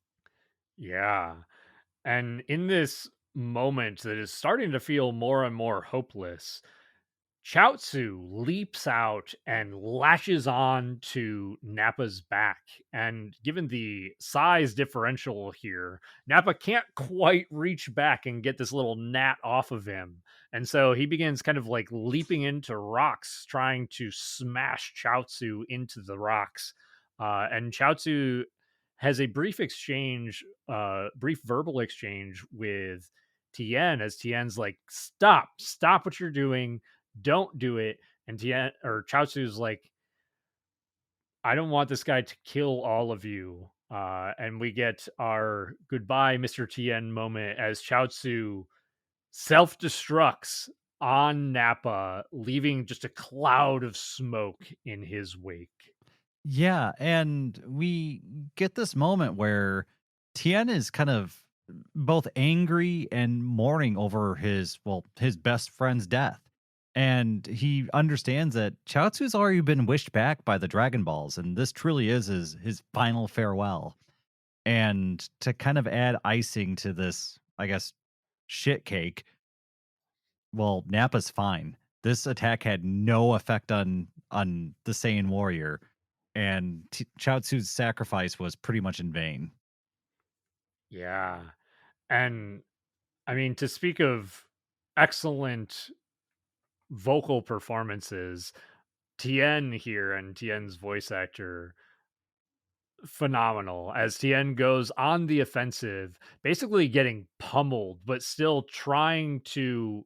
Yeah. And in this moment that is starting to feel more and more hopeless, Chaozu leaps out and lashes on to Nappa's back. And given the size differential here, Nappa can't quite reach back and get this little gnat off of him. And so he begins kind of like leaping into rocks, trying to smash Chaozu into the rocks. And Chaozu has a brief verbal exchange with Tien as Tien's like, stop what you're doing, don't do it. And Tien or Chaozu's like, I don't want this guy to kill all of you. And we get our goodbye, Mr. Tien moment as Chaozu self destructs on Nappa, leaving just a cloud of smoke in his wake. Yeah, and we get this moment where Tien is kind of both angry and mourning over his best friend's death. And he understands that Chaozu's already been wished back by the Dragon Balls, and this truly is his final farewell. And to kind of add icing to this, I guess, shit cake. Well, Nappa's fine. This attack had no effect on the Saiyan warrior, and Chaozu's sacrifice was pretty much in vain. Yeah. And I mean, to speak of excellent vocal performances, Tien here and Tien's voice actor, phenomenal as Tien goes on the offensive, basically getting pummeled, but still trying to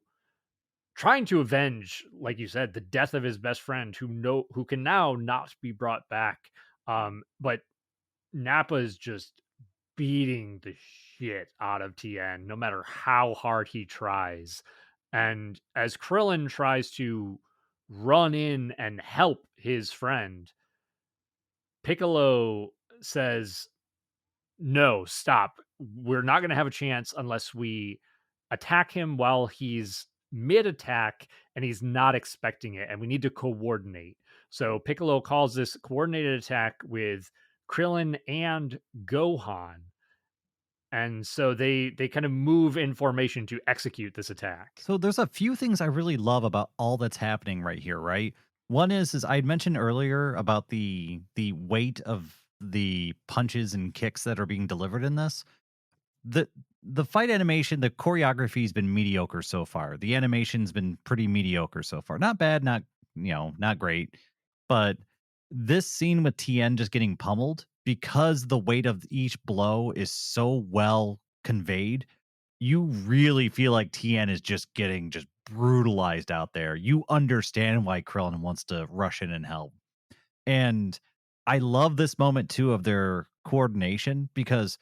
avenge, like you said, the death of his best friend who can now not be brought back. But Nappa is just beating the shit out of Tien no matter how hard he tries. And as Krillin tries to run in and help his friend, Piccolo says, "No, stop. We're not going to have a chance unless we attack him while he's mid attack and he's not expecting it. And we need to coordinate." So Piccolo calls this coordinated attack with Krillin and Gohan. And so they kind of move in formation to execute this attack. So there's a few things I really love about all that's happening right here, right? One is I mentioned earlier about the weight of the punches and kicks that are being delivered in this. The the fight animation, the choreography's been mediocre so far. The animation's been pretty mediocre so far. Not bad, not not great. But this scene with Tien just getting pummeled because the weight of each blow is so well conveyed, you really feel like Tien is just getting just brutalized out there. You understand why Krillin wants to rush in and help. And I love this moment too of their coordination because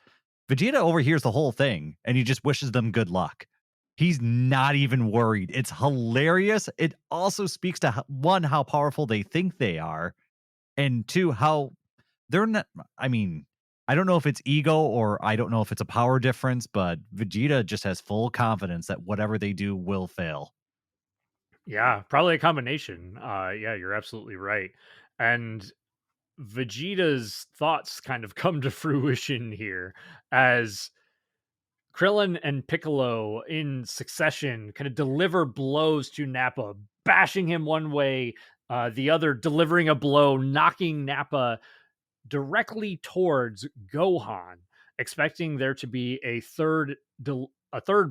Vegeta overhears the whole thing and he just wishes them good luck. He's not even worried. It's hilarious. It also speaks to one, how powerful they think they are, and two, how they're not. I mean, I don't know if it's ego or I don't know if it's a power difference, but Vegeta just has full confidence that whatever they do will fail. Yeah, probably a combination. Yeah, you're absolutely right. And Vegeta's thoughts kind of come to fruition here as Krillin and Piccolo in succession kind of deliver blows to Nappa, bashing him one way, the other delivering a blow, knocking Nappa directly towards Gohan, expecting there to be a third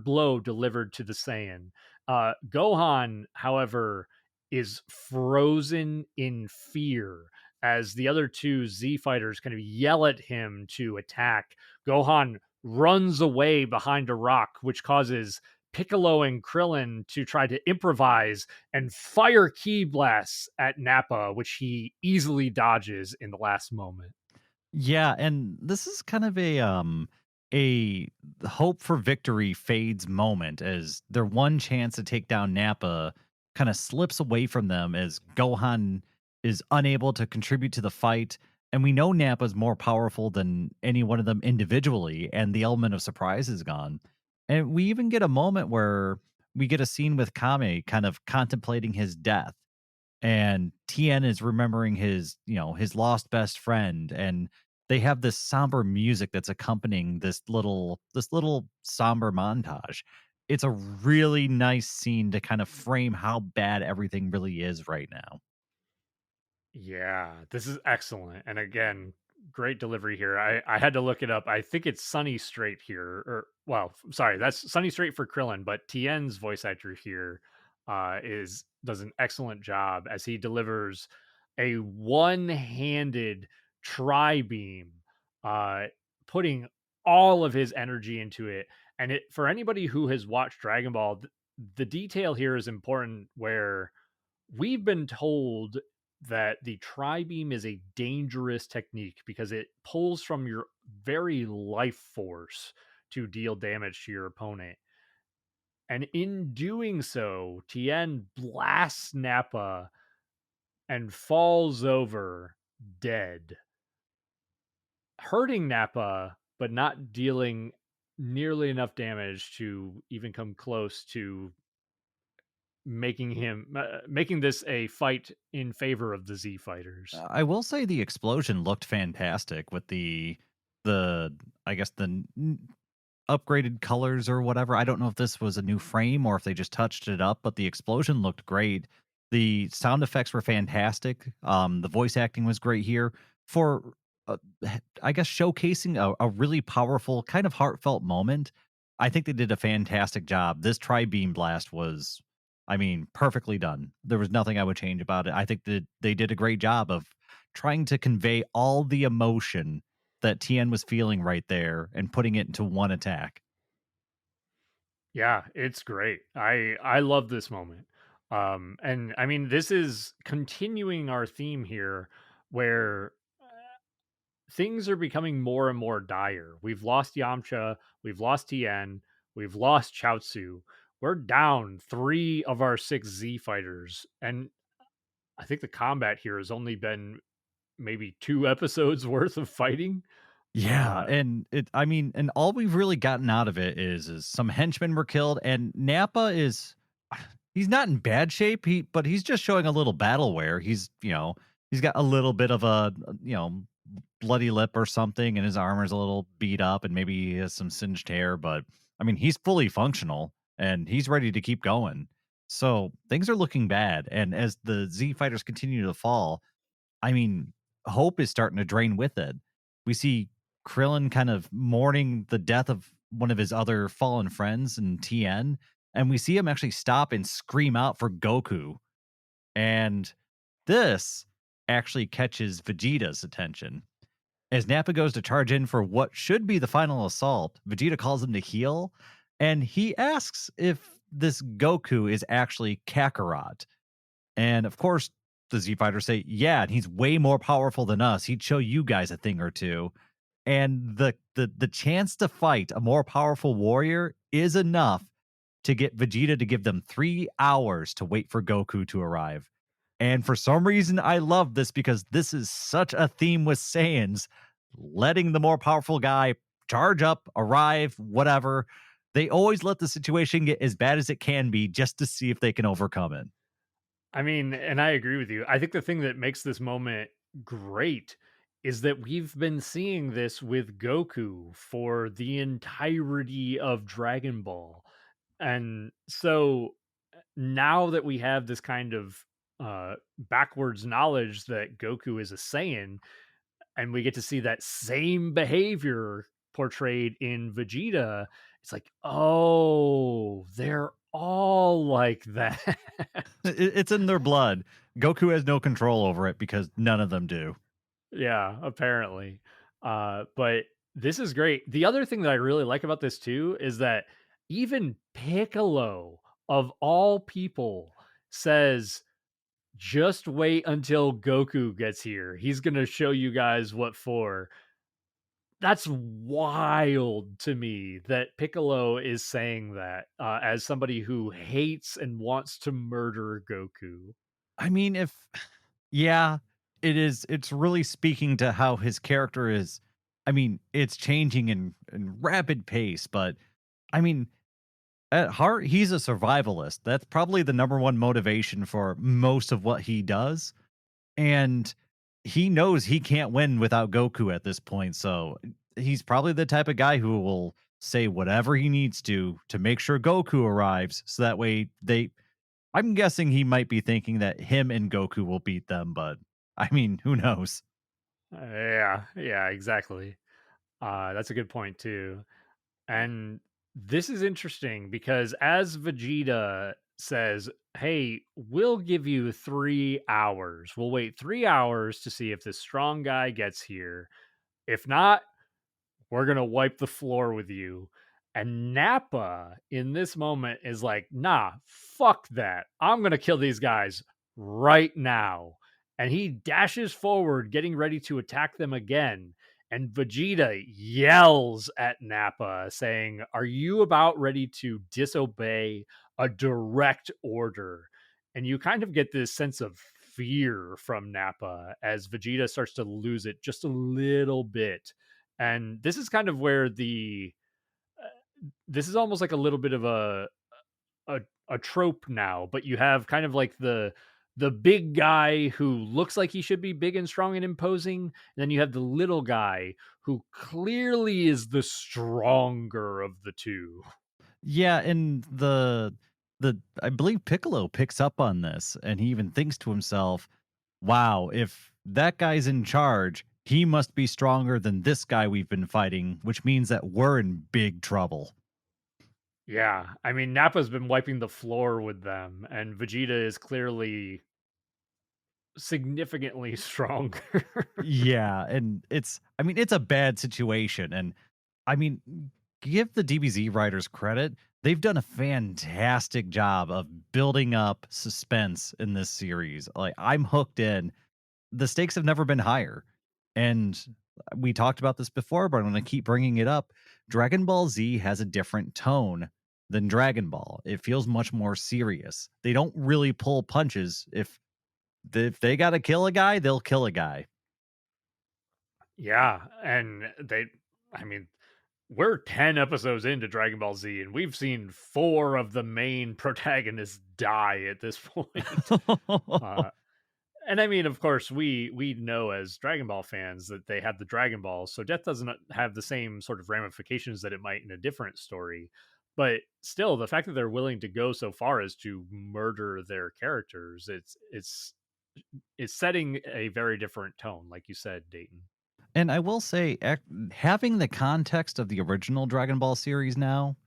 blow delivered to the Saiyan. Gohan, however, is frozen in fear as the other two Z fighters kind of yell at him to attack. Gohan runs away behind a rock, which causes Piccolo and Krillin to try to improvise and fire ki blasts at Nappa, which he easily dodges in the last moment. Yeah, and this is kind of a hope for victory fades moment as their one chance to take down Nappa kind of slips away from them as Gohan is unable to contribute to the fight. And we know Nappa's more powerful than any one of them individually, and the element of surprise is gone. And we even get a moment where we get a scene with Kame kind of contemplating his death, and Tien is remembering his, his lost best friend, and they have this somber music that's accompanying this little somber montage. It's a really nice scene to kind of frame how bad everything really is right now. Yeah, this is excellent. And again, great delivery here. I had to look it up. I think it's Sunny Straight here. Or well, sorry, that's Sunny Straight for Krillin, but Tien's voice actor here is does an excellent job as he delivers a one-handed tri beam, uh, putting all of his energy into it. And it for anybody who has watched Dragon Ball, the detail here is important where we've been told that the tri-beam is a dangerous technique because it pulls from your very life force to deal damage to your opponent. And in doing so, Tien blasts Nappa and falls over dead, hurting Nappa, but not dealing nearly enough damage to even come close to making this a fight in favor of the Z fighters. I will say the explosion looked fantastic with the I guess upgraded colors or whatever. I don't know if this was a new frame or if they just touched it up, but the explosion looked great. The sound effects were fantastic. The voice acting was great here for, I guess, showcasing a really powerful, kind of heartfelt moment. I think they did a fantastic job. This tri beam blast was, I mean, perfectly done. There was nothing I would change about it. I think that they did a great job of trying to convey all the emotion that Tien was feeling right there and putting it into one attack. Yeah, it's great. I love this moment. And I mean, this is continuing our theme here where things are becoming more and more dire. We've lost Yamcha, we've lost Tien, we've lost Chaozu. We're down 3 of our 6 Z fighters, and I think the combat here has only been maybe 2 episodes worth of fighting. Yeah, Uh, and I mean, and all we've really gotten out of it is some henchmen were killed, and Nappa is he's not in bad shape. But he's just showing a little battle wear. He's got a little bit of bloody lip or something, and his armor's a little beat up, and maybe he has some singed hair. But I mean, he's fully functional and he's ready to keep going. So things are looking bad, and as the Z fighters continue to fall, I mean, hope is starting to drain with it. We see Krillin kind of mourning the death of one of his other fallen friends in TN, and we see him actually stop and scream out for Goku. And this actually catches Vegeta's attention. As Nappa goes to charge in for what should be the final assault, Vegeta calls him to heal, and he asks if this Goku is actually Kakarot. And of course, the Z Fighters say, "Yeah, and he's way more powerful than us. He'd show you guys a thing or two." And the chance to fight a more powerful warrior is enough to get Vegeta to give them 3 hours to wait for Goku to arrive. And for some reason, I love this because this is such a theme with Saiyans, letting the more powerful guy charge up, arrive, whatever. They always let the situation get as bad as it can be just to see if they can overcome it. I mean, and I agree with you. I think the thing that makes this moment great is that we've been seeing this with Goku for the entirety of Dragon Ball. And so now that we have this kind of backwards knowledge that Goku is a Saiyan, and we get to see that same behavior portrayed in Vegeta, it's like, oh, they're all like that. It's in their blood. Goku has no control over it because none of them do. Yeah, apparently. But this is great. The other thing that I really like about this too is that even Piccolo, of all people, says, just wait until Goku gets here. He's going to show you guys what for. That's wild to me that Piccolo is saying that as somebody who hates and wants to murder Goku. I mean, if yeah, it is. It's really speaking to how his character is. I mean, it's changing in rapid pace, but I mean, at heart, he's a survivalist. That's probably the number one motivation for most of what he does. And he knows he can't win without Goku at this point. So he's probably the type of guy who will say whatever he needs to make sure Goku arrives. So that way I'm guessing he might be thinking that him and Goku will beat them, but I mean, who knows? Yeah, exactly. That's a good point too. And this is interesting because as Vegeta says, "Hey, we'll give you 3 hours. We'll wait 3 hours to see if this strong guy gets here. If not, we're going to wipe the floor with you." And Nappa in this moment is like, "Nah, fuck that. I'm going to kill these guys right now." And he dashes forward, getting ready to attack them again. And Vegeta yells at Nappa, saying, "Are you about ready to disobey a direct order?" And you kind of get this sense of fear from Nappa as Vegeta starts to lose it just a little bit. And this is kind of where this is almost like a little bit of a a trope now, but you have kind of like the big guy who looks like he should be big and strong and imposing. And then you have the little guy who clearly is the stronger of the two. Yeah, and the I believe Piccolo picks up on this, and he even thinks to himself, "Wow, if that guy's in charge, he must be stronger than this guy we've been fighting, which means that we're in big trouble." Yeah, I mean, Nappa's been wiping the floor with them, and Vegeta is clearly significantly stronger. Yeah, and I mean, it's a bad situation, and I mean, give the DBZ writers credit. They've done a fantastic job of building up suspense in this series. Like, I'm hooked in. The stakes have never been higher. And we talked about this before, but I'm going to keep bringing it up. Dragon Ball Z has a different tone than Dragon Ball. It feels much more serious. They don't really pull punches. If they got to kill a guy, they'll kill a guy. Yeah, and I mean, we're 10 episodes into Dragon Ball Z, and we've seen 4 of the main protagonists die at this point. Uh, and I mean, of course, we know as Dragon Ball fans that they have the Dragon Balls, so death doesn't have the same sort of ramifications that it might in a different story. But still, the fact that they're willing to go so far as to murder their characters, it's setting a very different tone, like you said, Dayton. And I will say, having the context of the original Dragon Ball series now,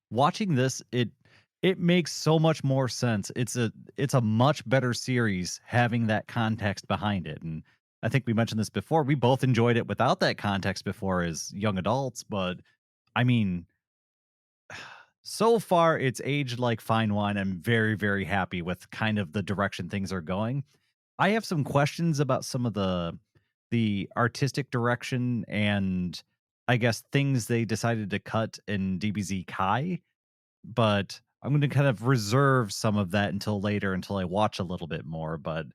watching this, it makes so much more sense. It's a much better series having that context behind it. And I think we mentioned this before. We both enjoyed it without that context before as young adults, but I mean, so far it's aged like fine wine. I'm very, very happy with kind of the direction things are going. I have some questions about some of the artistic direction and I guess things they decided to cut in DBZ Kai, but I'm going to kind of reserve some of that until later until I watch a little bit more, but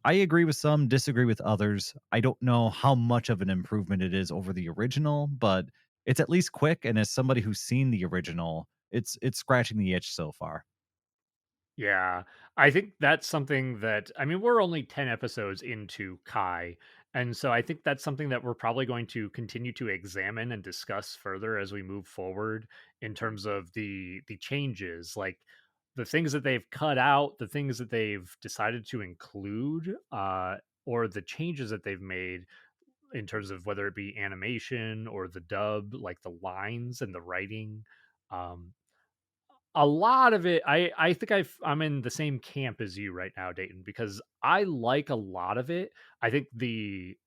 I agree with some, disagree with others. I don't know how much of an improvement it is over the original, but it's at least quick, and as somebody who's seen the original, it's scratching the itch so far. Yeah, I think that's something that I mean, we're only 10 episodes into Kai, and so I think that's something that we're probably going to continue to examine and discuss further as we move forward in terms of the changes, like the things that they've cut out, the things that they've decided to include, or the changes that they've made in terms of whether it be animation or the dub, like the lines and the writing. Um, a lot of it, I think I'm in the same camp as you right now, Dayton, because I like a lot of it. I think the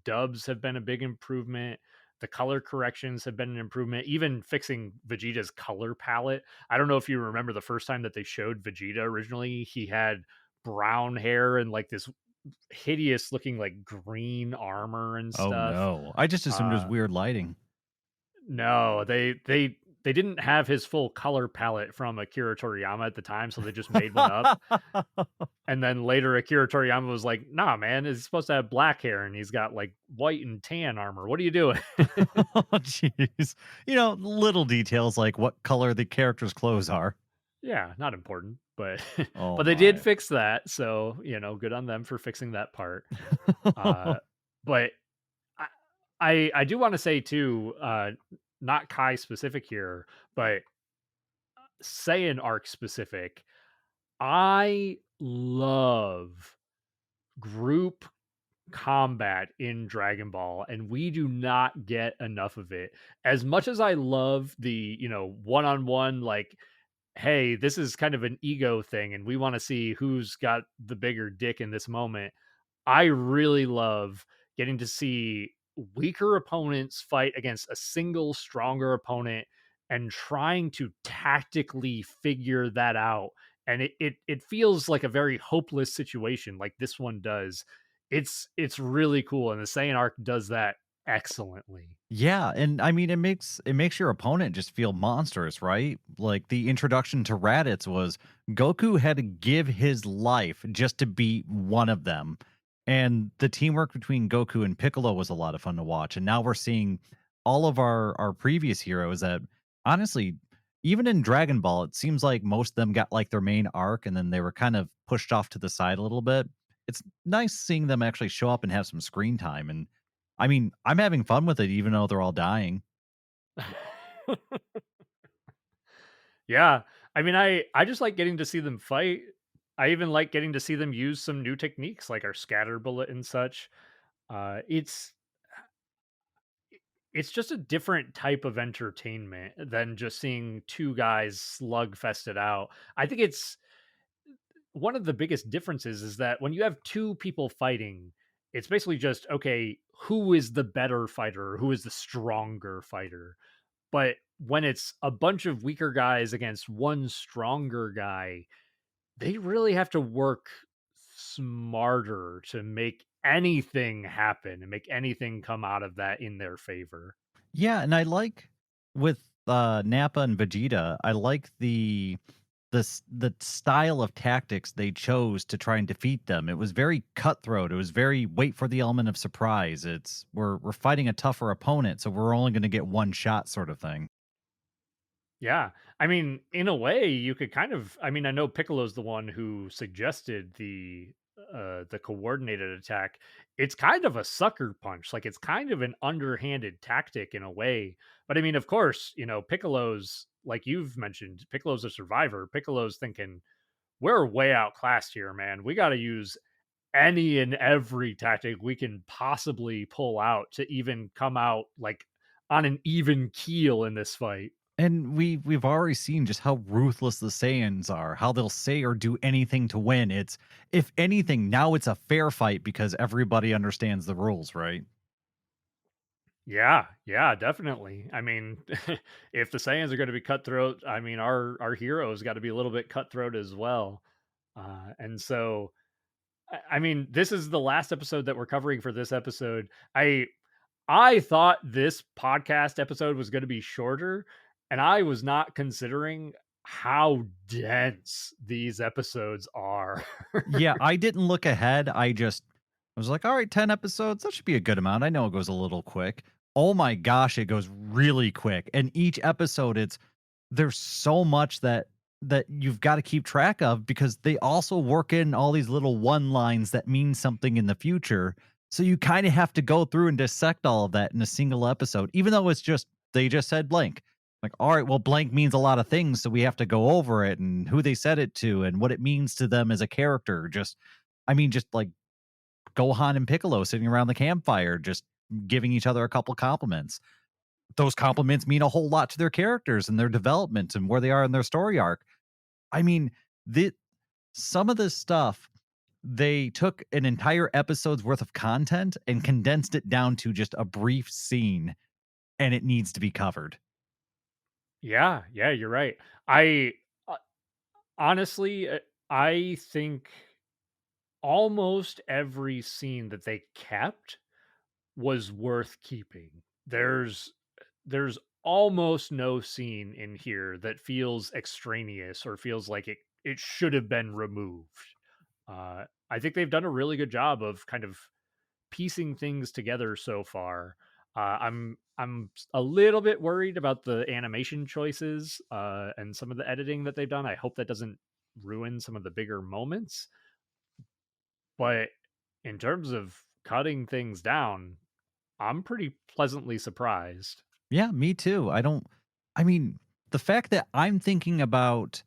dubs have been a big improvement. The color corrections have been an improvement. Even fixing Vegeta's color palette. I don't know if you remember the first time that they showed Vegeta originally, he had brown hair and like this hideous looking like green armor and Oh stuff. no. I just assumed it was Uh weird lighting. no, they didn't have his full color palette from Akira Toriyama at the time, so they just made one up. And then later Akira Toriyama was like, "Nah, man, it's supposed to have black hair and he's got like white and tan armor. What are you doing?" Oh, jeez. Little details like what color the character's clothes are. Yeah, not important, but Oh but they did my. fix that, so, good on them for fixing that part. Uh, but I I do wanna say too, not Kai specific here, but Saiyan arc specific. I love group combat in Dragon Ball, and we do not get enough of it. As much as I love the, one on one, like, hey, this is kind of an ego thing, and we want to see who's got the bigger dick in this moment. I really love getting to see weaker opponents fight against a single stronger opponent and trying to tactically figure that out. And it feels like a very hopeless situation like this one does. It's really cool. And the Saiyan arc does that excellently. Yeah, and I mean it makes your opponent just feel monstrous, right? Like the introduction to Raditz was Goku had to give his life just to beat one of them. And the teamwork between Goku and Piccolo was a lot of fun to watch. And now we're seeing all of our previous heroes that honestly even in Dragon Ball, it seems like most of them got like their main arc and then they were kind of pushed off to the side a little bit. It's nice seeing them actually show up and have some screen time. And I mean, I'm having fun with it, even though they're all dying. Yeah. I mean, I just like getting to see them fight. I even like getting to see them use some new techniques like our scatter bullet and such. Uh, it's it's just a different type of entertainment than just seeing two guys slugfest it out. I think it's one of the biggest differences is that when you have two people fighting, it's basically just okay, who is the better fighter, who is the stronger fighter. But when it's a bunch of weaker guys against one stronger guy, they really have to work smarter to make anything happen and make anything come out of that in their favor. Yeah, and I like with Nappa and Vegeta, I like the style of tactics they chose to try and defeat them. It was very cutthroat. It was very wait for the element of surprise. It's we're fighting a tougher opponent, so we're only going to get one shot sort of thing. Yeah. I mean, in a way, you could kind of I mean, I know Piccolo's the one who suggested the coordinated attack. It's kind of a sucker punch. Like it's kind of an underhanded tactic in a way. But I mean, of course, Piccolo's like you've mentioned, Piccolo's a survivor. Piccolo's thinking, we're way outclassed here, man. We got to use any and every tactic we can possibly pull out to even come out like on an even keel in this fight. And we've already seen just how ruthless the Saiyans are, how they'll say or do anything to win. It's if anything, now it's a fair fight because everybody understands the rules, right? Yeah, yeah, definitely. I mean, if the Saiyans are going to be cutthroat, I mean, our heroes got to be a little bit cutthroat as well. And so, I mean, this is the last episode that we're covering for this episode. I thought this podcast episode was going to be shorter, and I was not considering how dense these episodes are. Yeah, I didn't look ahead. I was like, all right, 10 episodes, that should be a good amount. I know it goes a little quick. Oh my gosh, it goes really quick. And each episode, there's so much that you've got to keep track of because they also work in all these little one lines that mean something in the future. So you kind of have to go through and dissect all of that in a single episode, even though it's just they just said blank. Like, all right, well, blank means a lot of things, so we have to go over it and who they said it to and what it means to them as a character. Just like Gohan and Piccolo sitting around the campfire, just giving each other a couple compliments. Those compliments mean a whole lot to their characters and their development and where they are in their story arc. I mean, the some of this stuff, they took an entire episode's worth of content and condensed it down to just a brief scene, and it needs to be covered. Yeah, yeah, you're right. I uh, honestly, I think almost every scene that they kept was worth keeping. There's almost no scene in here that feels extraneous or feels like it should have been removed. I think they've done a really good job of kind of piecing things together so far. I'm a little bit worried about the animation choices and some of the editing that they've done. I hope that doesn't ruin some of the bigger moments. But in terms of cutting things down, I'm pretty pleasantly surprised. Yeah, me too. I mean, the fact that I'm thinking about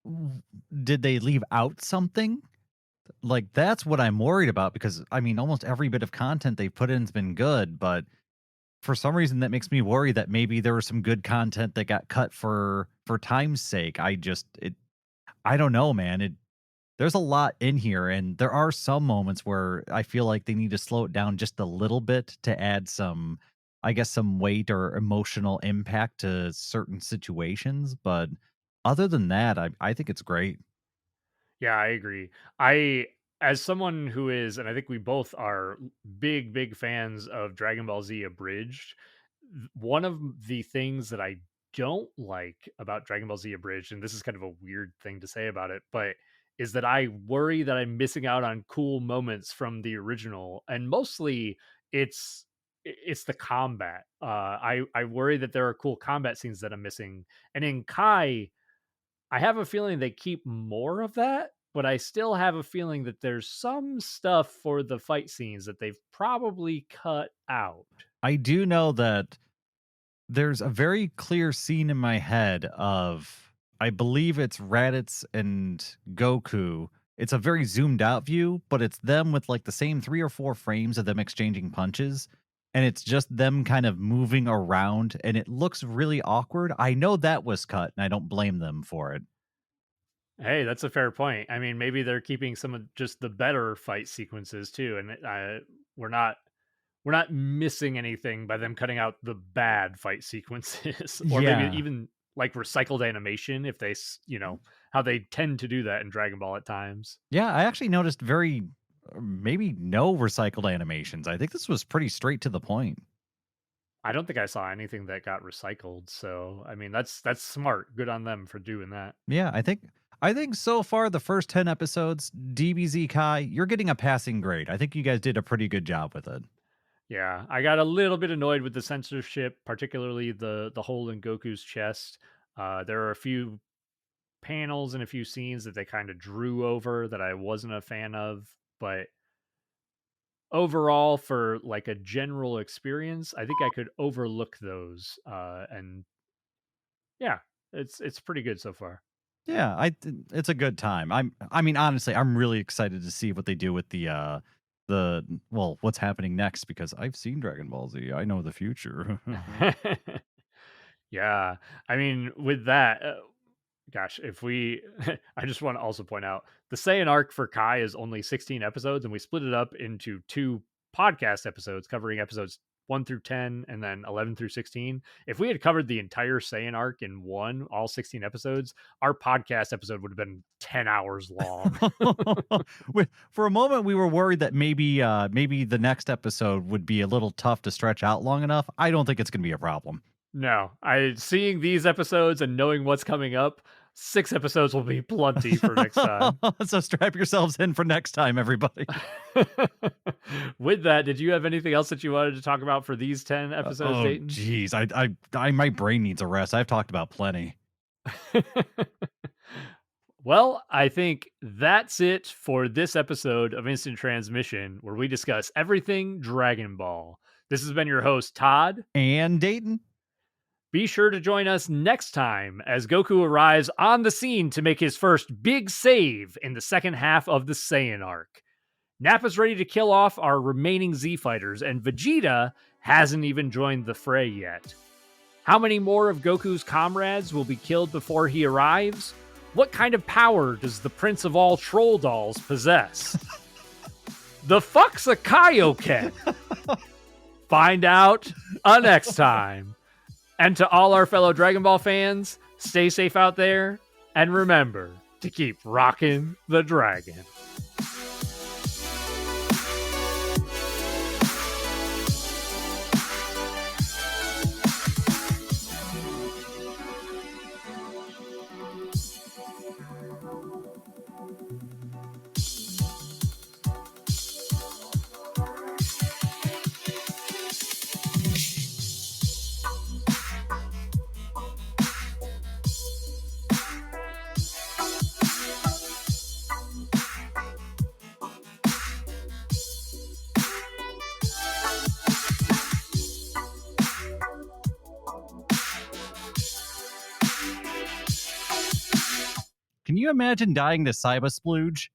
w did they leave out something? Like, that's what I'm worried about because, I mean, almost every bit of content they've put in's been good, but for some reason, that makes me worry that maybe there was some good content that got cut for time's sake. I don't know, man. There's a lot in here, and there are some moments where I feel like they need to slow it down just a little bit to add some, I guess, some weight or emotional impact to certain situations. But other than that, I think it's great. Yeah, I agree. I as someone who is and I think we both are big fans of Dragon Ball Z Abridged, one of the things that I don't like about Dragon Ball Z Abridged, and this is kind of a weird thing to say about it, but is that I worry that I'm missing out on cool moments from the original. And mostly it's it's the combat. I worry that there are cool combat scenes that I'm missing, and in Kai, I have a feeling they keep more of that, but I still have a feeling that there's some stuff for the fight scenes that they've probably cut out. I do know that there's a very clear scene in my head of, I believe it's Raditz and Goku. It's a very zoomed out view, but it's them with like the same 3 or 4 frames of them exchanging punches, and it's just them kind of moving around, and it looks really awkward. I know that was cut, and I don't blame them for it. Hey, that's a fair point. I mean, maybe they're keeping some of just the better fight sequences too, and we're not we're not missing anything by them cutting out the bad fight sequences, or maybe Yeah. even like recycled animation if how they tend to do that in Dragon Ball at times. Yeah, I actually noticed very maybe no recycled animations. I think this was pretty straight to the point. I don't think I saw anything that got recycled, so I mean that's smart. Good on them for doing that. Yeah, I think so far the first 10 episodes, DBZ Kai, you're getting a passing grade. I think you guys did a pretty good job with it. Yeah, I got a little bit annoyed with the censorship, particularly the hole in Goku's chest. There are a few panels and a few scenes that they kind of drew over that I wasn't a fan of, but overall, for like a general experience, I think I could overlook those. And yeah, it's pretty good so far. Yeah, it's a good time. I mean honestly, I'm really excited to see what they do with the well, what's happening next because I've seen Dragon Ball Z. I know the future. Yeah, I mean, with that, gosh, if we, I just want to also point out the Saiyan arc for Kai is only 16 episodes, and we split it up into two podcast episodes covering episodes 1 through 10 and then 11 through 16. If we had covered the entire Saiyan arc in all 16 episodes, our podcast episode would have been 10 hours long. For a moment, we were worried that maybe the next episode would be a little tough to stretch out long enough. I don't think it's going to be a problem. No, I seeing these episodes and knowing what's coming up, 6 episodes will be plenty for next time. So strap yourselves in for next time, everybody. With that, did you have anything else that you wanted to talk about for these 10 episodes, Oh, Dayton? geez, my brain needs a rest. I've talked about plenty. Well, I think that's it for this episode of Instant Transmission, where we discuss everything Dragon Ball. This has been your host, Todd. And Dayton. Be sure to join us next time as Goku arrives on the scene to make his first big save in the second half of the Saiyan arc. Nappa's ready to kill off our remaining Z fighters, and Vegeta hasn't even joined the fray yet. How many more of Goku's comrades will be killed before he arrives? What kind of power does the Prince of all Troll Dolls possess? The fuck's a Kaioken? Find out next time. And to all our fellow Dragon Ball fans, stay safe out there, and remember to keep rocking the dragon. Can you imagine dying to Cyber Splooge?